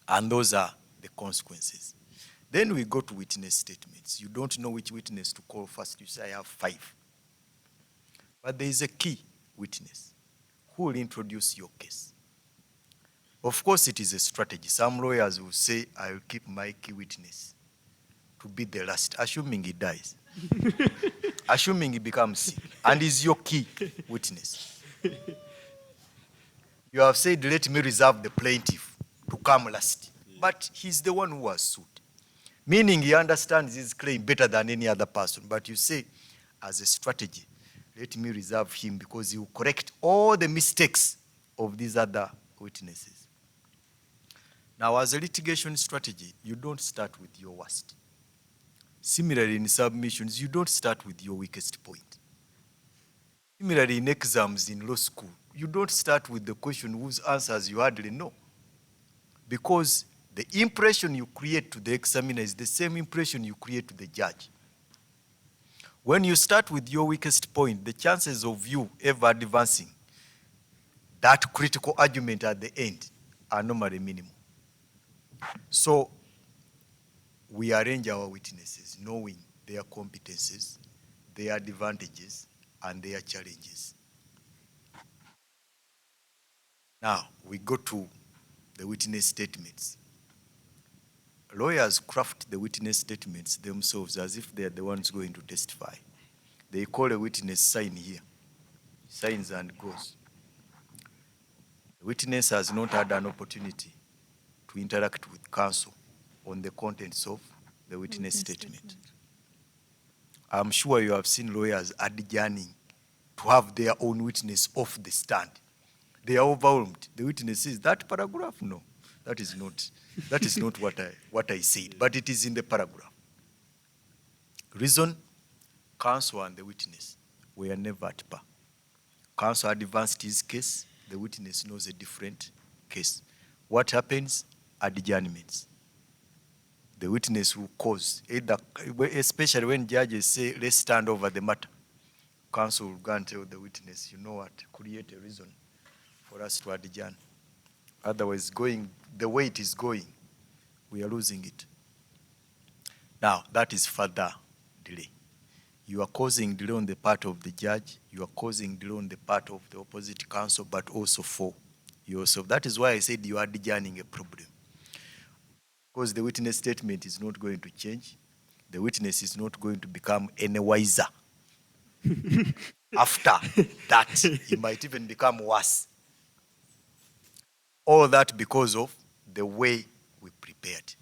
and those are the consequences. Then we go to witness statements. You don't know which witness to call first. You say, I have 5. But there is a key witness who will introduce your case. Of course, it is a strategy. Some lawyers will say, I will keep my key witness to be the last, assuming he dies. Assuming he becomes sick, and is your key witness. You have said, let me reserve the plaintiff to come last. But he's the one who was sued. Meaning he understands his claim better than any other person. But you say, as a strategy, let me reserve him because he will correct all the mistakes of these other witnesses. Now, as a litigation strategy, you don't start with your worst. Similarly, in submissions, you don't start with your weakest point. Similarly, in exams in law school, you don't start with the question whose answers you hardly know. Because the impression you create to the examiner is the same impression you create to the judge. When you start with your weakest point, the chances of you ever advancing that critical argument at the end are normally minimal. So, we arrange our witnesses knowing their competences, their advantages, and their challenges. Now, we go to the witness statements. Lawyers craft the witness statements themselves as if they are the ones going to testify. They call a witness, sign here, signs and goes. The witness has not had an opportunity to interact with counsel on the contents of the witness statement. I'm sure you have seen lawyers adjourning to have their own witness off the stand. They are overwhelmed. The witness says, that paragraph? No, that is not what I said, but it is in the paragraph. Reason, counsel and the witness were never at par. Counsel advanced his case, the witness knows a different case. What happens? Adjournments. The witness will cause, either, especially when judges say, let's stand over the matter, counsel will go and tell the witness, you know what, create a reason for us to adjourn. Otherwise, going the way it is going, we are losing it. Now, that is further delay. You are causing delay on the part of the judge, you are causing delay on the part of the opposite counsel, but also for yourself. That is why I said you are adjourning a problem. Because the witness statement is not going to change. The witness is not going to become any wiser After that, it might even become worse. All that because of the way we prepared.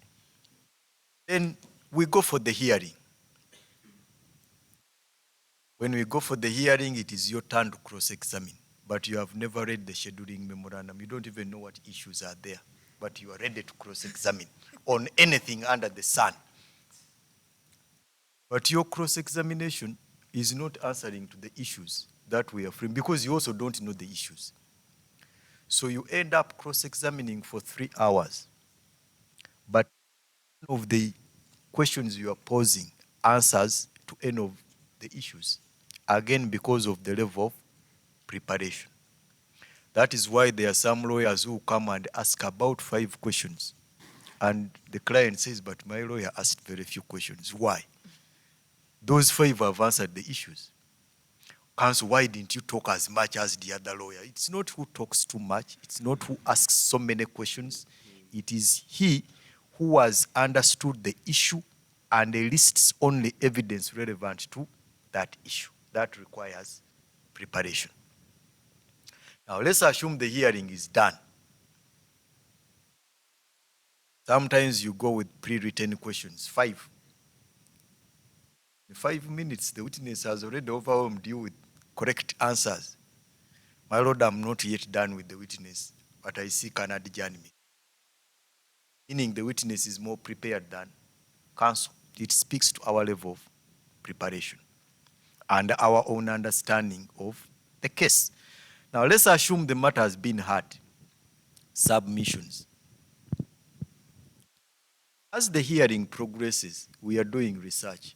Then we go for the hearing. When we go for the hearing, it is your turn to cross-examine. But you have never read the scheduling memorandum. You don't even know what issues are there. But you are ready to cross-examine on anything under the sun. But your cross-examination is not answering to the issues that we are framed, because you also don't know the issues. So you end up cross-examining for 3 hours. But none of the questions you are posing answers to any of the issues. Again, because of the level of preparation. That is why there are some lawyers who come and ask about 5 questions. And the client says, but my lawyer asked very few questions. Why? Those 5 have answered the issues. Counsel, why didn't you talk as much as the other lawyer? It's not who talks too much. It's not who asks so many questions. It is he who has understood the issue and lists only evidence relevant to that issue. That requires preparation. Now, let's assume the hearing is done. Sometimes you go with pre-written questions, 5. In 5 minutes, the witness has already overwhelmed you with correct answers. My Lord, I'm not yet done with the witness, but I see can adjourn me. Meaning the witness is more prepared than counsel. It speaks to our level of preparation and our own understanding of the case. Now, let's assume the matter has been heard. Submissions. As the hearing progresses, we are doing research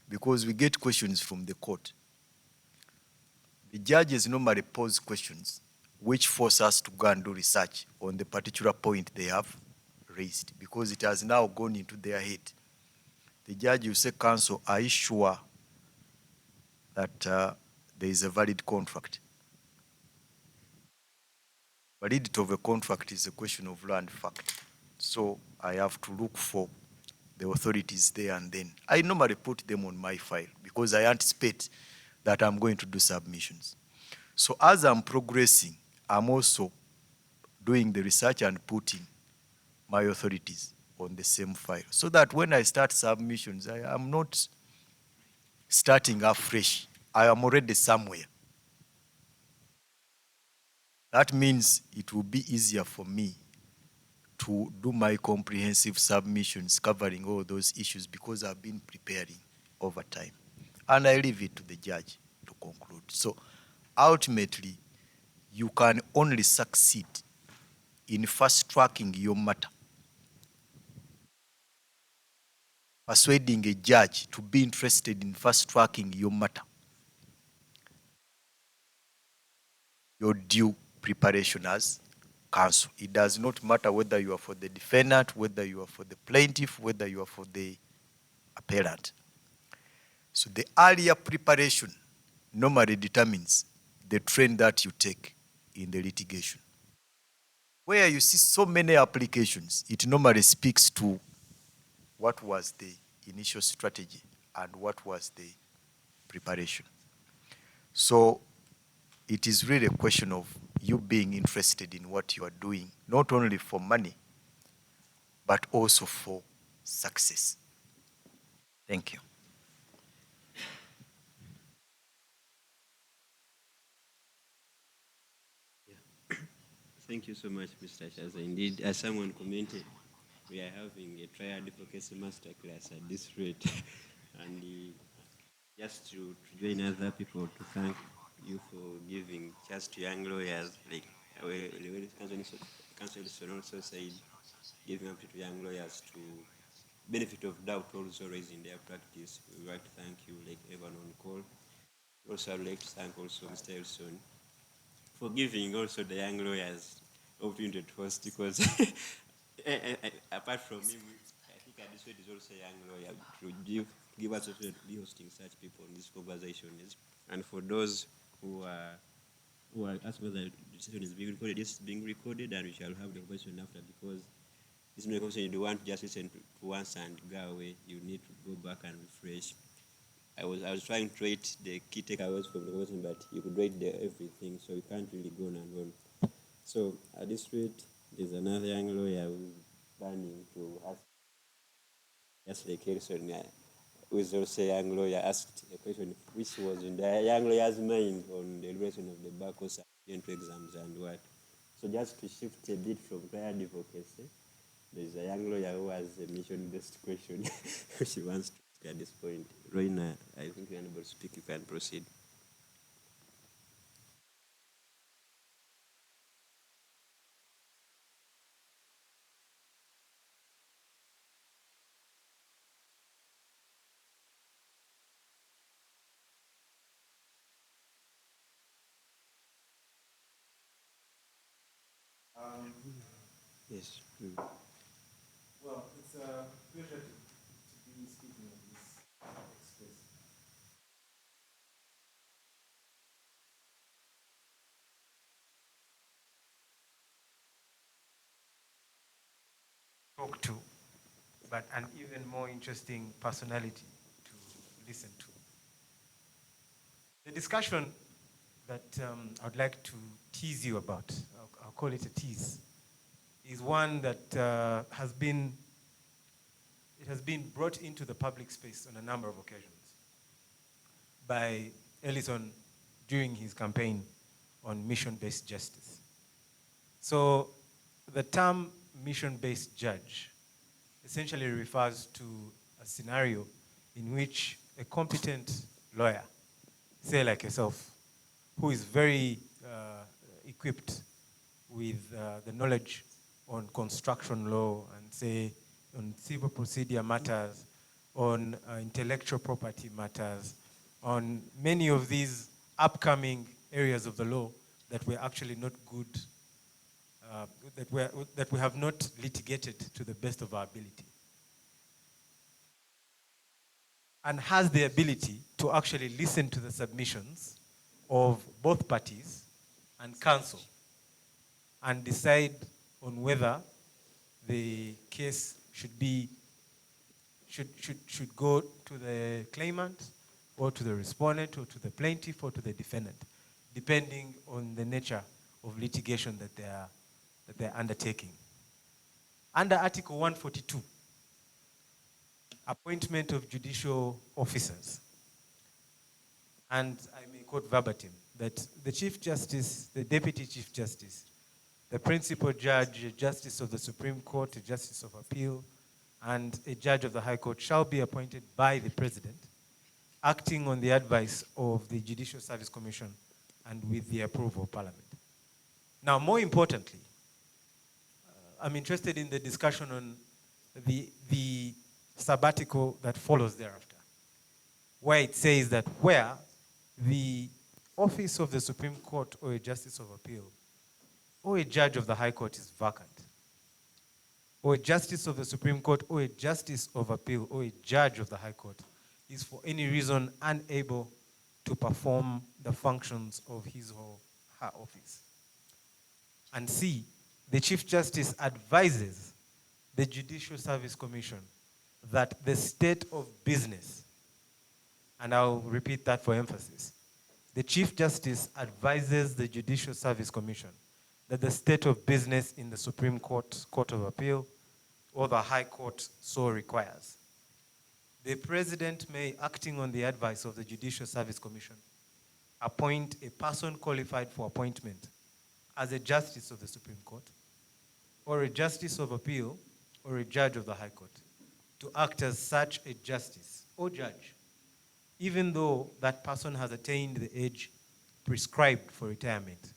because we get questions from the court. The judges normally pose questions which force us to go and do research on the particular point they have raised, because it has now gone into their head. The judge will say, counsel, are you sure that there is a valid contract? Validity of a contract is a question of law and fact. So I have to look for the authorities there and then. I normally put them on my file because I anticipate that I'm going to do submissions. So as I'm progressing, I'm also doing the research and putting my authorities on the same file, so that when I start submissions, I am not starting afresh. I am already somewhere. That means it will be easier for me to do my comprehensive submissions covering all those issues because I've been preparing over time. And I leave it to the judge to conclude. So ultimately, you can only succeed in fast-tracking your matter, persuading a judge to be interested in fast-tracking your matter, your due preparation as counsel. It does not matter whether you are for the defendant, whether you are for the plaintiff, whether you are for the appellant. So the earlier preparation normally determines the trend that you take in the litigation. Where you see so many applications, it normally speaks to what was the initial strategy and what was the preparation. So it is really a question of you being interested in what you are doing, not only for money, but also for success. Thank you. Thank you so much, Mr. Chaz. Indeed, as someone commented, we are having a trial advocacy masterclass at this rate. And just to join other people to thank you for giving chance to young lawyers, like the counsel also said, giving up to young lawyers to benefit of doubt also raising their practice. We would like to thank you, like everyone on call. Also, I'd like to thank also Mr. Elson for giving also the young lawyers opportunity to host, because apart from him, I think at this rate is also a young lawyer to give us opportunity to be hosting such people in this conversation. And for those who are asking whether the session is being recorded, it's being recorded, and we shall have the conversation after, because this is not a conversation you don't want to just listen to once and go away. You need to go back and refresh. I was trying to rate the key takeaways from the question, but you could rate everything, so you can't really go on and on. So at this rate, there's another young lawyer who's planning to ask the question. Who is also a young lawyer asked a question which was in the young lawyer's mind on the duration of the back or exams and what. So just to shift a bit from prior advocacy, there's a young lawyer who has a mission-based question she wants to ask at this point. Roina, I think you're unable to speak. You can proceed. Yes. Well, it's a pleasure to be speaking on this space. Talk to, but an even more interesting personality to listen to. The discussion that I'd like to tease you about, I'll call it a tease, is one that has been brought into the public space on a number of occasions by Ellison during his campaign on mission-based justice. So the term mission-based judge essentially refers to a scenario in which a competent lawyer, say like yourself, who is very equipped with the knowledge on construction law and say on civil procedure matters, on intellectual property matters, on many of these upcoming areas of the law that we're actually not good, that we have not litigated to the best of our ability, and has the ability to actually listen to the submissions of both parties and counsel and decide on whether the case should go to the claimant or to the respondent or to the plaintiff or to the defendant, depending on the nature of litigation that they're undertaking. Under Article 142, appointment of judicial officers, and I may quote verbatim, that the Chief Justice, the Deputy Chief Justice, the Principal Judge, a Justice of the Supreme Court, a Justice of Appeal, and a Judge of the High Court shall be appointed by the President, acting on the advice of the Judicial Service Commission and with the approval of Parliament. Now, more importantly, I'm interested in the discussion on the sabbatical that follows thereafter, where it says that where the office of the Supreme Court or a Justice of Appeal or a Judge of the High Court is vacant, or a Justice of the Supreme Court or a Justice of Appeal or a Judge of the High Court is for any reason unable to perform the functions of his or her office. And C, the Chief Justice advises the Judicial Service Commission that the state of business, and I'll repeat that for emphasis, the Chief Justice advises the Judicial Service Commission that the state of business in the Supreme Court, Court of Appeal, or the High Court so requires. The President may, acting on the advice of the Judicial Service Commission, appoint a person qualified for appointment as a Justice of the Supreme Court, or a Justice of Appeal, or a Judge of the High Court, to act as such a Justice or Judge, even though that person has attained the age prescribed for retirement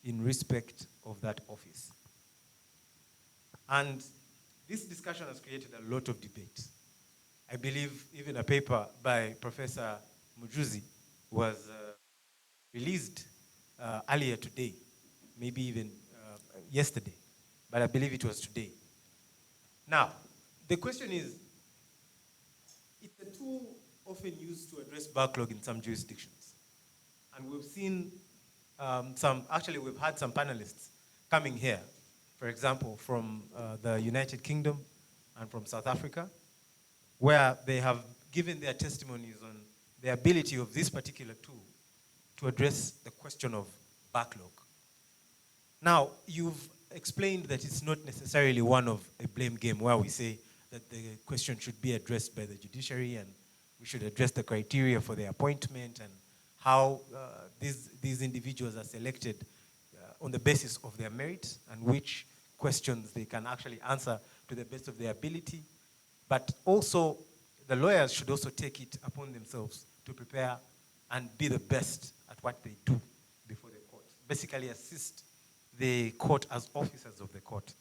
in respect of that office. And this discussion has created a lot of debate. I believe even a paper by Professor Mujuzi was released earlier today, maybe even yesterday, but I believe it was today. Now, the question is, it's a tool often used to address backlog in some jurisdictions. And we've seen we've had some panelists coming here, for example, from the United Kingdom and from South Africa, where they have given their testimonies on the ability of this particular tool to address the question of backlog. Now, you've explained that it's not necessarily one of a blame game where we say that the question should be addressed by the judiciary and we should address the criteria for the appointment and how these individuals are selected on the basis of their merit and which questions they can actually answer to the best of their ability. But also, the lawyers should also take it upon themselves to prepare and be the best at what they do before the court. Basically assist the court as officers of the court.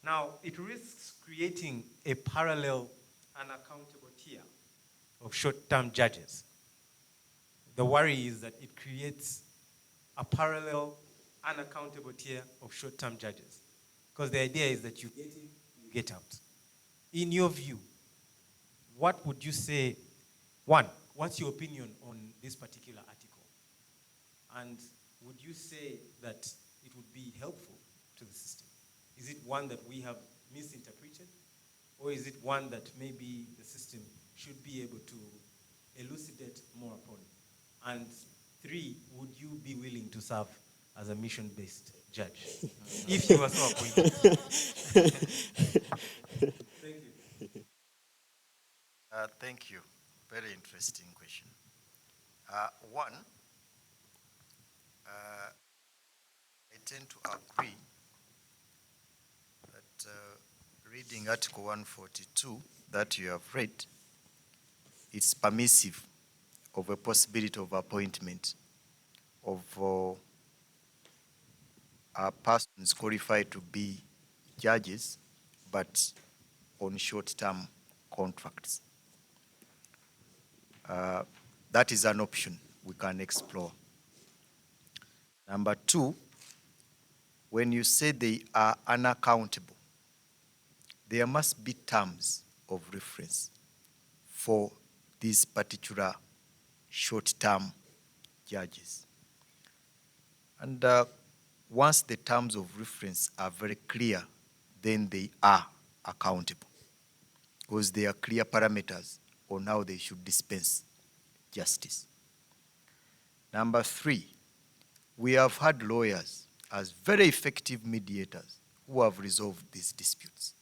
Now, it risks creating a parallel unaccountable tier of short-term judges. The worry is that it creates a parallel unaccountable tier of short-term judges. Because the idea is that you get in, you get out. In your view, what would you say, one, what's your opinion on this particular article? And would you say that it would be helpful to the system? Is it one that we have misinterpreted? Or is it one that maybe the system should be able to elucidate more upon? And three, would you be willing to serve as a mission-based judge if you were so appointed? Thank you. Thank you. Very interesting question. One, I tend to agree that reading Article 142 that you have read, it's permissive of a possibility of appointment of persons qualified to be judges, but on short-term contracts. That is an option we can explore. Number two, when you say they are unaccountable, there must be terms of reference for these particular short-term judges. And once the terms of reference are very clear, then they are accountable, because there are clear parameters on how they should dispense justice. Number three, we have had lawyers as very effective mediators who have resolved these disputes.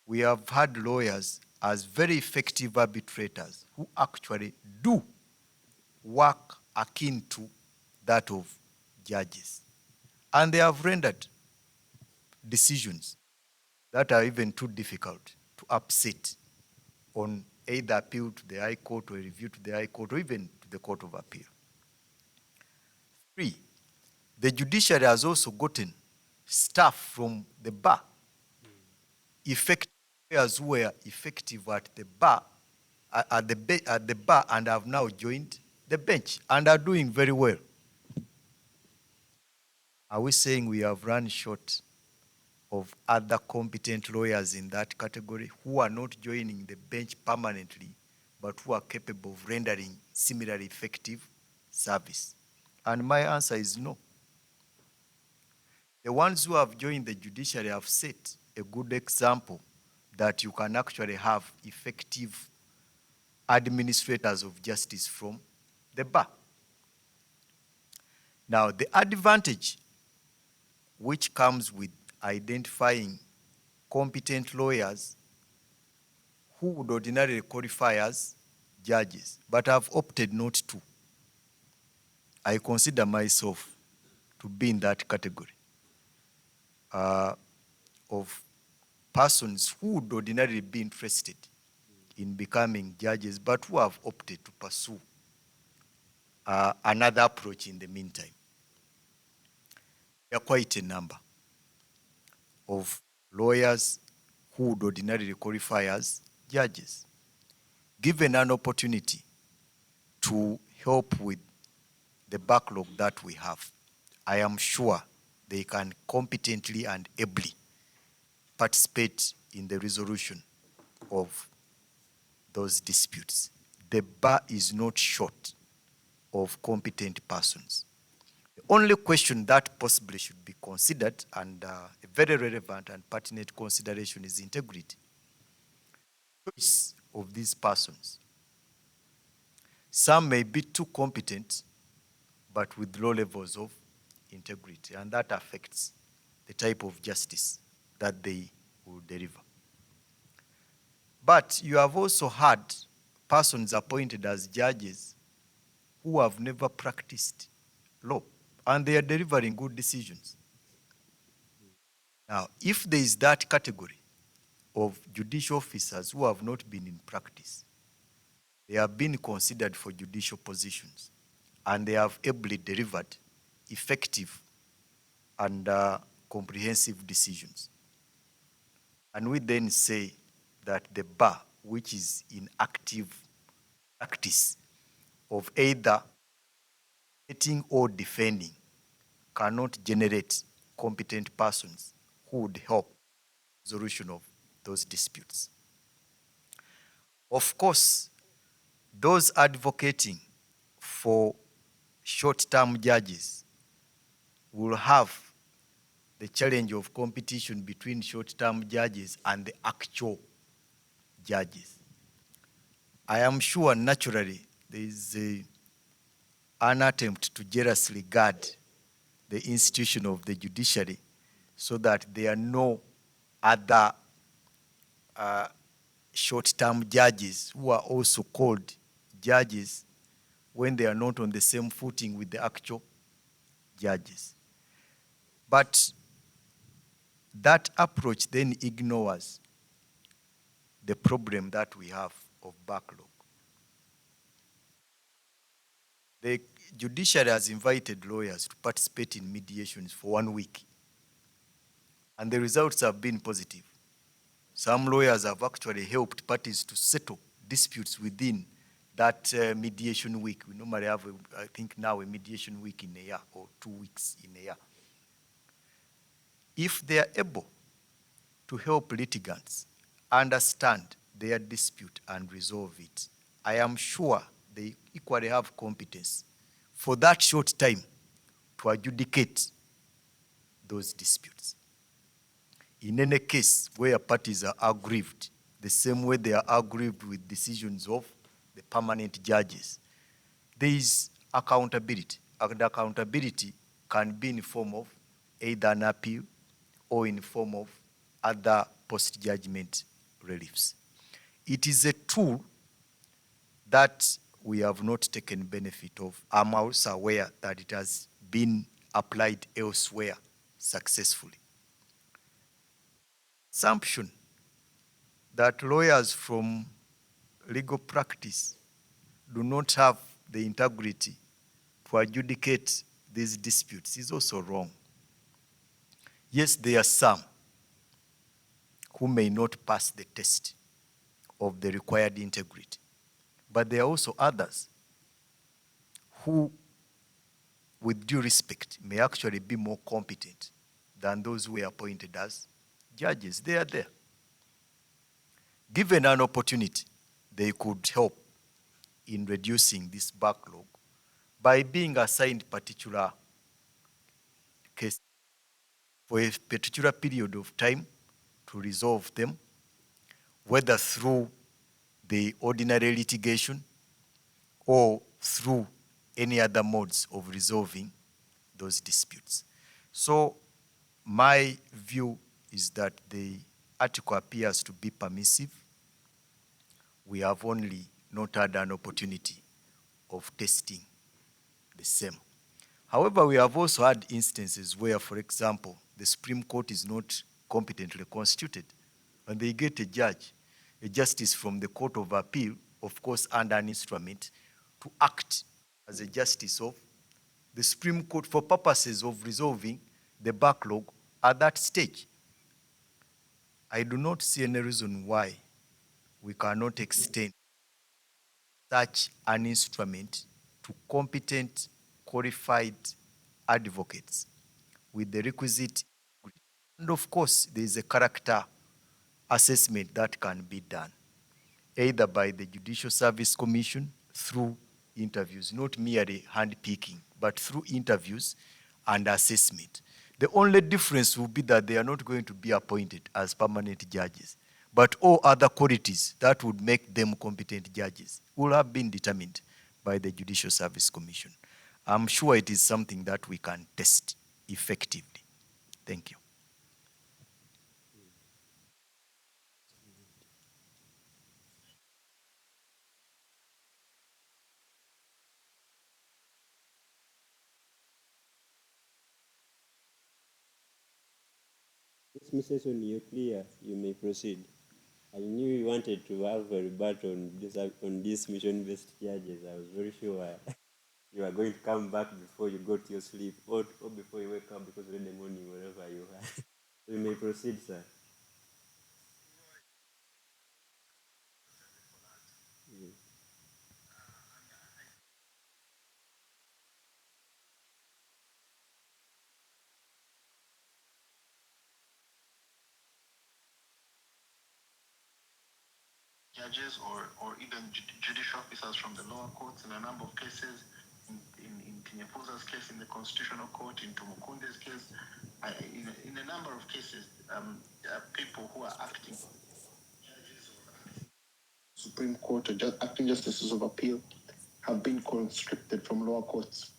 We have had lawyers as very effective arbitrators who actually do work akin to that of judges. And they have rendered decisions that are even too difficult to upset on either appeal to the High Court or review to the High Court or even to the Court of Appeal. Three, the judiciary has also gotten staff from the bar, effective lawyers who were effective at the bar, at the bar and have now joined the bench and are doing very well. Are we saying we have run short of other competent lawyers in that category who are not joining the bench permanently, but who are capable of rendering similarly effective service? And my answer is no. The ones who have joined the judiciary have set a good example that you can actually have effective administrators of justice from the bar. Now, the advantage which comes with identifying competent lawyers who would ordinarily qualify as judges, but have opted not to. I consider myself to be in that category of persons who would ordinarily be interested in becoming judges, but who have opted to pursue another approach in the meantime. There are quite a number of lawyers who would ordinarily qualify as judges. Given an opportunity to help with the backlog that we have, I am sure they can competently and ably participate in the resolution of those disputes. The bar is not short of competent persons. The only question that possibly should be considered, and a very relevant and pertinent consideration, is integrity. Choice of these persons Some may be too competent, but with low levels of integrity, and that affects the type of justice that they will deliver. But you have also had persons appointed as judges who have never practiced law, and they are delivering good decisions. Now, if there is that category of judicial officers who have not been in practice, they have been considered for judicial positions, and they have ably delivered effective and comprehensive decisions. And we then say that the bar, which is in active practice of either getting or defending, cannot generate competent persons who would help resolution of those disputes. Of course, those advocating for short-term judges will have the challenge of competition between short-term judges and the actual judges. I am sure naturally there is an attempt to jealously guard the institution of the judiciary so that there are no other short-term judges who are also called judges when they are not on the same footing with the actual judges. But that approach then ignores the problem that we have of backlog. The judiciary has invited lawyers to participate in mediations for 1 week, and the results have been positive. Some lawyers have actually helped parties to settle disputes within that mediation week. We normally have, I think now, a mediation week in a year or 2 weeks in a year. If they are able to help litigants understand their dispute and resolve it, I am sure they equally have competence for that short time to adjudicate those disputes. In any case where parties are aggrieved, the same way they are aggrieved with decisions of the permanent judges, there is accountability. And accountability can be in the form of either an appeal or in the form of other post-judgment reliefs. It is a tool that we have not taken benefit of. I'm also aware that it has been applied elsewhere successfully. Assumption that lawyers from legal practice do not have the integrity to adjudicate these disputes is also wrong. Yes, there are some who may not pass the test of the required integrity, but there are also others who, with due respect, may actually be more competent than those who were appointed as judges. They are there. Given an opportunity, they could help in reducing this backlog by being assigned particular cases for a particular period of time to resolve them, whether through the ordinary litigation or through any other modes of resolving those disputes. So my view is that the article appears to be permissive. We have only not had an opportunity of testing the same. However, we have also had instances where, for example, the Supreme Court is not competently constituted, and they get a judge, a justice from the Court of Appeal, of course, under an instrument, to act as a justice of the Supreme Court for purposes of resolving the backlog at that stage. I do not see any reason why we cannot extend such an instrument to competent, qualified advocates with the requisite. And of course, there is a character assessment that can be done, either by the Judicial Service Commission through interviews, not merely handpicking, but through interviews and assessment. The only difference will be that they are not going to be appointed as permanent judges, but all other qualities that would make them competent judges will have been determined by the Judicial Service Commission. I'm sure it is something that we can test effectively. Thank you. Yes, Mr. Son, you're clear. You may proceed. I knew you wanted to have a rebuttal on these mission-based charges. I was very sure you are going to come back before you go to your sleep or before you wake up because in the morning, wherever you are. So you may proceed, sir. Judges or even judicial officers from the lower courts in a number of cases, in Kinyapuza's case, in the Constitutional Court, in Tumukunde's case, in a number of cases, people who are acting Supreme Court or acting justices of appeal have been conscripted from lower courts.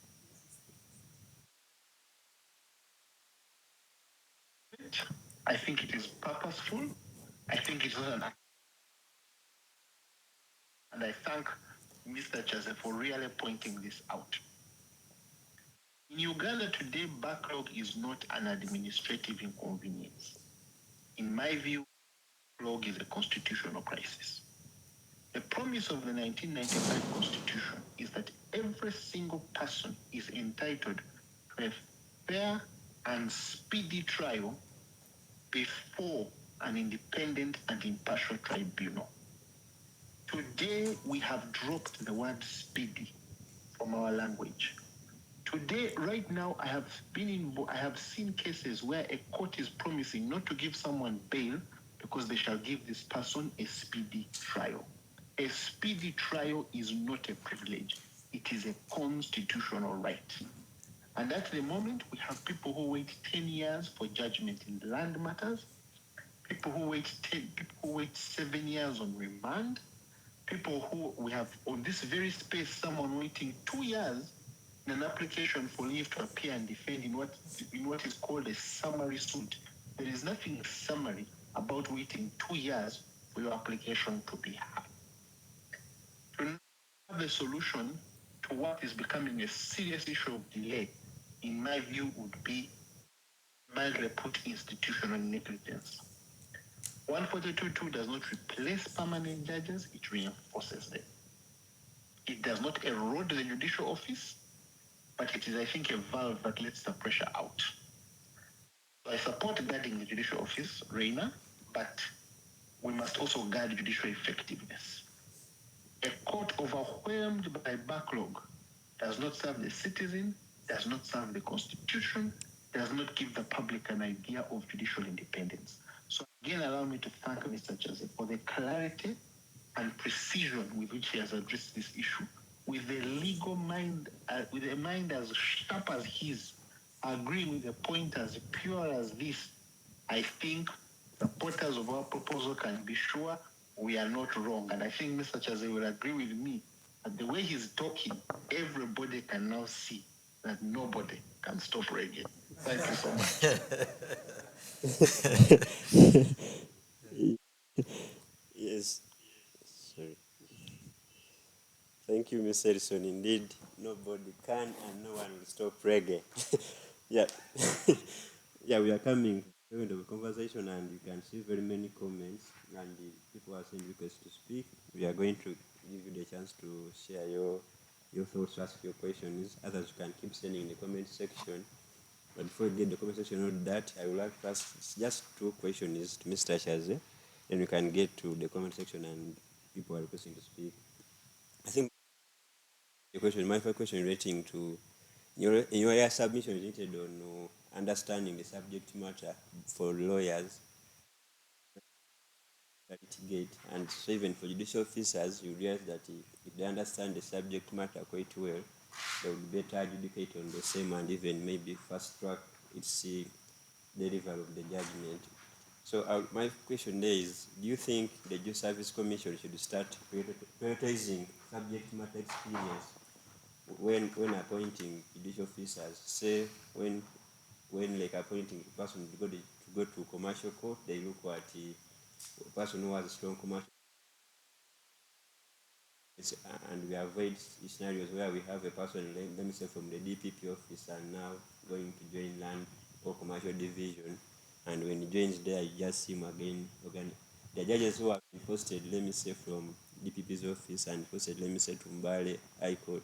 I think it is purposeful. I think it's not an act. And I thank Mr. Chaz for really pointing this out. In Uganda today, backlog is not an administrative inconvenience. In my view, backlog is a constitutional crisis. The promise of the 1995 Constitution is that every single person is entitled to a fair and speedy trial before an independent and impartial tribunal. Today, we have dropped the word speedy from our language. Today, right now, I have seen cases where a court is promising not to give someone bail because they shall give this person a speedy trial. A speedy trial is not a privilege. It is a constitutional right. And at the moment, we have people who wait 10 years for judgment in land matters, people who wait 7 years on remand, people who we have on this very space, someone waiting 2 years in an application for leave to appear and defend in what is called a summary suit. There is nothing summary about waiting 2 years for your application to be heard. To have a solution to what is becoming a serious issue of delay, in my view, would be mildly put institutional negligence. 142.2 does not replace permanent judges, it reinforces them. It does not erode the judicial office, but it is, I think, a valve that lets the pressure out. So I support guarding the judicial office, Reina, but we must also guard judicial effectiveness. A court overwhelmed by backlog does not serve the citizen, does not serve the Constitution, does not give the public an idea of judicial independence. So again, allow me to thank Mr. Chaz for the clarity and precision with which he has addressed this issue, with a legal mind, with a mind as sharp as his, agreeing with a point as pure as this. I think supporters of our proposal can be sure we are not wrong. And I think Mr. Chaze will agree with me that the way he's talking, everybody can now see that nobody can stop reggae. Thank you so much. Yes. Sorry. Thank you, Mr. Edison. Indeed, nobody can and no one will stop reggae. Yeah. Yeah, we are coming to the end of the conversation and you can see very many comments and people are sending requests to speak. We are going to give you the chance to share your thoughts, ask your questions. Others you can keep sending in the comment section. But before we get the comment section on that, I would like to ask just 2 questions to Mr. Chaze. Then we can get to the comment section and people are requesting to speak. I think my first question relating to your submission related on understanding the subject matter for lawyers that litigate, and so even for judicial officers, you realize that if they understand the subject matter quite well, they would better adjudicate on the same and even maybe fast track its delivery of the judgment. So my question there is, do you think the Judicial Service Commission should start prioritizing subject matter experience when appointing judicial officers? Say when like appointing a person to go to commercial court, they look at a person who has a strong commercial. And we avoid scenarios where we have a person, let me say, from the DPP office and now going to join land or commercial division. And when he joins there, you just see him again. The judges who have been posted, let me say, from DPP's office and posted, let me say, to Mbale High Court.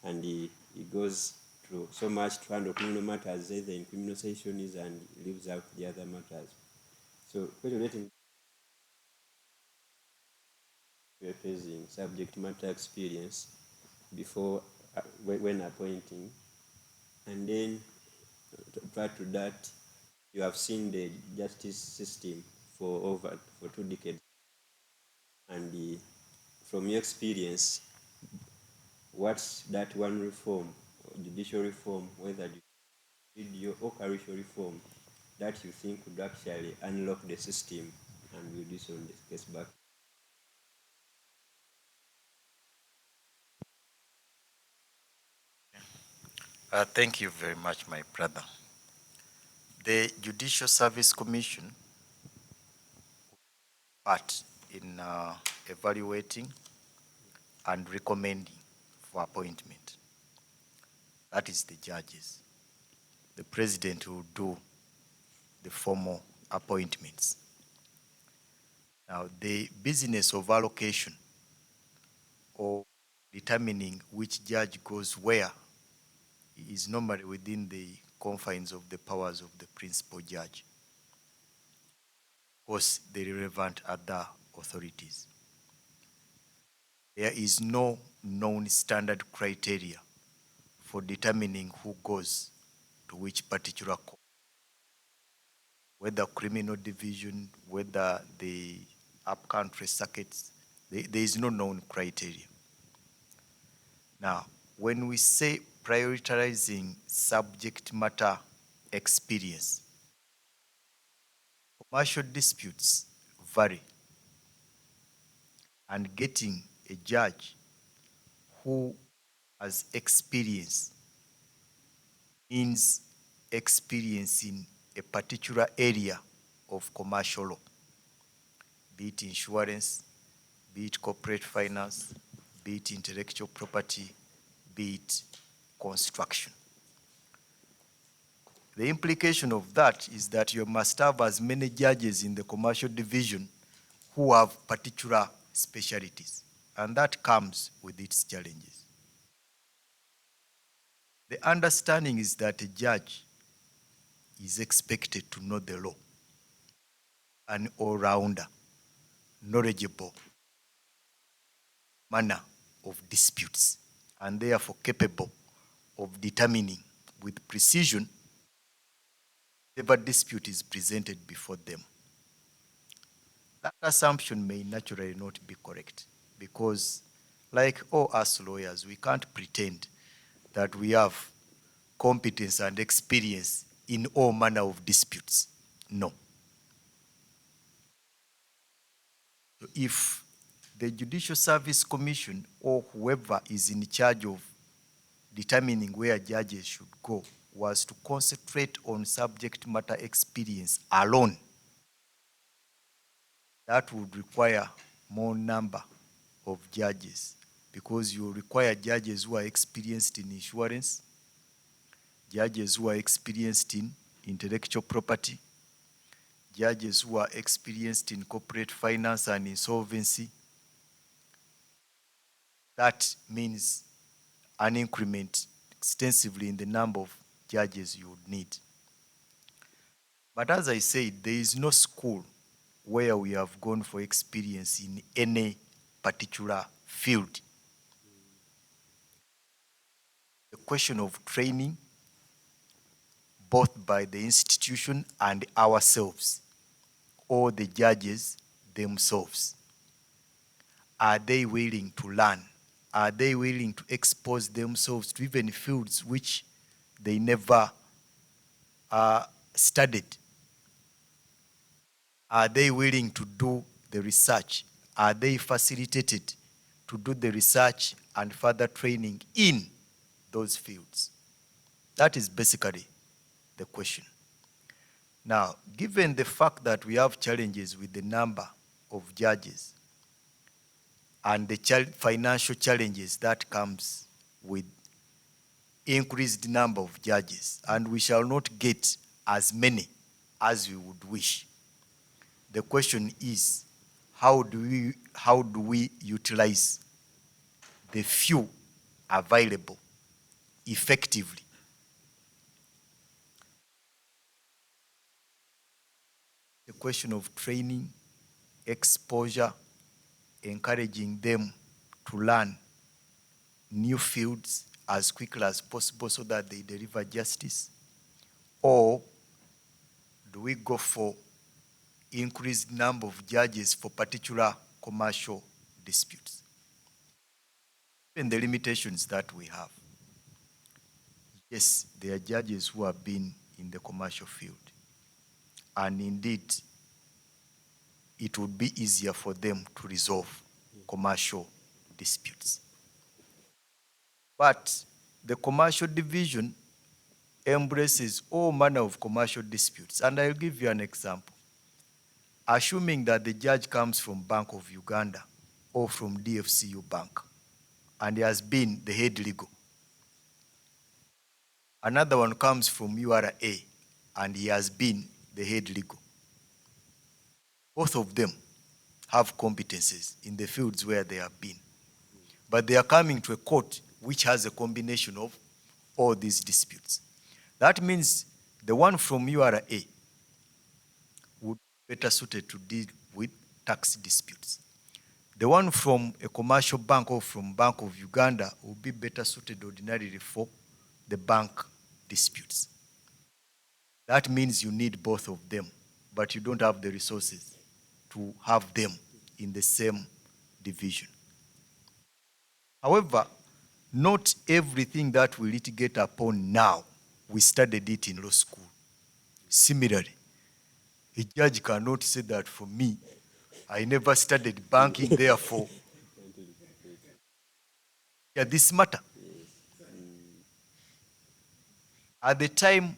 And he goes through so much to handle criminal matters, either in criminal sessions, and leaves out the other matters. So, question using subject matter experience before when appointing, and then prior to that, you have seen the justice system for 2 decades, and from your experience, what's that one reform, judicial reform, whether judicial or commercial reform, that you think would actually unlock the system and reduce on the case back? Thank you very much, my brother. The Judicial Service Commission part in evaluating and recommending for appointment. That is the judges. The president will do the formal appointments. Now, the business of allocation or determining which judge goes where is normally within the confines of the powers of the principal judge. Of course, the relevant other authorities. There is no known standard criteria for determining who goes to which particular court, whether criminal division, whether the upcountry circuits, there is no known criteria. Now, when we say prioritizing subject matter experience, commercial disputes vary, and getting a judge who has experience means experience in a particular area of commercial law, be it insurance, be it corporate finance, be it intellectual property, be it construction. The implication of that is that you must have as many judges in the commercial division who have particular specialties, and that comes with its challenges. The understanding is that a judge is expected to know the law, an all-rounder, knowledgeable manner of disputes, and therefore capable of determining with precision whatever dispute is presented before them. That assumption may naturally not be correct because, like all us lawyers, we can't pretend that we have competence and experience in all manner of disputes. No. So if the Judicial Service Commission or whoever is in charge of determining where judges should go was to concentrate on subject matter experience alone, that would require more number of judges because you require judges who are experienced in insurance, judges who are experienced in intellectual property, judges who are experienced in corporate finance and insolvency. That means an increment extensively in the number of judges you would need. But as I said, there is no school where we have gone for experience in any particular field. The question of training, both by the institution and ourselves, or the judges themselves. Are they willing to learn? Are they willing to expose themselves to even fields which they never studied? Are they willing to do the research? Are they facilitated to do the research and further training in those fields? That is basically the question. Now, given the fact that we have challenges with the number of judges and the financial challenges that comes with increased number of judges, and we shall not get as many as we would wish, the question is, how do we utilize the few available effectively? The question of training, exposure, encouraging them to learn new fields as quickly as possible so that they deliver justice? Or do we go for increased number of judges for particular commercial disputes? And the limitations that we have. Yes, there are judges who have been in the commercial field, and indeed, it would be easier for them to resolve commercial disputes. But the commercial division embraces all manner of commercial disputes, and I'll give you an example. Assuming that the judge comes from Bank of Uganda or from DFCU Bank, and he has been the head legal. Another one comes from URA, and he has been the head legal. Both of them have competences in the fields where they have been. But they are coming to a court which has a combination of all these disputes. That means the one from URA would be better suited to deal with tax disputes. The one from a commercial bank or from Bank of Uganda will be better suited ordinarily for the bank disputes. That means you need both of them, but you don't have the resources to have them in the same division. However, not everything that we litigate upon now, we studied it in law school. Similarly, a judge cannot say that for me, I never studied banking, therefore, yeah, this matter. At the time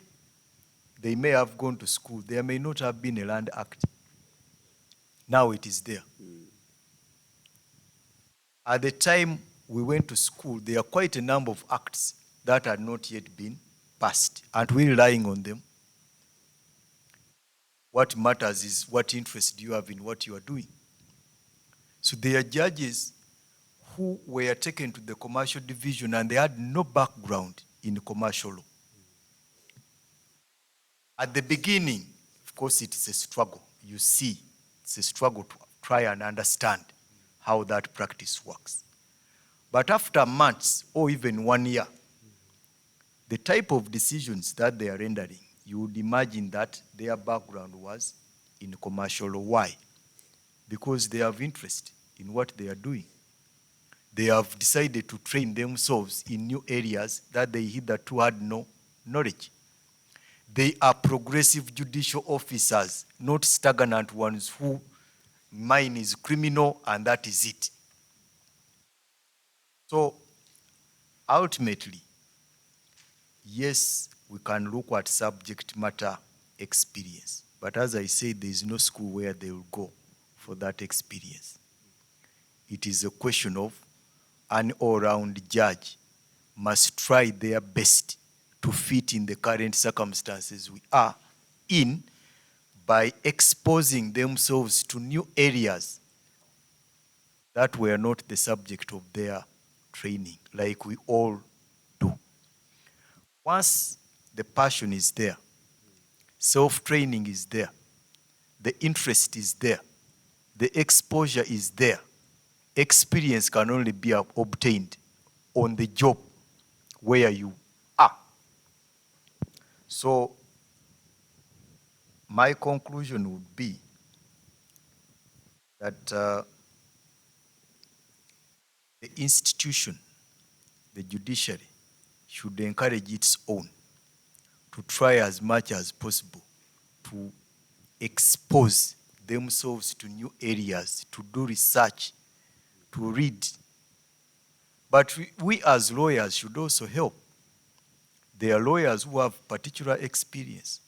they may have gone to school, there may not have been a Land Act. Now it is there. At the time we went to school, there are quite a number of acts that had not yet been passed. Aren't we relying on them? What matters is what interest do you have in what you are doing. So there are judges who were taken to the commercial division and they had no background in commercial law. At the beginning, of course, it's a struggle. You see, it's a struggle to try and understand how that practice works. But after months or even 1 year, the type of decisions that they are rendering, you would imagine that their background was in commercial law. Why? Because they have interest in what they are doing. They have decided to train themselves in new areas that they hitherto had no knowledge. They are progressive judicial officers, not stagnant ones who mine is criminal and that is it. So ultimately, yes, we can look at subject matter experience. But as I said, there is no school where they will go for that experience. It is a question of an all-round judge must try their best to fit in the current circumstances we are in by exposing themselves to new areas that were not the subject of their training, like we all do. Once the passion is there, self-training is there, the interest is there, the exposure is there, experience can only be obtained on the job where you are. So my conclusion would be that the institution, the judiciary, should encourage its own to try as much as possible to expose themselves to new areas, to do research, to read. But we as lawyers should also help. There are lawyers who have particular experience.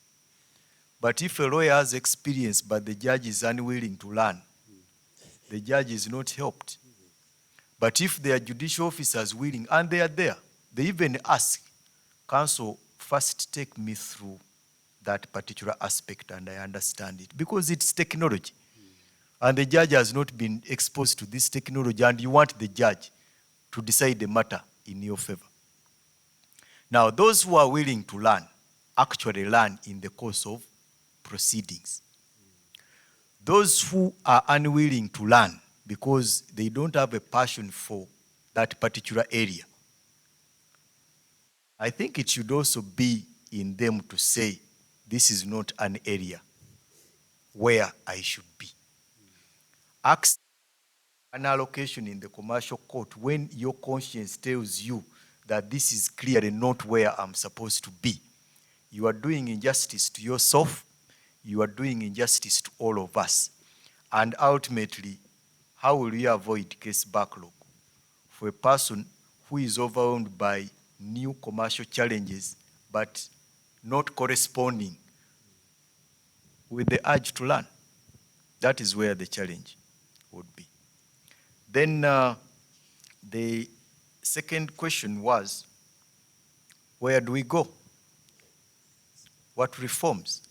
But if a lawyer has experience but the judge is unwilling to learn, the judge is not helped. But if there are judicial officers willing, and they are there, they even ask, counsel, first take me through that particular aspect and I understand it. Because it's technology. And the judge has not been exposed to this technology and you want the judge to decide the matter in your favor. Now, those who are willing to learn actually learn in the course of proceedings. Those who are unwilling to learn because they don't have a passion for that particular area, I think it should also be in them to say, this is not an area where I should be. Ask an allocation in the commercial court when your conscience tells you that this is clearly not where I'm supposed to be. You are doing injustice to yourself, you are doing injustice to all of us. And ultimately, how will you avoid case backlog? For a person who is overwhelmed by new commercial challenges, but not corresponding with the urge to learn. That is where the challenge would be. Then the second question was, where do we go? What reforms?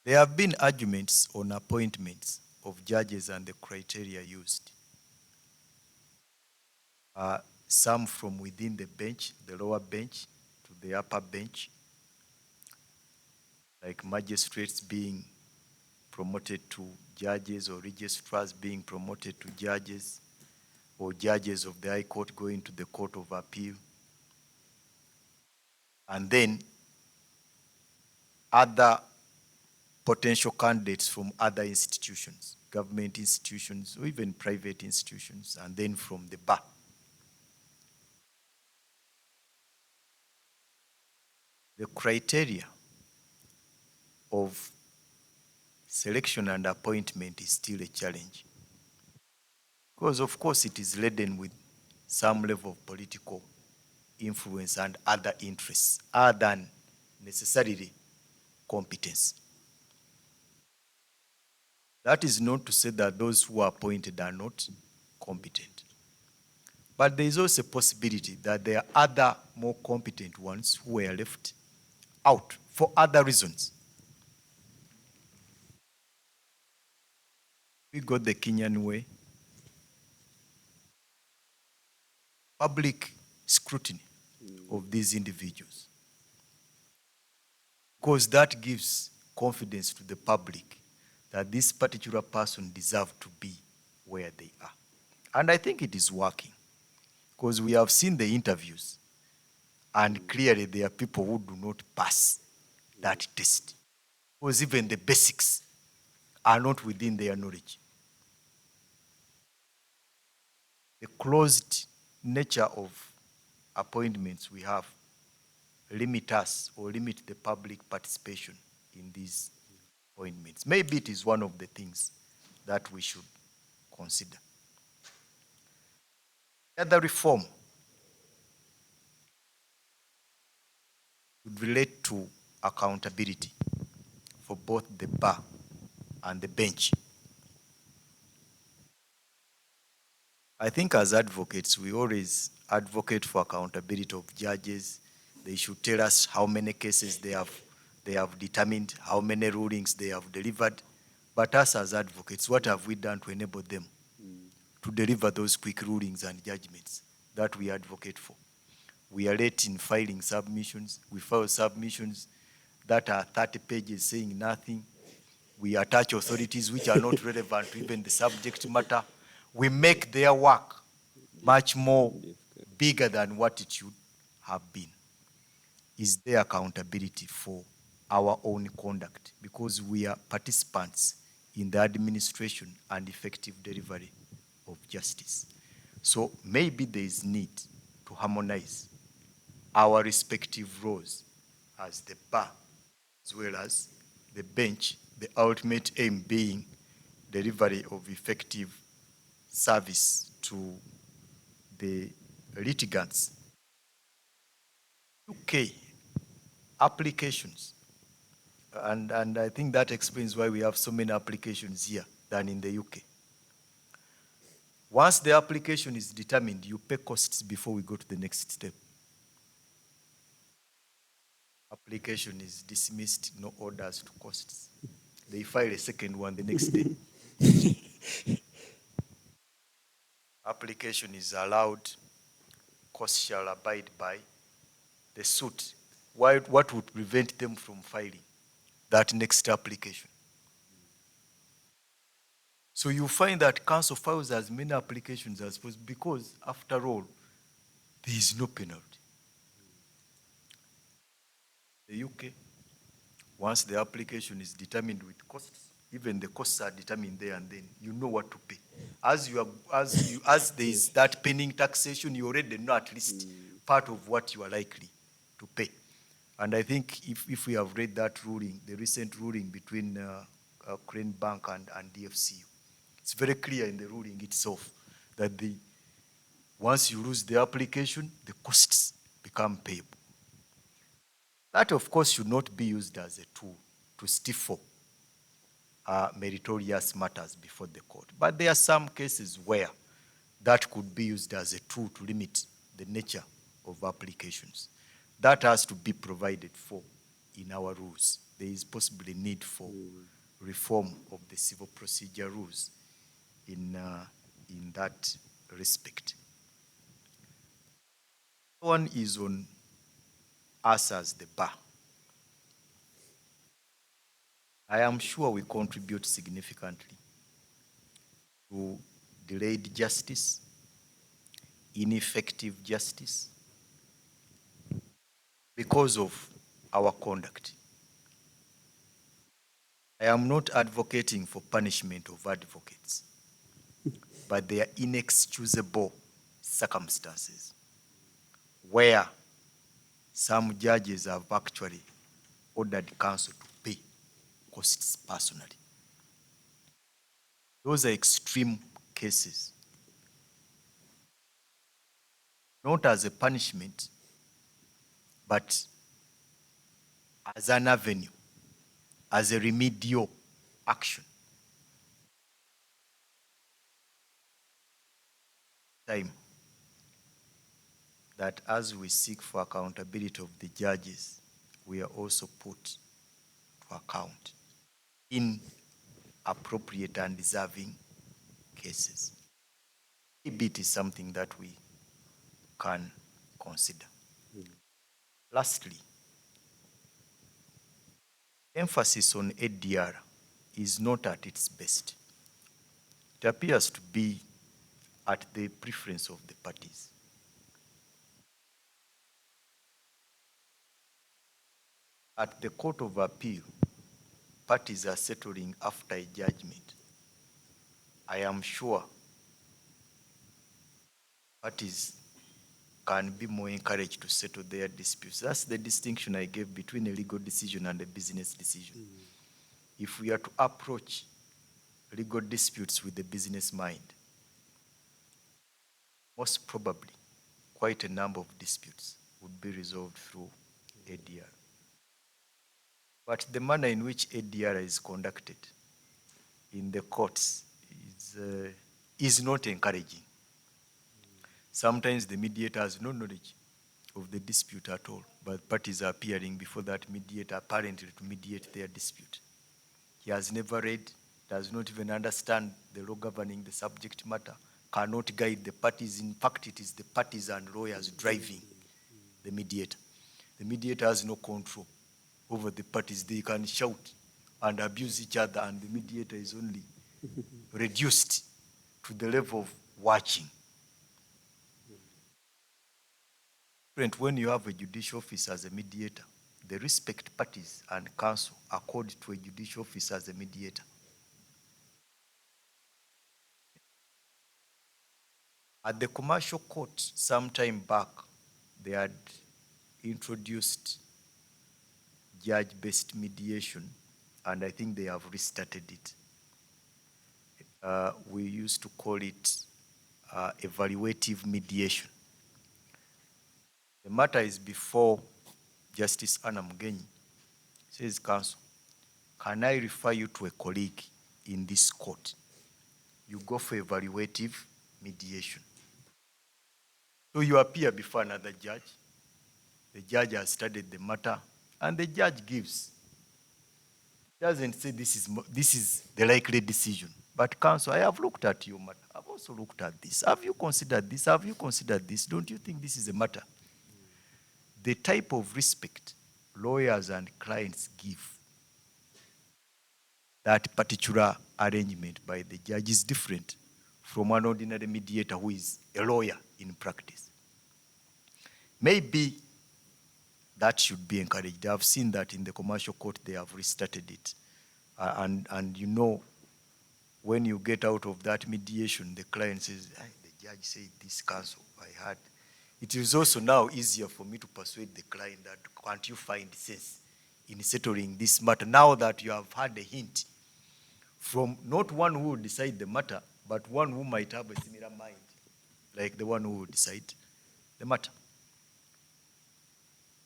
There have been arguments on appointments of judges and the criteria used. Some from within the bench, the lower bench, to the upper bench, like magistrates being promoted to judges or registrars being promoted to judges, or judges of the High Court going to the Court of Appeal. And then other potential candidates from other institutions, government institutions, or even private institutions, and then from the bar. The criteria of selection and appointment is still a challenge. Because of course it is laden with some level of political influence and other interests other than necessarily competence. That is not to say that those who are appointed are not competent. But there is also a possibility that there are other more competent ones who were left out for other reasons. We got the Kenyan way. Public scrutiny of these individuals. Because that gives confidence to the public that this particular person deserves to be where they are. And I think it is working. Because we have seen the interviews, and clearly there are people who do not pass that test. Because even the basics are not within their knowledge. The closed nature of appointments we have limit us or limit the public participation in these appointments. Maybe it is one of the things that we should consider. The other reform would relate to accountability for both the bar and the bench. I think as advocates, we always advocate for accountability of judges. They should tell us how many cases they have determined, how many rulings they have delivered. But us as advocates, what have we done to enable them to deliver those quick rulings and judgments that we advocate for? We are late in filing submissions. We file submissions that are 30 pages saying nothing. We attach authorities which are not relevant to even the subject matter. We make their work much more bigger than what it should have been. Is there accountability for our own conduct? Because we are participants in the administration and effective delivery of justice. So maybe there is need to harmonize our respective roles as the bar as well as the bench, the ultimate aim being delivery of effective service to the litigants. UK applications, and I think that explains why we have so many applications here than in the UK. Once the application is determined, you pay costs before we go to the next step. Application is dismissed, no orders to costs. They file a second one the next day. Application is allowed, costs shall abide by the suit. What would prevent them from filing that next application? So you find that council files as many applications as possible because, after all, there is no penalty. The UK, once the application is determined with costs, even the costs are determined there and then, you know what to pay. As there is that pending taxation, you already know at least part of what you are likely to pay. And I think if we have read that ruling, the recent ruling between Crane Bank and DFCU, it's very clear in the ruling itself that once you lose the application, the costs become payable. That, of course, should not be used as a tool to stifle meritorious matters before the court. But there are some cases where that could be used as a tool to limit the nature of applications. That has to be provided for in our rules. There is possibly need for reform of the civil procedure rules in that respect. One is on us as the bar. I am sure we contribute significantly to delayed justice, ineffective justice, because of our conduct. I am not advocating for punishment of advocates, but there are inexcusable circumstances where some judges have actually ordered counsel to pay costs personally. Those are extreme cases. Not as a punishment, but as an avenue, as a remedial action. Time that as we seek for accountability of the judges, we are also put to account in appropriate and deserving cases. Maybe it is something that we can consider. Lastly, emphasis on ADR is not at its best. It appears to be at the preference of the parties. At the Court of Appeal, parties are settling after a judgment. I am sure parties can be more encouraged to settle their disputes. That's the distinction I gave between a legal decision and a business decision. If we are to approach legal disputes with the business mind, most probably quite a number of disputes would be resolved through ADR. But the manner in which ADR is conducted in the courts is not encouraging. Sometimes the mediator has no knowledge of the dispute at all, but parties are appearing before that mediator apparently to mediate their dispute. He has never read, does not even understand the law governing the subject matter, cannot guide the parties. In fact, it is the parties and lawyers driving the mediator. The mediator has no control over the parties. They can shout and abuse each other, and the mediator is only reduced to the level of watching. When you have a judicial officer as a mediator, the respect parties and counsel accord to a judicial officer as a mediator. At the commercial court, some time back, they had introduced judge-based mediation and I think they have restarted it. We used to call it evaluative mediation. The matter is before Justice Anna Mugenyi. Says, counsel, can I refer you to a colleague in this court? You go for evaluative mediation. So you appear before another judge. The judge has studied the matter, and the judge gives. Doesn't say this is the likely decision. But counsel, I have looked at your matter. I've also looked at this. Have you considered this? Have you considered this? Don't you think this is a matter? The type of respect lawyers and clients give that particular arrangement by the judge is different from an ordinary mediator who is a lawyer in practice. Maybe that should be encouraged. I've seen that in the commercial court, they have restarted it. And you know, when you get out of that mediation, the client says, the judge said this, counsel, I had. It is also now easier for me to persuade the client that can't you find sense in settling this matter now that you have had a hint from not one who will decide the matter, but one who might have a similar mind, like the one who will decide the matter.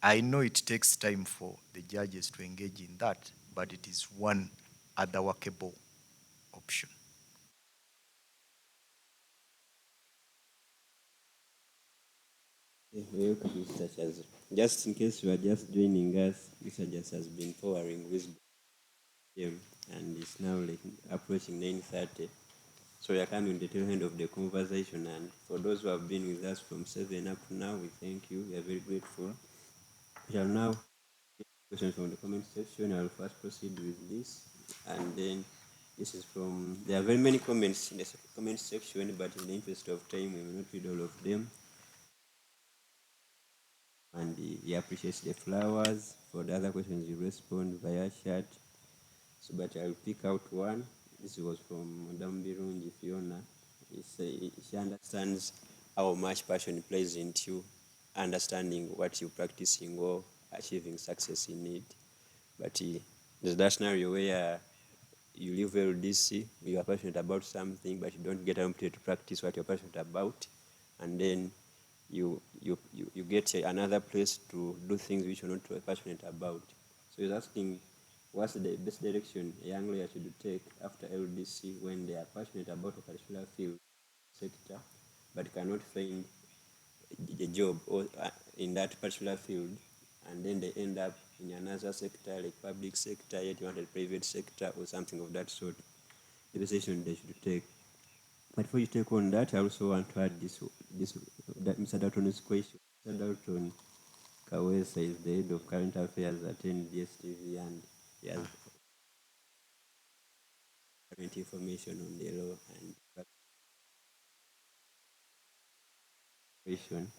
I know it takes time for the judges to engage in that, but it is one other workable option. Welcome, Mr. Chaz. Just in case you are just joining us, Mr. Chaz has been powering wisdom, and it's now like approaching 9:30. So we are coming to the tail end of the conversation, and for those who have been with us from 7 up to now, we thank you. We are very grateful. We shall now take questions from the comment section. I will first proceed with this, and then this is from, there are very many comments in the comment section, but in the interest of time, we will not read all of them. And he appreciates the flowers. For the other questions, you respond via chat. So, but I'll pick out one. This was from Madame Birungi Fiona. She understands how much passion plays into understanding what you're practicing or achieving success in it. But there's that scenario where you leave LDC, you are passionate about something, but you don't get an opportunity to practice what you're passionate about, and then you get another place to do things which you're not passionate about. So he's asking, what's the best direction a young lawyer should take after LDC when they are passionate about a particular field sector, but cannot find a job or in that particular field, and then they end up in another sector, like public sector, yet you want a private sector or something of that sort. The decision they should take. But before you take on that, I also want to add that Mr. Dalton's question. Mr. Dalton Kawesa is the head of current affairs at NDSTV, and he has current information on the law and question.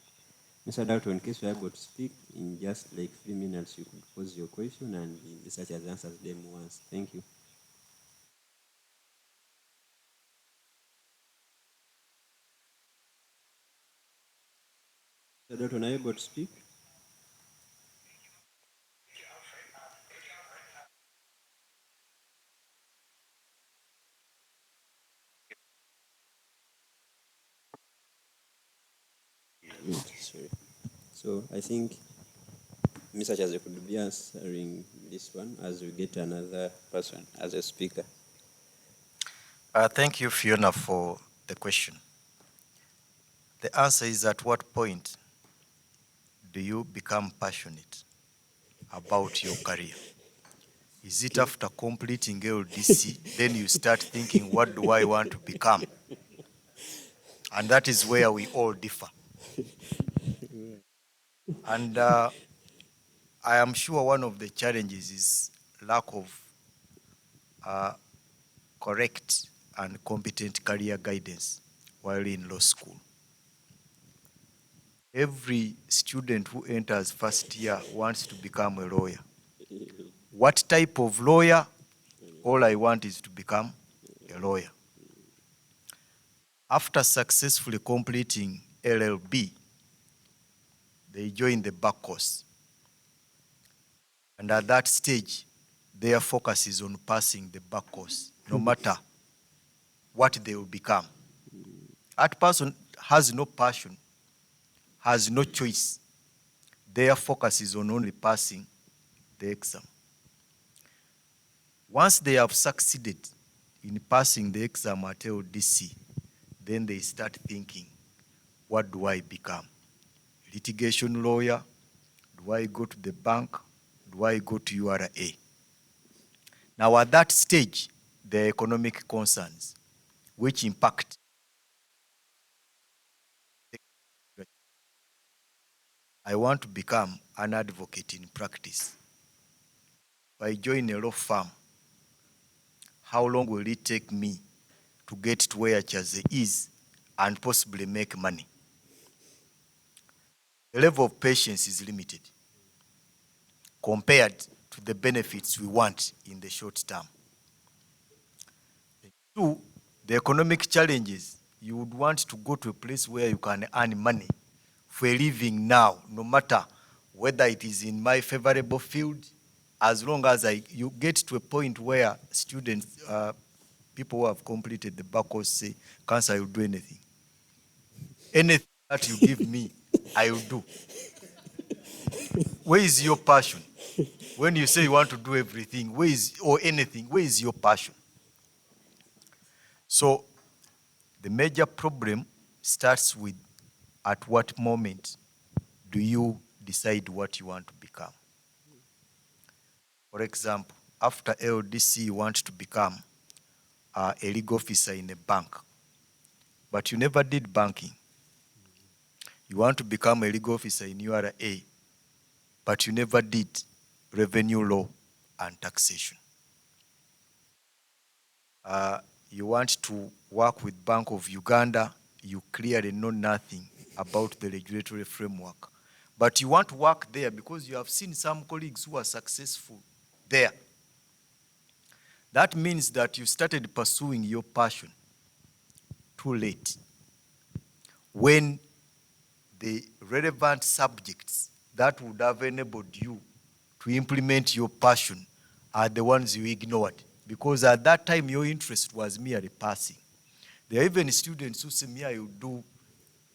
Mr. Dalton, in case you are able to speak in just like 3 minutes, you could pose your question and Mr. Chaz answers them once. Thank you. Mr. Dalton, are you able to speak? Sorry. So I think Mr. Chaz could be answering this one as we get another person as a speaker. Thank you, Fiona, for the question. The answer is, at what point do you become passionate about your career? Is it after completing LDC, then you start thinking, what do I want to become? And that is where we all differ. And I am sure one of the challenges is lack of correct and competent career guidance while in law school. Every student who enters first year wants to become a lawyer. What type of lawyer? All I want is to become a lawyer. After successfully completing LLB, they join the bar course. And at that stage, their focus is on passing the back course, no matter what they will become. That person has no passion, has no choice. Their focus is on only passing the exam. Once they have succeeded in passing the exam at LDC, then they start thinking, what do I become? Litigation lawyer? Do I go to the bank? Do I go to URA? Now at that stage, there are economic concerns which impact. I want to become an advocate in practice. If I join a law firm, how long will it take me to get to where Chaz is and possibly make money? The level of patience is limited compared to the benefits we want in the short term. Two, the economic challenges. You would want to go to a place where you can earn money for a living now, no matter whether it is in my favorable field, as long as you get to a point where students, people who have completed the back course say, "Cancer, I will do anything. Anything that you give me, I will do." Where is your passion? When you say you want to do everything, or anything, where is your passion? So the major problem starts with, at what moment do you decide what you want to become? For example, after LDC, you want to become a legal officer in a bank, but you never did banking. You want to become a legal officer in URA, but you never did revenue law and taxation. You want to work with Bank of Uganda, you clearly know nothing about the regulatory framework. But you want to work there because you have seen some colleagues who are successful there. That means that you started pursuing your passion too late, when the relevant subjects that would have enabled you to implement your passion are the ones you ignored, because at that time your interest was merely passing. There are even students who say, "Me, I will do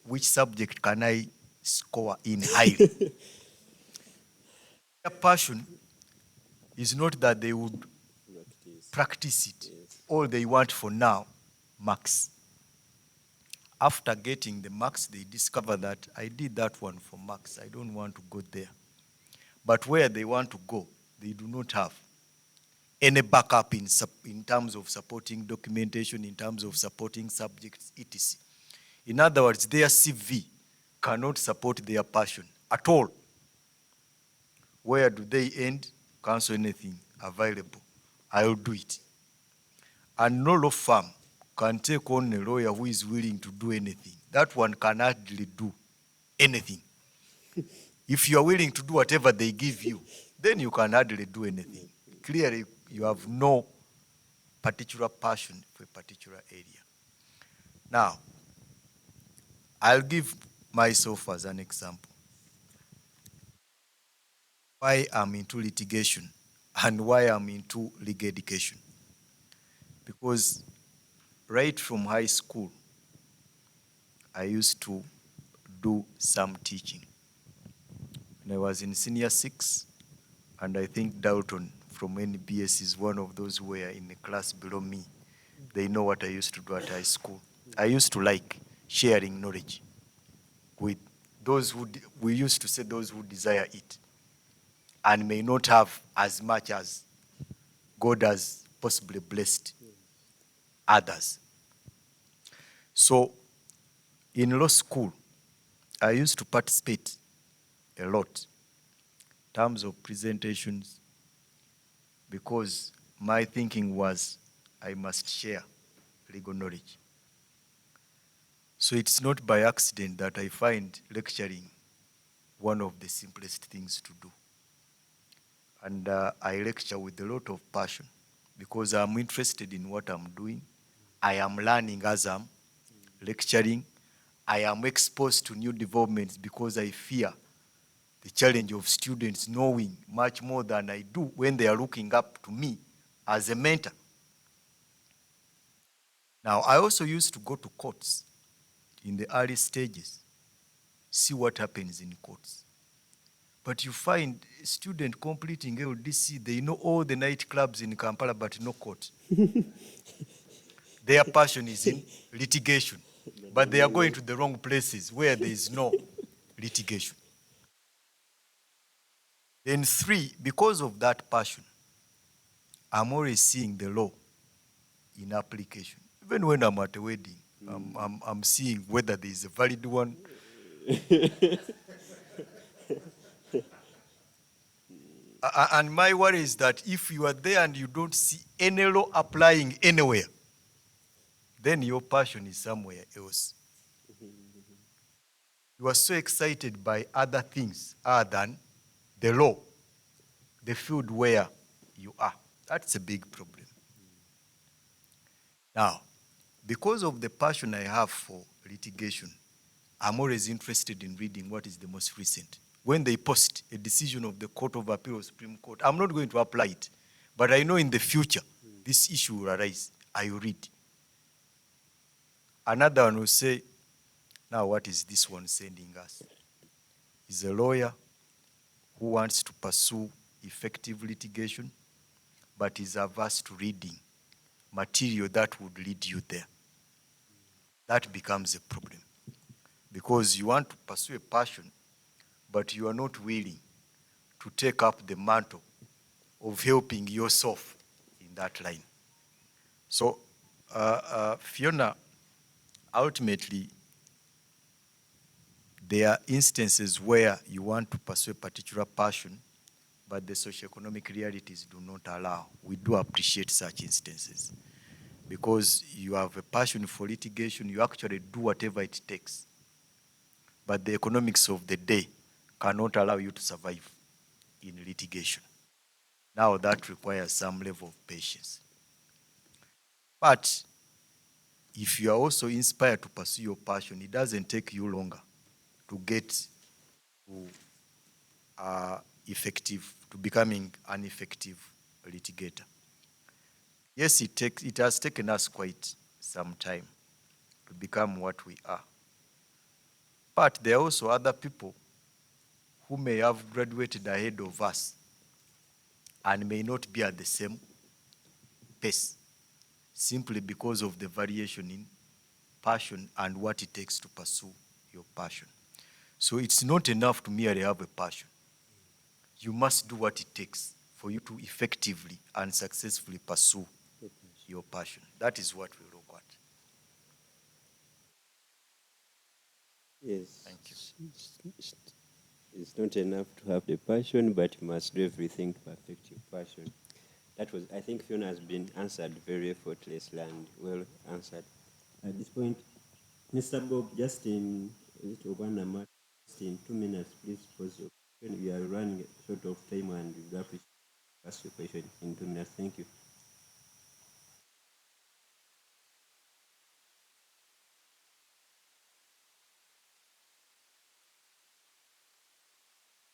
which subject can I score in highly." Their passion is not that they would practice it. All they want for now, marks. After getting the marks, they discover that I did that one for marks. I don't want to go there. But where they want to go, they do not have any backup in terms of supporting documentation, in terms of supporting subjects, etc. In other words, their CV cannot support their passion at all. Where do they end? Cancel anything available. I will do it. And no law firm can take on a lawyer who is willing to do anything. That one can hardly do anything. If you are willing to do whatever they give you, then you can hardly do anything. Clearly, you have no particular passion for a particular area. Now, I'll give myself as an example. Why I'm into litigation and why I'm into legal education. Because right from high school, I used to do some teaching. When I was in senior 6, and I think Dalton from NBS is one of those who were in the class below me. They know what I used to do at high school. I used to like sharing knowledge with those who, we used to say those who desire it and may not have as much as God has possibly blessed others. So in law school, I used to participate a lot in terms of presentations, because my thinking was I must share legal knowledge. So it's not by accident that I find lecturing one of the simplest things to do. And I lecture with a lot of passion because I'm interested in what I'm doing. I am learning as I'm lecturing. I am exposed to new developments because I fear the challenge of students knowing much more than I do when they are looking up to me as a mentor. Now, I also used to go to courts in the early stages, see what happens in courts. But you find a student completing LDC, they know all the nightclubs in Kampala, but no court. Their passion is in litigation, but they are going to the wrong places where there is no litigation. Then 3, because of that passion, I'm always seeing the law in application. Even when I'm at a wedding, I'm seeing whether there is a valid one. And my worry is that if you are there and you don't see any law applying anywhere, then your passion is somewhere else. You are so excited by other things other than the law, the field where you are. That's a big problem. Now, because of the passion I have for litigation, I'm always interested in reading what is the most recent. When they post a decision of the Court of Appeal or Supreme Court, I'm not going to apply it, but I know in the future this issue will arise. I will read. Another one will say, now what is this one sending us? Is a lawyer who wants to pursue effective litigation, but is averse to reading material that would lead you there. That becomes a problem. Because you want to pursue a passion, but you are not willing to take up the mantle of helping yourself in that line. So, Fiona, ultimately, there are instances where you want to pursue a particular passion, but the socioeconomic realities do not allow. We do appreciate such instances. Because you have a passion for litigation, you actually do whatever it takes. But the economics of the day cannot allow you to survive in litigation. Now that requires some level of patience. But if you are also inspired to pursue your passion, it doesn't take you longer to get to to becoming an effective litigator. Yes, it has taken us quite some time to become what we are. But there are also other people who may have graduated ahead of us and may not be at the same pace, simply because of the variation in passion and what it takes to pursue your passion. So it's not enough to merely have a passion. You must do what it takes for you to effectively and successfully pursue your passion. That is what we look at. Yes. Thank you. It's not enough to have the passion, but you must do everything to perfect your passion. That was, I think Fiona has been answered very effortlessly and well answered. At this point, Mr. Bob, just in a little one amount, just in 2 minutes, please pose your question. We are running short of time and we would appreciate you ask your question in 2 minutes. Thank you.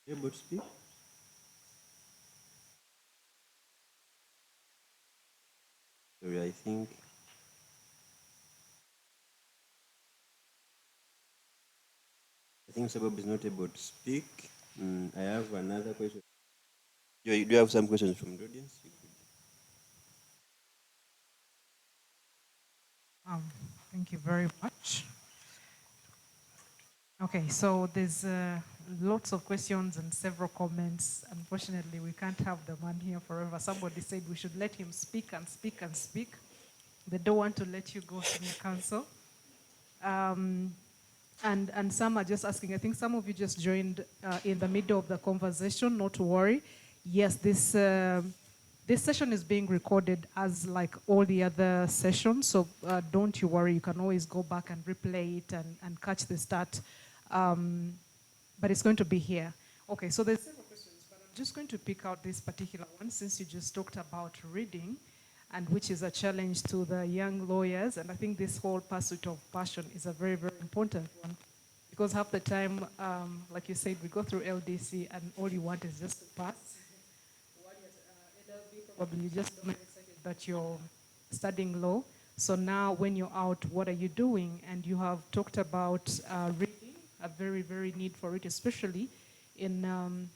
You able to speak? Sorry, I think Mr. Bob is not able to speak. I have another question. Do you have some questions from the audience? You could. Thank you very much. Okay, so there's lots of questions and several comments. Unfortunately, we can't have the man here forever. Somebody said we should let him speak and speak and speak. They don't want to let you go, senior counsel. And some are just asking, I think some of you just joined in the middle of the conversation, not to worry. Yes, this session is being recorded as like all the other sessions, so don't you worry, you can always go back and replay it and catch the start. But it's going to be here. Okay, so there's several questions, but I'm just going to pick out this particular one since you just talked about reading, and which is a challenge to the young lawyers. And I think this whole pursuit of passion is a very, very important one. because half the time, like you said, we go through LDC and all you want is just to pass. While you're LLB, probably you just don't excited that you're studying law. So now when you're out, what are you doing? And you have talked about reading, a very, very need for it, especially in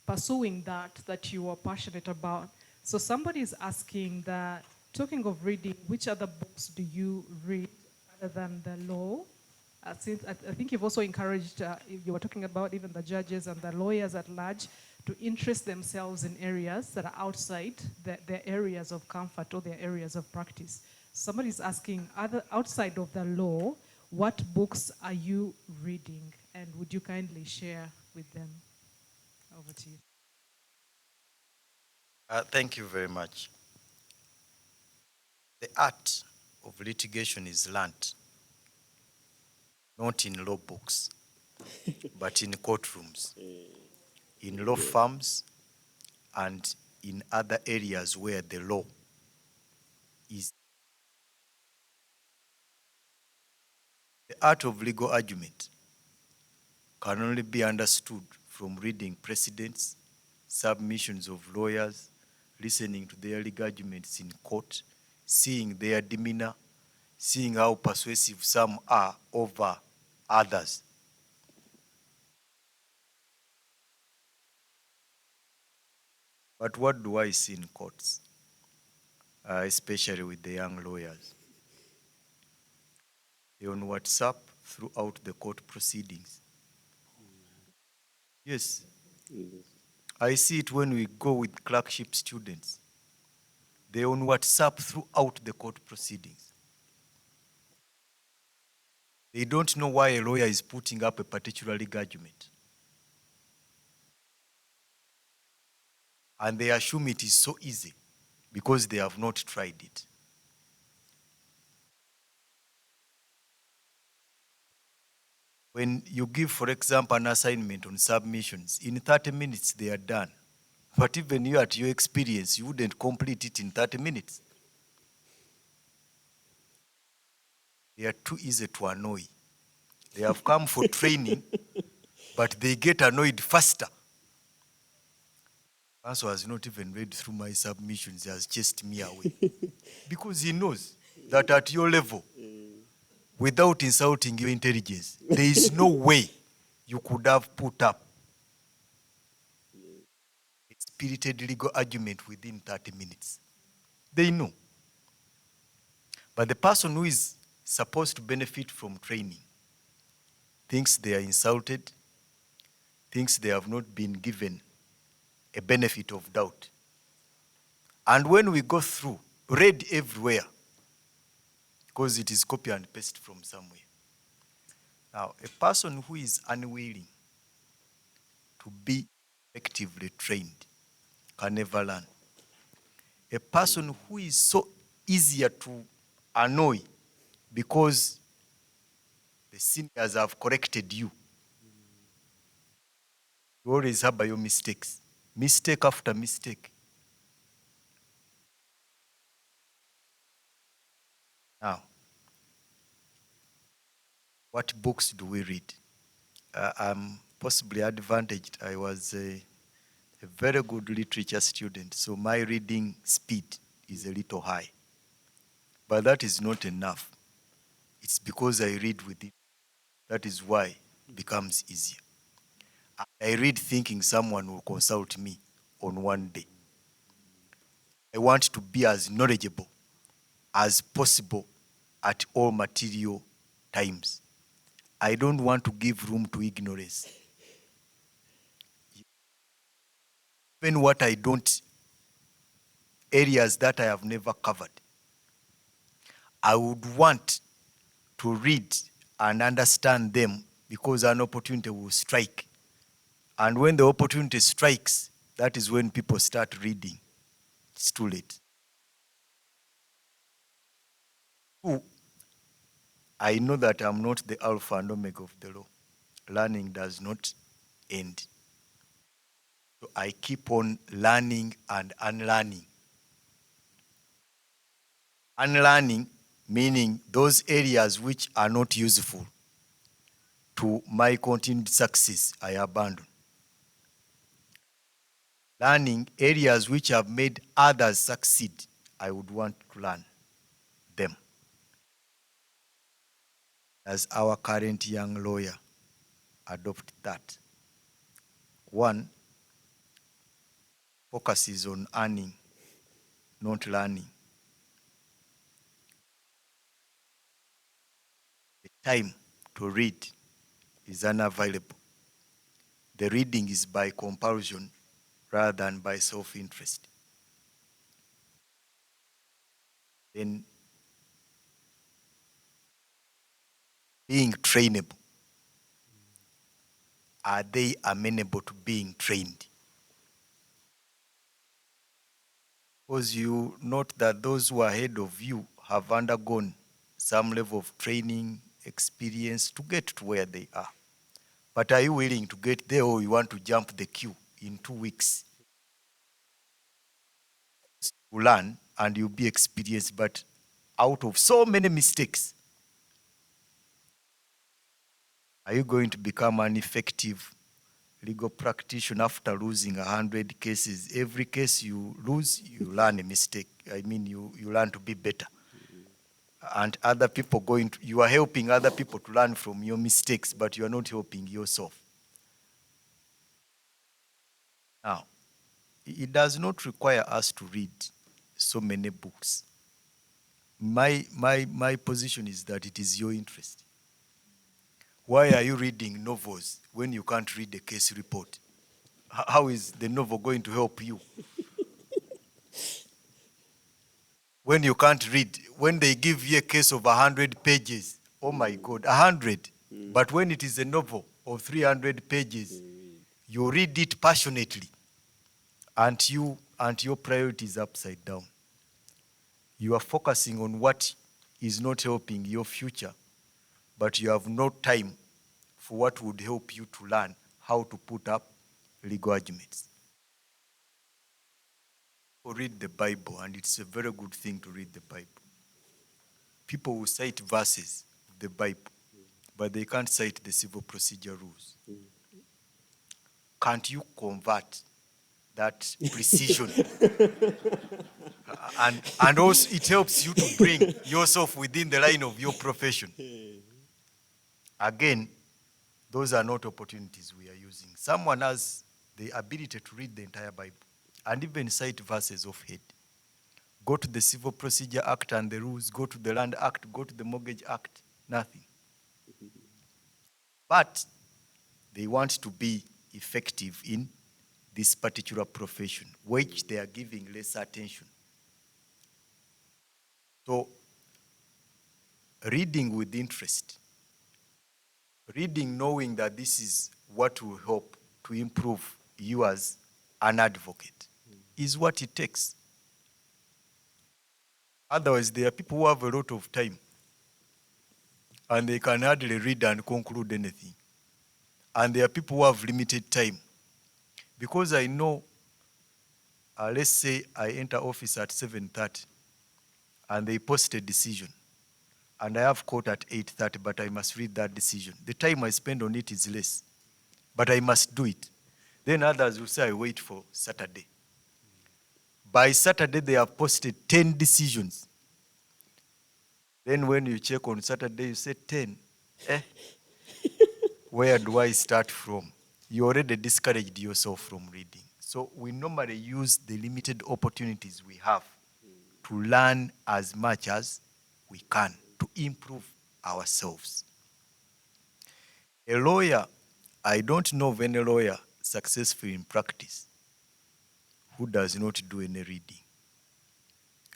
pursuing that you are passionate about. So somebody is asking that, talking of reading, which other books do you read other than the law? Since I think you've also encouraged, you were talking about even the judges and the lawyers at large to interest themselves in areas that are outside their areas of comfort or their areas of practice. Somebody's asking, outside of the law, what books are you reading? And would you kindly share with them? Over to you. Thank you very much. The art of litigation is learnt not in law books, but in courtrooms, in law firms, and in other areas where the law is. The art of legal argument can only be understood from reading precedents, submissions of lawyers, listening to their legal arguments in court, seeing their demeanor, seeing how persuasive some are over others. But what do I see in courts, especially with the young lawyers? They're on WhatsApp throughout the court proceedings. Yes. I see it when we go with clerkship students. They're on WhatsApp throughout the court proceedings. They don't know why a lawyer is putting up a particular legal argument. And they assume it is so easy because they have not tried it. When you give, for example, an assignment on submissions, in 30 minutes they are done. But even you, at your experience, you wouldn't complete it in 30 minutes. They are too easy to annoy. They have come for training, but they get annoyed faster. Counsel has not even read through my submissions, he has chased me away. Because he knows that at your level, without insulting your intelligence, there is no way you could have put up a spirited legal argument within 30 minutes. They know. But the person who is supposed to benefit from training thinks they are insulted, thinks they have not been given a benefit of doubt. And when we go through, read everywhere, because it is copy and paste from somewhere. Now, a person who is unwilling to be effectively trained can never learn. A person who is so easier to annoy because the seniors have corrected you, you always have your mistakes, mistake after mistake. Now, what books do we read? I'm possibly advantaged. I was a very good literature student, so my reading speed is a little high. But that is not enough. It's because I read with it. That is why it becomes easier. I read thinking someone will consult me on one day. I want to be as knowledgeable as possible at all material times. I don't want to give room to ignorance. Even what I don't, areas that I have never covered, I would want to read and understand them because an opportunity will strike. And when the opportunity strikes, that is when people start reading. It's too late. Two, I know that I'm not the alpha and omega of the law. Learning does not end. So I keep on learning and unlearning. Unlearning meaning those areas which are not useful to my continued success, I abandon. Learning areas which have made others succeed, I would want to learn them. As our current young lawyer adopt that. One, focuses on earning, not learning. The time to read is unavailable. The reading is by compulsion rather than by self-interest. Then being trainable. Are they amenable to being trained? Because you note that those who are ahead of you have undergone some level of training, experience to get to where they are. But are you willing to get there, or you want to jump the queue in 2 weeks? You learn and you'll be experienced, but out of so many mistakes, are you going to become an effective legal practitioner after losing 100 cases? Every case you lose, you learn a mistake. I mean, you learn to be better. And other people you are helping other people to learn from your mistakes, but you are not helping yourself. Now, it does not require us to read so many books. My position is that it is your interest. Why are you reading novels when you can't read a case report? How is the novel going to help you? When you can't read, when they give you a case of 100 pages, oh my God, 100. But when it is a novel of 300 pages, you read it passionately, and your priority is upside down. You are focusing on what is not helping your future, but you have no time for what would help you to learn how to put up legal arguments. Read the Bible, and it's a very good thing to read the Bible. People will cite verses of the Bible, but they can't cite the civil procedure rules. Can't you convert that precision? And also it helps you to bring yourself within the line of your profession. Again, those are not opportunities we are using. Someone has the ability to read the entire Bible and even cite verses of head. Go to the Civil Procedure Act and the rules, go to the Land Act, go to the Mortgage Act, nothing. But they want to be effective in this particular profession, which they are giving less attention. So, reading with interest, reading knowing that this is what will help to improve you as an advocate, is what it takes. Otherwise, there are people who have a lot of time and they can hardly read and conclude anything. And there are people who have limited time. Because I know, let's say I enter office at 7:30 and they post a decision and I have court at 8:30, but I must read that decision. The time I spend on it is less, but I must do it. Then others will say I wait for Saturday. By Saturday, they have posted 10 decisions. Then when you check on Saturday, you say 10. Where do I start from? You already discouraged yourself from reading. So we normally use the limited opportunities we have to learn as much as we can to improve ourselves. A lawyer, I don't know of any lawyer successful in practice who does not do any reading.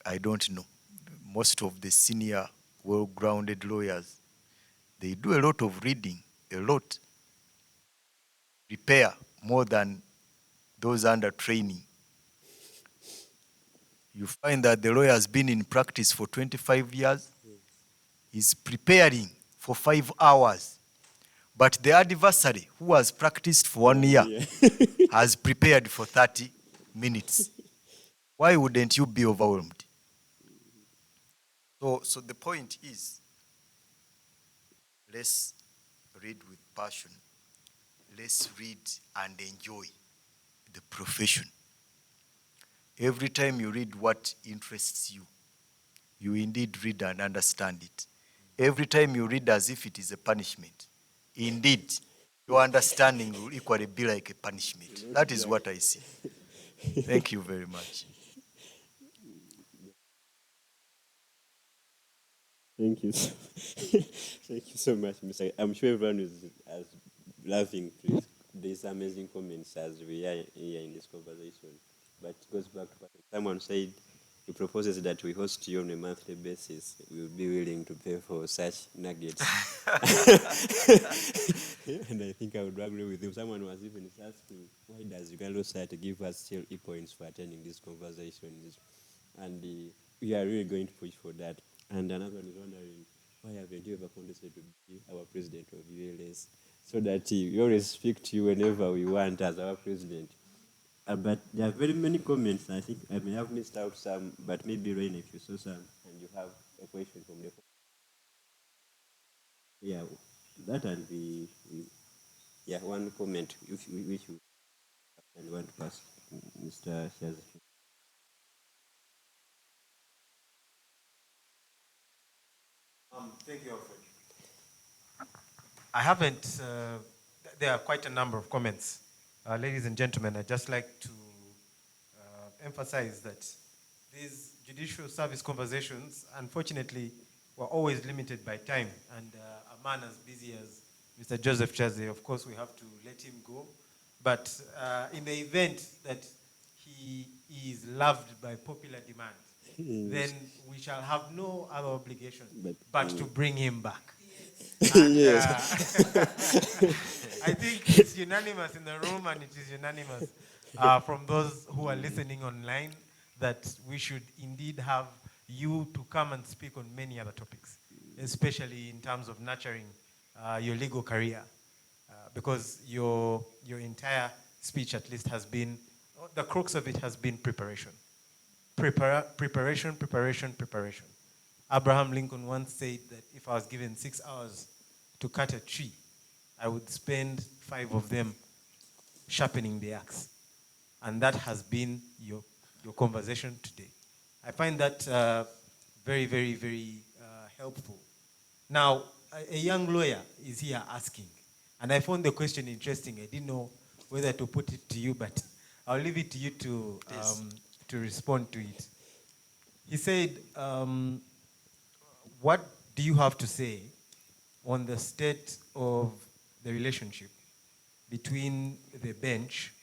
I don't know. Most of the senior, well-grounded lawyers, they do a lot of reading, a lot. Prepare more than those under training. You find that the lawyer has been in practice for 25 years, is preparing for 5 hours. But the adversary who has practiced for 1 year has prepared for 30 minutes. Why wouldn't you be overwhelmed? So the point is, let's read with passion. Let's read and enjoy the profession. Every time you read what interests you, you indeed read and understand it. Every time you read as if it is a punishment, indeed, your understanding will equally be like a punishment. That is what I see. Thank you very much. Thank you. Thank you so much, Mr. I'm sure everyone is laughing to these amazing comments as we are here in this conversation. But it goes back to what someone said. He proposes that we host you on a monthly basis. We will be willing to pay for such nuggets. And I think I would agree with him. Someone was even asking, why does Uganda Society give us still E-points for attending these conversations? And we are really going to push for that. And another one is wondering, why haven't you ever contested to be our president of ULS? So that we always speak to you whenever we want as our president. But there are very many comments. I think I may have missed out some, but maybe Rain, if you saw some and you have a question from the yeah, that and yeah, one comment if you wish you and want to pass, Mr. Chaz. Thank you, Alfred. I haven't, there are quite a number of comments. Ladies and gentlemen, I'd just like to emphasize that these judicial service conversations, unfortunately, were always limited by time. And a man as busy as Mr. Joseph Chaz, of course, we have to let him go. But in the event that he is loved by popular demand, then we shall have no other obligation but to bring him back. And, I think it's unanimous in the room, and it is unanimous from those who are listening online that we should indeed have you to come and speak on many other topics, especially in terms of nurturing your legal career, because your entire speech at least has been, the crux of it has been preparation. Preparation, preparation, preparation. Abraham Lincoln once said that if I was given 6 hours to cut a tree, I would spend 5 of them sharpening the axe. And that has been your conversation today. I find that very, very, very helpful. Now, a young lawyer is here asking, and I found the question interesting. I didn't know whether to put it to you, but I'll leave it to you to respond to it. He said, what do you have to say on the state of the relationship between the bench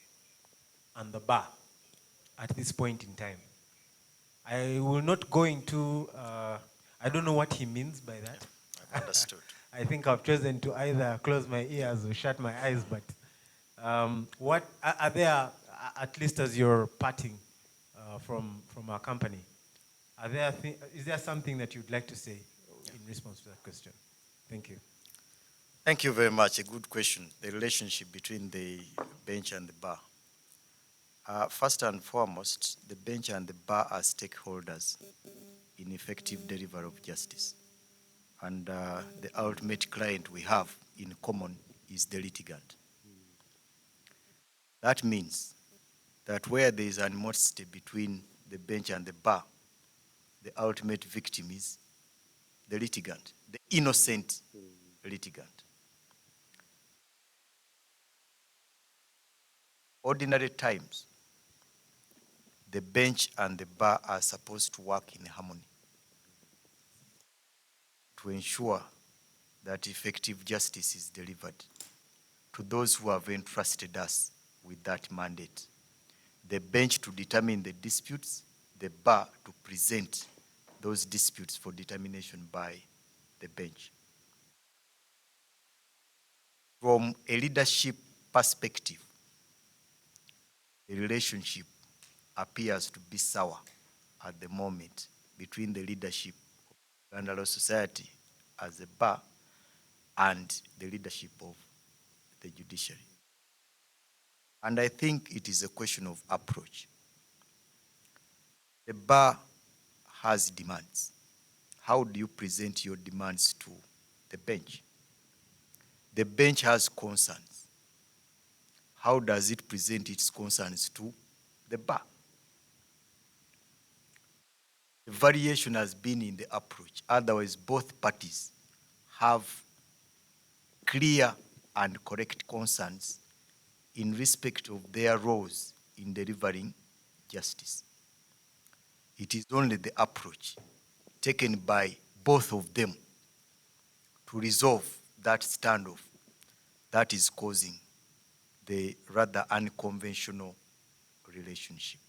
and the bar at this point in time? I will not go into, I don't know what he means by that. I've understood. I think I've chosen to either close my ears or shut my eyes, but what are there, at least as you're parting from our company, is there something that you'd like to say in response to that question? Thank you. Thank you very much. A good question. The relationship between the bench and the bar. First and foremost, the bench and the bar are stakeholders in effective delivery of justice. And the ultimate client we have in common is the litigant. That means that where there is animosity between the bench and the bar, the ultimate victim is the litigant, the innocent litigant. Ordinary times, the bench and the bar are supposed to work in harmony to ensure that effective justice is delivered to those who have entrusted us with that mandate. The bench to determine the disputes, the bar to present those disputes for determination by the bench. From a leadership perspective, the relationship appears to be sour at the moment between the leadership of Uganda Law Society as a bar and the leadership of the judiciary. And I think it is a question of approach. The bar has demands. How do you present your demands to the bench? the bench has concerns. How does it present its concerns to the bar? The variation has been in the approach. Otherwise, both parties have clear and correct concerns in respect of their roles in delivering justice. It is only the approach taken by both of them to resolve that standoff that is causing the rather unconventional relationship.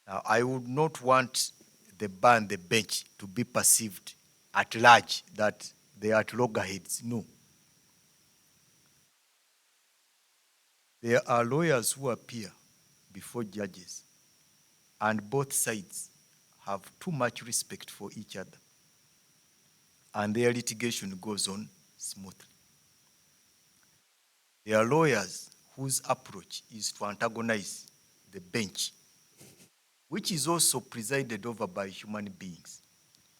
Now, I would not want the bar and the bench to be perceived at large that they are at loggerheads. No. There are lawyers who appear before judges, and both sides have too much respect for each other, and their litigation goes on smoothly. There are lawyers whose approach is to antagonize the bench, which is also presided over by human beings.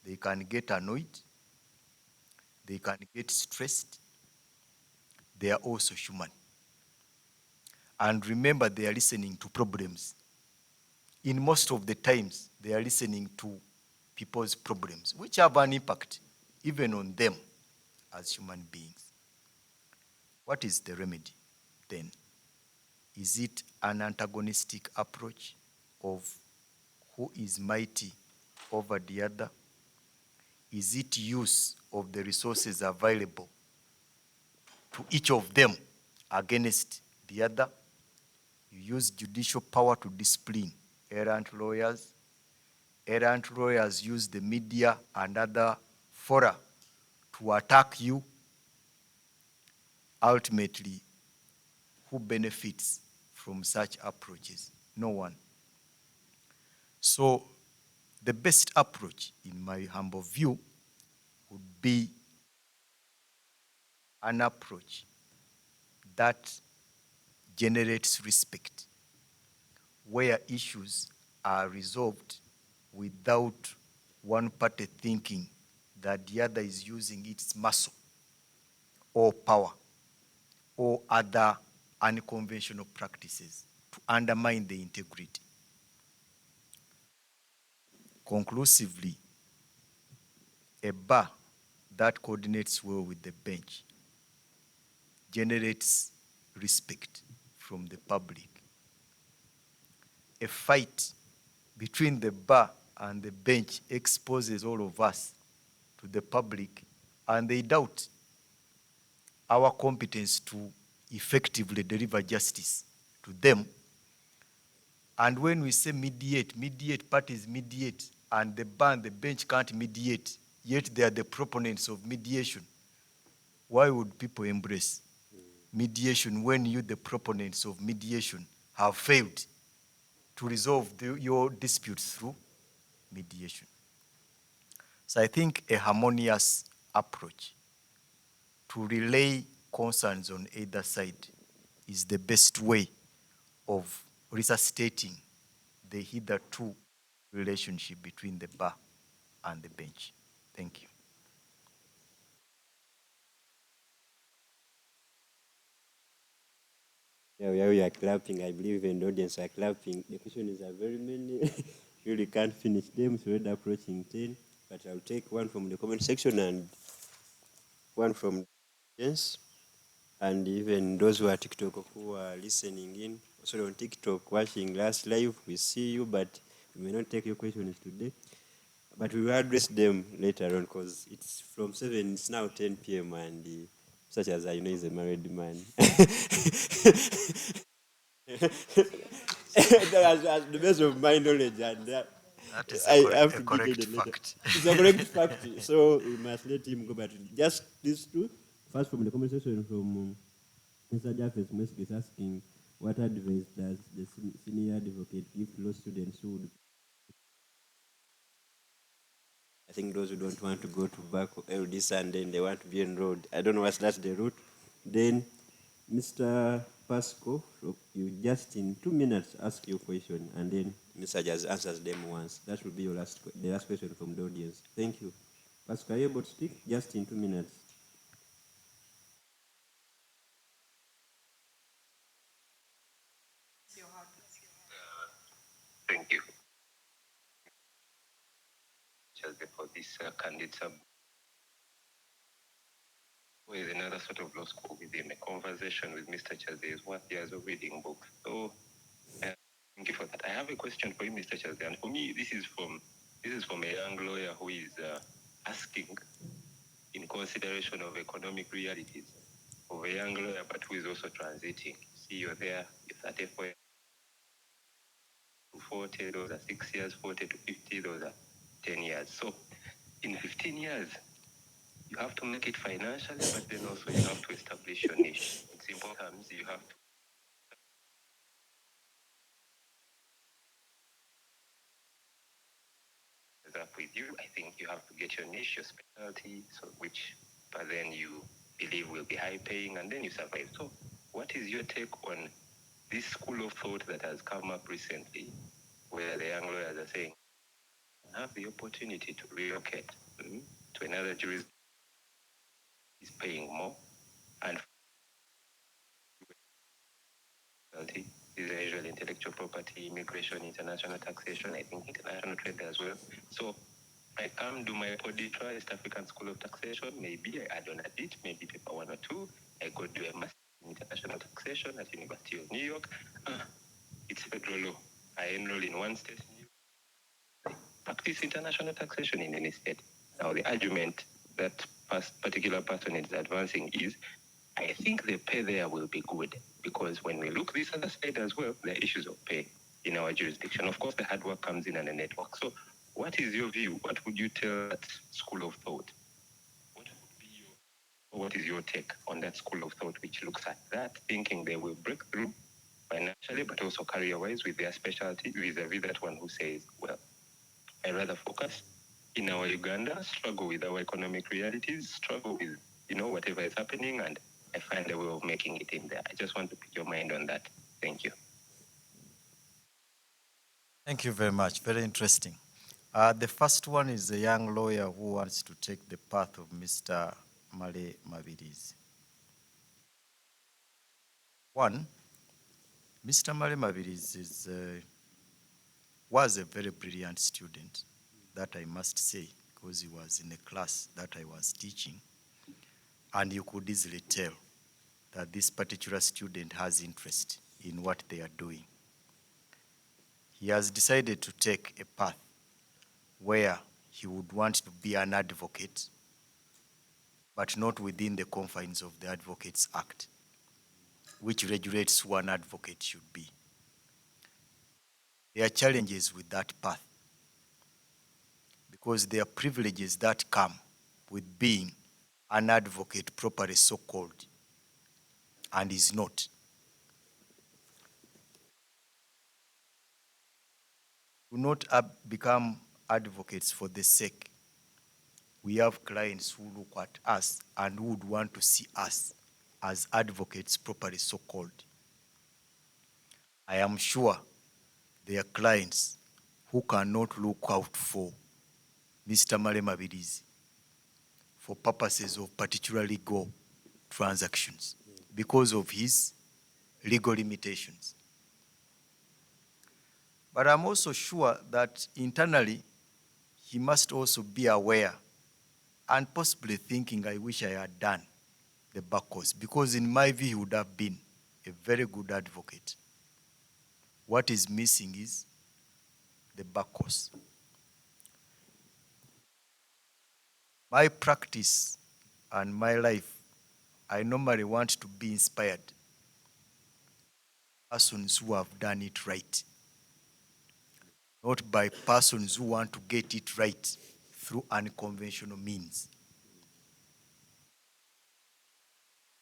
They can get annoyed, they can get stressed, they are also human. And remember, they are listening to problems. In most of the times, they are listening to people's problems, which have an impact even on them as human beings. What is the remedy then? Is it an antagonistic approach of who is mighty over the other? Is it use of the resources available to each of them against the other? You use judicial power to discipline errant lawyers. Errant lawyers use the media and other fora to attack you. Ultimately, who benefits from such approaches? No one. So the best approach, in my humble view, would be an approach that generates respect, where issues are resolved without one party thinking that the other is using its muscle or power or other unconventional practices to undermine the integrity. Conclusively, a bar that coordinates well with the bench generates respect from the public. A fight between the bar and the bench exposes all of us to the public, and they doubt our competence to effectively deliver justice to them. And when we say mediate, parties mediate, and the bar and the bench can't mediate, yet they are the proponents of mediation, why would people embrace mediation when you, the proponents of mediation, have failed to resolve your disputes through mediation? So I think a harmonious approach to relay concerns on either side is the best way of resuscitating the hitherto relationship between the bar and the bench. Thank you. Yeah, we are clapping. I believe in the audience are clapping. The questions are very many. Really can't finish them, so we're approaching 10. But I'll take one from the comment section and one from the audience. And even those who are TikTok who are listening in, also on TikTok watching last live, we see you, but we may not take your questions today. But we will address them later on because it's from 7, it's now 10 p.m. and such as I know is a married man. As the best of my knowledge, and That is I have a to correct detail it later. fact. It's a correct fact, so we must let him go. But just these two, first from the conversation from Mr. Jaffes Mesk is asking, what advice does the senior advocate give to law students who would, I think those who don't want to go to back LDs and then they want to be enrolled. I don't know what's that's the route. Then Mr. Pasco, you just in 2 minutes ask your question and then Mr. Chaz answers them once. That will be your the last question from the audience. Thank you. Pasco, are you able to speak? Just in 2 minutes. and it's a with another sort of law school with him. A conversation with Mr. Chaz is worth years of reading books. So thank you for that. I have a question for you, Mr. Chaz, and for me, this is from a young lawyer who is asking, in consideration of economic realities, of a young lawyer, but who is also transiting. See, you're there, you're 34 to 40, those are 6 years, 40 to 50, those are 10 years. So in 15 years, you have to make it financially, but then also you have to establish your niche. In simple terms, you have to up with you. I think you have to get your niche, your specialty, so which but then you believe will be high paying, and then you survive. So what is your take on this school of thought that has come up recently, where the young lawyers are saying, have the opportunity to relocate to another jurisdiction is paying more, and is usually intellectual property, immigration, international taxation, I think international trade as well. So I come do my PODITRA, East African School of Taxation, maybe I add on a bit, maybe paper 1 or 2, I go do a master in international taxation at University of New York. It's federal law. I enroll in one state, practice international taxation in any state. Now the argument that particular person is advancing is, I think the pay there will be good, because when we look this other side as well, there are issues of pay in our jurisdiction. Of course, the hard work comes in and the network. So what is your view? What would you tell that school of thought? What is your take on that school of thought which looks at that, thinking they will break through financially, but also career-wise with their specialty, vis-a-vis that one who says, well, I rather focus in our Uganda, struggle with our economic realities, struggle with, whatever is happening, and I find a way of making it in there. I just want to pick your mind on that. Thank you. Thank you very much. Very interesting. The first one is a young lawyer who wants to take the path of Mr. Male Mabirizi. One, Mr. Male Mabirizi was a very brilliant student, that I must say, because he was in a class that I was teaching, and you could easily tell that this particular student has interest in what they are doing. He has decided to take a path where he would want to be an advocate, but not within the confines of the Advocates Act, which regulates who an advocate should be. There are challenges with that path, because there are privileges that come with being an advocate properly so-called, and is not. Do not become advocates for the sake. We have clients who look at us and would want to see us as advocates properly so-called. I am sure there are clients who cannot look out for Mr. Male Mabirizi for purposes of particular legal transactions because of his legal limitations. But I'm also sure that internally he must also be aware and possibly thinking, I wish I had done the back course, because in my view he would have been a very good advocate. What is missing is the back course. My practice and my life, I normally want to be inspired by persons who have done it right, not by persons who want to get it right through unconventional means.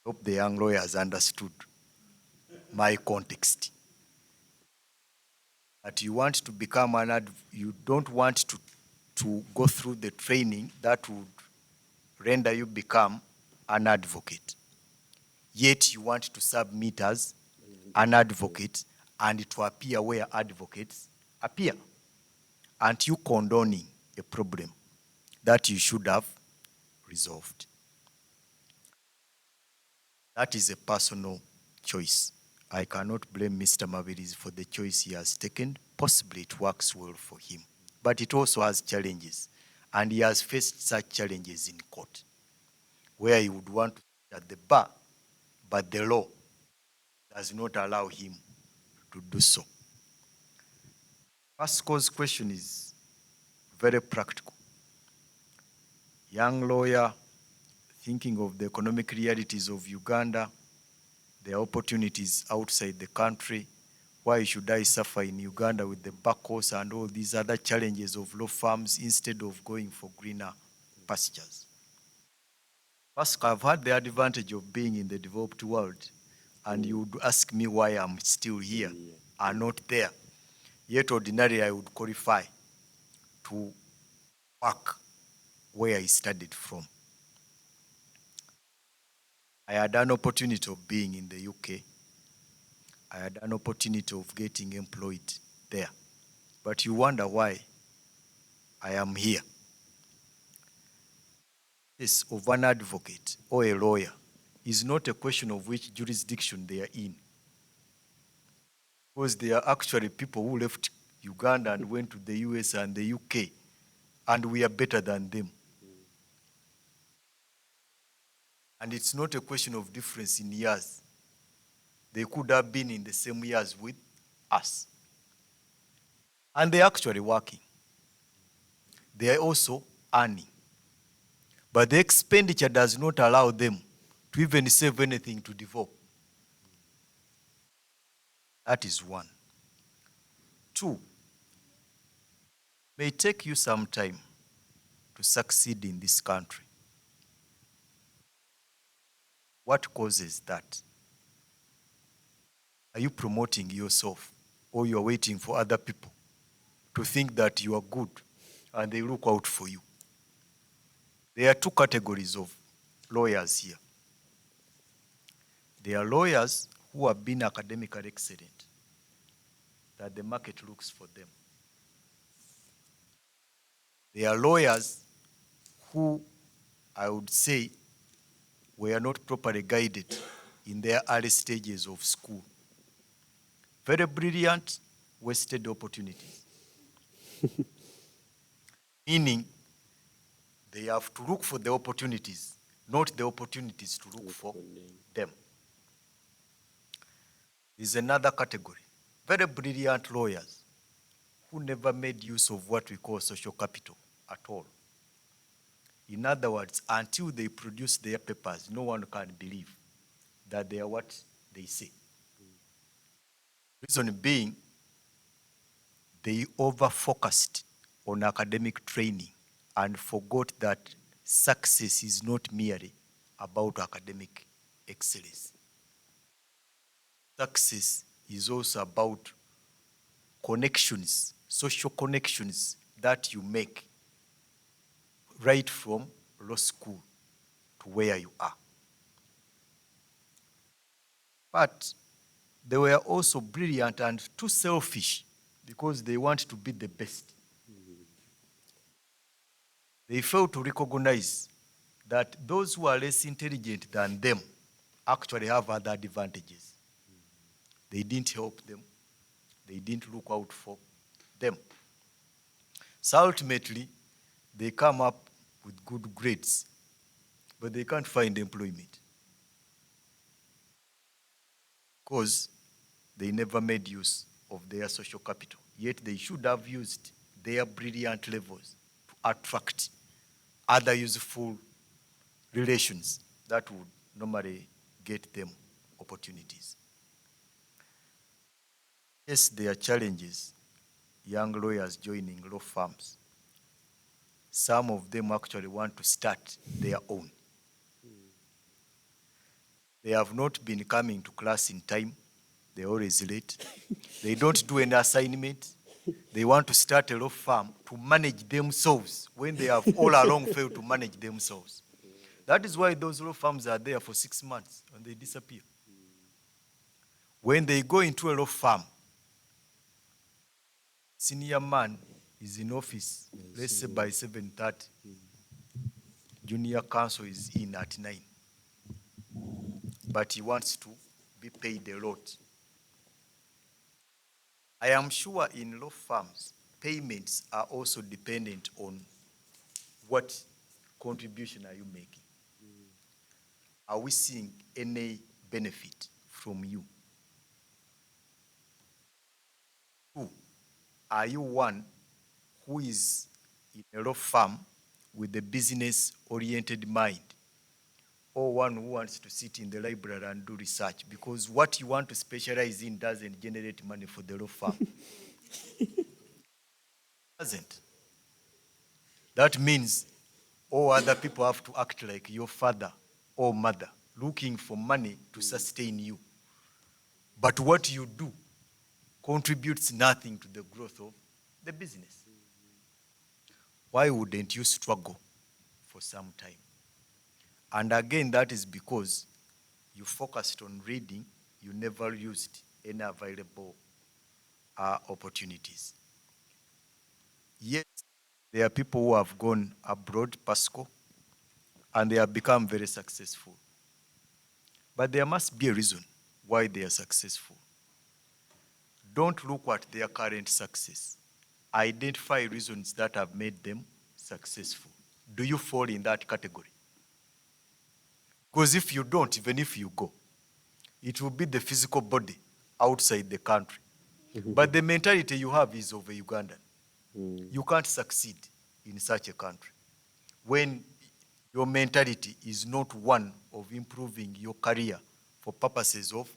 Hope the young lawyer has understood my context. That you want to become you don't want to go through the training that would render you become an advocate. Yet you want to submit as an advocate and to appear where advocates appear. Aren't you condoning a problem that you should have resolved? That is a personal choice. I cannot blame Mr. Mabirizi for the choice he has taken. Possibly it works well for him, but it also has challenges. and he has faced such challenges in court, where he would want to sit at the bar, but the law does not allow him to do so. First cause question is very practical. Young lawyer thinking of the economic realities of Uganda, the opportunities outside the country. Why should I suffer in Uganda with the back course and all these other challenges of law firms instead of going for greener pastures? First, I've had the advantage of being in the developed world, and you would ask me why I'm still here and not there. Yet ordinarily I would qualify to work where I studied from. I had an opportunity of being in the UK. I had an opportunity of getting employed there. But you wonder why I am here. This of an advocate or a lawyer is not a question of which jurisdiction they are in. Because there are actually people who left Uganda and went to the US and the UK, and we are better than them. And it's not a question of difference in years. They could have been in the same years with us. And they're actually working. They are also earning. But the expenditure does not allow them to even save anything to develop. That is one. Two, may take you some time to succeed in this country. What causes that? Are you promoting yourself, or you are waiting for other people to think that you are good and they look out for you? There are two categories of lawyers here. There are lawyers who have been academically excellent, that the market looks for them. There are lawyers who, I would say, were not properly guided in their early stages of school. Very brilliant, wasted opportunities. Meaning, they have to look for the opportunities, not the opportunities to look for them. There's another category. Very brilliant lawyers who never made use of what we call social capital at all. In other words, until they produce their papers, no one can believe that they are what they say. Reason being, they over-focused on academic training and forgot that success is not merely about academic excellence. Success is also about connections, social connections that you make right from law school to where you are. But they were also brilliant and too selfish because they want to be the best. They fail to recognize that those who are less intelligent than them actually have other advantages. They didn't help them. They didn't look out for them. So ultimately, they come up with good grades, but they can't find employment because they never made use of their social capital. Yet they should have used their brilliant levels to attract other useful relations that would normally get them opportunities. Yes, there are challenges, young lawyers joining law firms. Some of them actually want to start their own. They have not been coming to class in time. They're always late. They don't do any assignment. They want to start a law firm to manage themselves when they have all along failed to manage themselves. That is why those law firms are there for 6 months and they disappear. When they go into a law firm, senior man is in office, let's say by 7:30. Junior counsel is in at 9. But he wants to be paid a lot. I am sure in law firms, payments are also dependent on what contribution are you making? Are we seeing any benefit from you? Two, are you one who is in a law firm with a business-oriented mind, or one who wants to sit in the library and do research because what you want to specialize in doesn't generate money for the law firm? Doesn't. That means all other people have to act like your father or mother, looking for money to sustain you. But what you do contributes nothing to the growth of the business. Why wouldn't you struggle for some time? And again, that is because you focused on reading, you never used any available opportunities. Yes, there are people who have gone abroad, Pasco, and they have become very successful. But there must be a reason why they are successful. Don't look at their current success. Identify reasons that have made them successful. Do you fall in that category? Because if you don't, even if you go, it will be the physical body outside the country. But the mentality you have is of a Ugandan. You can't succeed in such a country when your mentality is not one of improving your career for purposes of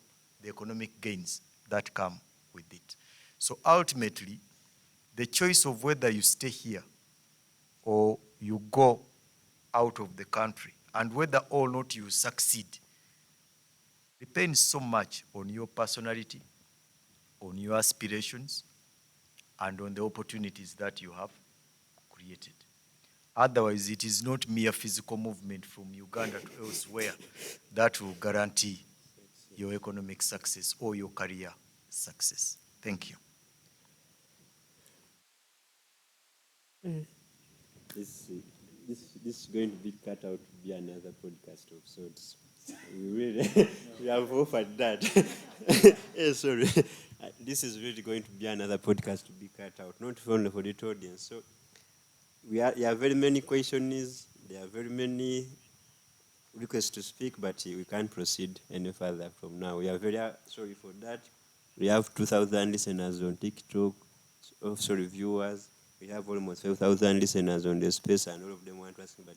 the economic gains that come with it. So ultimately, the choice of whether you stay here or you go out of the country and whether or not you succeed depends so much on your personality, on your aspirations, and on the opportunities that you have created. Otherwise, it is not mere physical movement from Uganda to elsewhere that will guarantee your economic success or your career success. Thank you. This, this is going to be cut out to be another podcast of sorts. We really we have offered that. Sorry. This is really going to be another podcast to be cut out, not only for the audience. So there are very many questions, there are very many requests to speak, but we can't proceed any further from now. We are very sorry for that. We have 2,000 listeners on TikTok, viewers. We have almost 5,000 listeners on the space, and all of them want to ask, but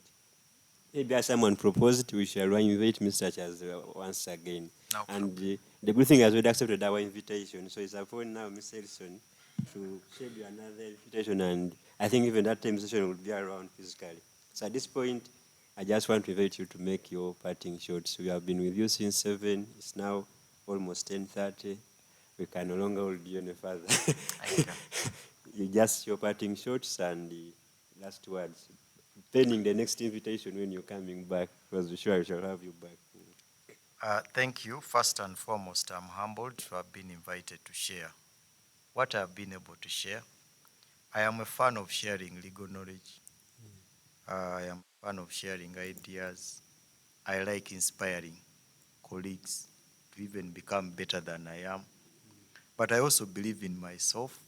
maybe as someone proposed, we shall invite Mr. Chaz once again. No and the good thing is we accepted our invitation. So it's upon now, Mr. Elson, to schedule another invitation, and I think even that time session will be around physically. So at this point, I just want to invite you to make your parting shots. We have been with you since 7. It's now almost 10:30. We can no longer hold you any further. You just your parting shots and the last words. Pending the next invitation when you're coming back, because we're sure we shall have you back. Thank you. First and foremost, I'm humbled to have been invited to share what I've been able to share. I am a fan of sharing legal knowledge. I am a fan of sharing ideas. I like inspiring colleagues to even become better than I am. But I also believe in myself.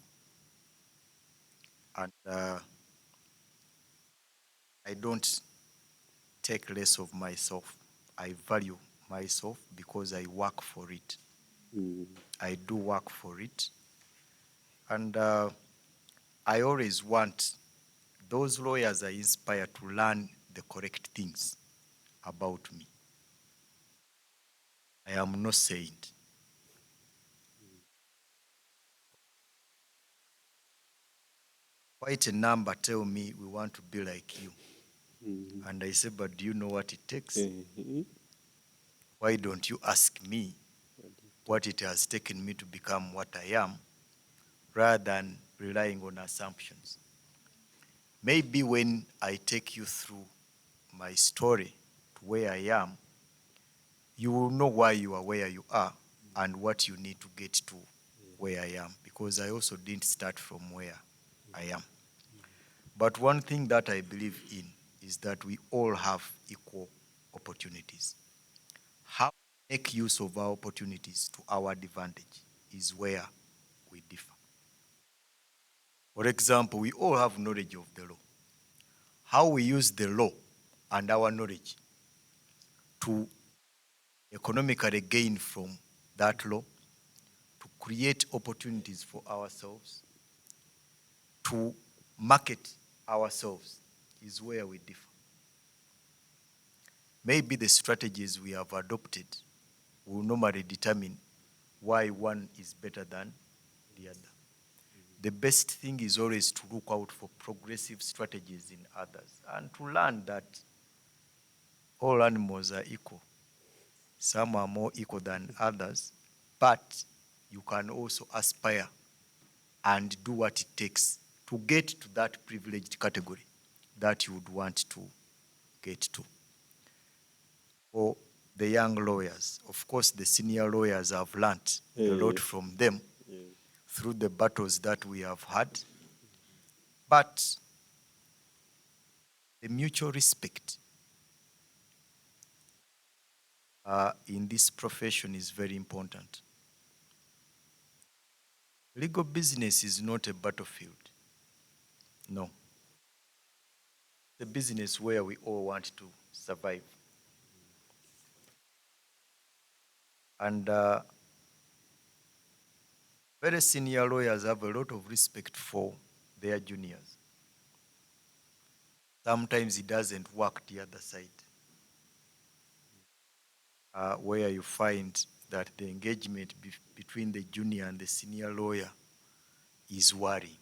And I don't take less of myself. I value myself because I work for it. I do work for it. And I always want those lawyers I inspire to learn the correct things about me. I am no saint. Quite a number tell me we want to be like you. And I say, but do you know what it takes? Why don't you ask me what it has taken me to become what I am, rather than relying on assumptions? Maybe when I take you through my story to where I am, you will know why you are where you are and what you need to get to where I am, because I also didn't start from where I am. But one thing that I believe in is that we all have equal opportunities. How to make use of our opportunities to our advantage is where we differ. For example, we all have knowledge of the law. how we use the law and our knowledge to economically gain from that law, to create opportunities for ourselves, to market ourselves, is where we differ. Maybe the strategies we have adopted will normally determine why one is better than the other. The best thing is always to look out for progressive strategies in others and to learn that all animals are equal. Some are more equal than others, but you can also aspire and do what it takes to get to that privileged category that you would want to get to. For the young lawyers, of course, the senior lawyers have learned a lot from them through the battles that we have had. But the mutual respect in this profession is very important. Legal business is not a battlefield. No. It's a business where we all want to survive. And very senior lawyers have a lot of respect for their juniors. Sometimes it doesn't work the other side, where you find that the engagement between the junior and the senior lawyer is worrying.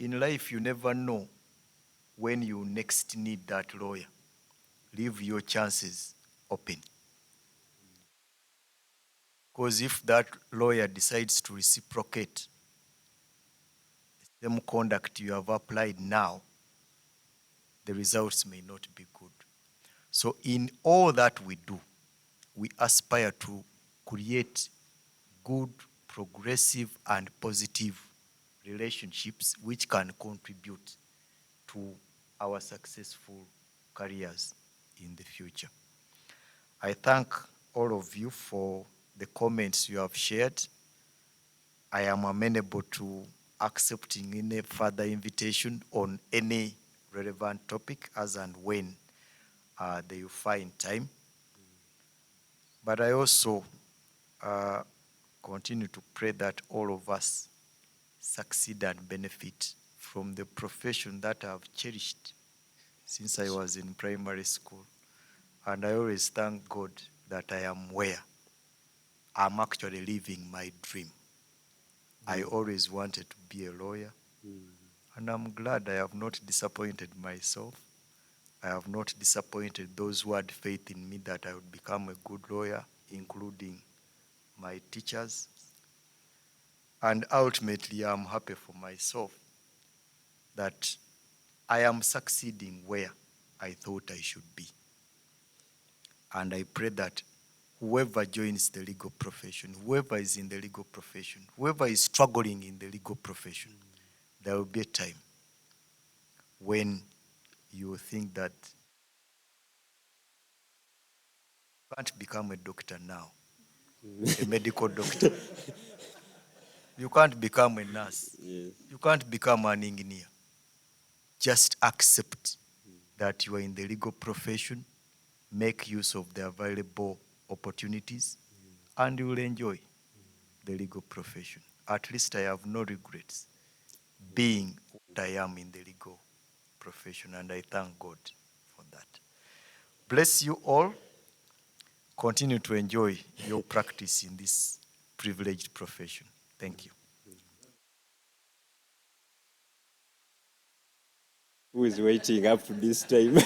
In life, you never know when you next need that lawyer. Leave your chances open. Because if that lawyer decides to reciprocate the same conduct you have applied now, the results may not be good. So in all that we do, we aspire to create good, progressive, and positive relationships which can contribute to our successful careers in the future. I thank all of you for the comments you have shared. I am amenable to accepting any further invitation on any relevant topic as and when they will find time. But I also continue to pray that all of us succeed and benefit from the profession that I've cherished since I was in primary school. And I always thank God that I am where I'm actually living my dream. I always wanted to be a lawyer, and I'm glad I have not disappointed myself. I have not disappointed those who had faith in me that I would become a good lawyer, including my teachers. And ultimately, I'm happy for myself that I am succeeding where I thought I should be. And I pray that whoever joins the legal profession, whoever is in the legal profession, whoever is struggling in the legal profession, there will be a time when you will think that you can't become a doctor now, a medical doctor. You can't become a nurse. You can't become an engineer. Just accept that you are in the legal profession, make use of the available opportunities, and you will enjoy the legal profession. At least I have no regrets being what I am in the legal profession, and I thank God for that. Bless you all. Continue to enjoy your practice in this privileged profession. Thank you. Who is waiting up this time?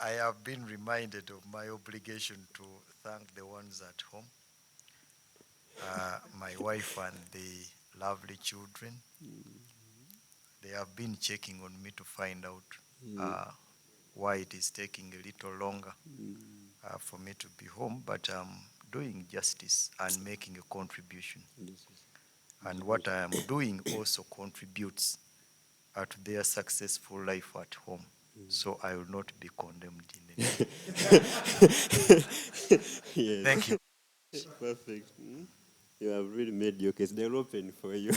I have been reminded of my obligation to thank the ones at home, my wife and the lovely children. They have been checking on me to find out why it is taking a little longer for me to be home, but I'm doing justice and making a contribution. And what I am doing also contributes to their successful life at home. So I will not be condemned in any way. Yes. Thank you. Perfect. You have really made your case. They're open for you.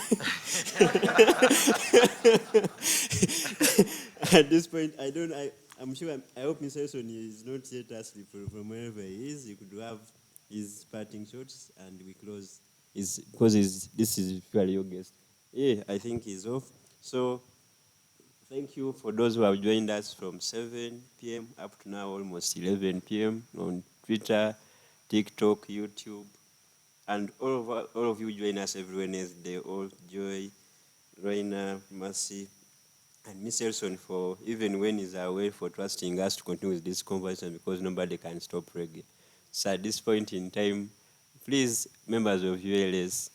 At this point, I'm sure, I hope Mr. Wilson is not yet asleep from wherever he is. He could have his parting shots and we close. This is purely your guest. Yeah, I think he's off. So thank you for those who have joined us from 7 p.m. up to now, almost 11 p.m. on Twitter, TikTok, YouTube, and all of you join us every Wednesday. All Joy, Raina, Mercy, and Miss Elson for even when he's away for trusting us to continue with this conversation because nobody can stop reggae. So at this point in time, please, members of ULS,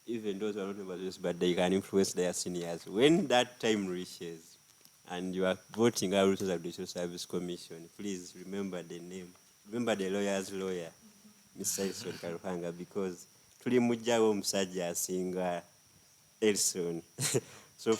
even those who are not members of ULS, but they can influence their seniors. When that time reaches and you are voting out to the Judicial Service Commission, please remember the name. Remember the lawyer's lawyer, Mr. Elson Karuhanga, because tuli mujjawo omusajja asinga Elson. So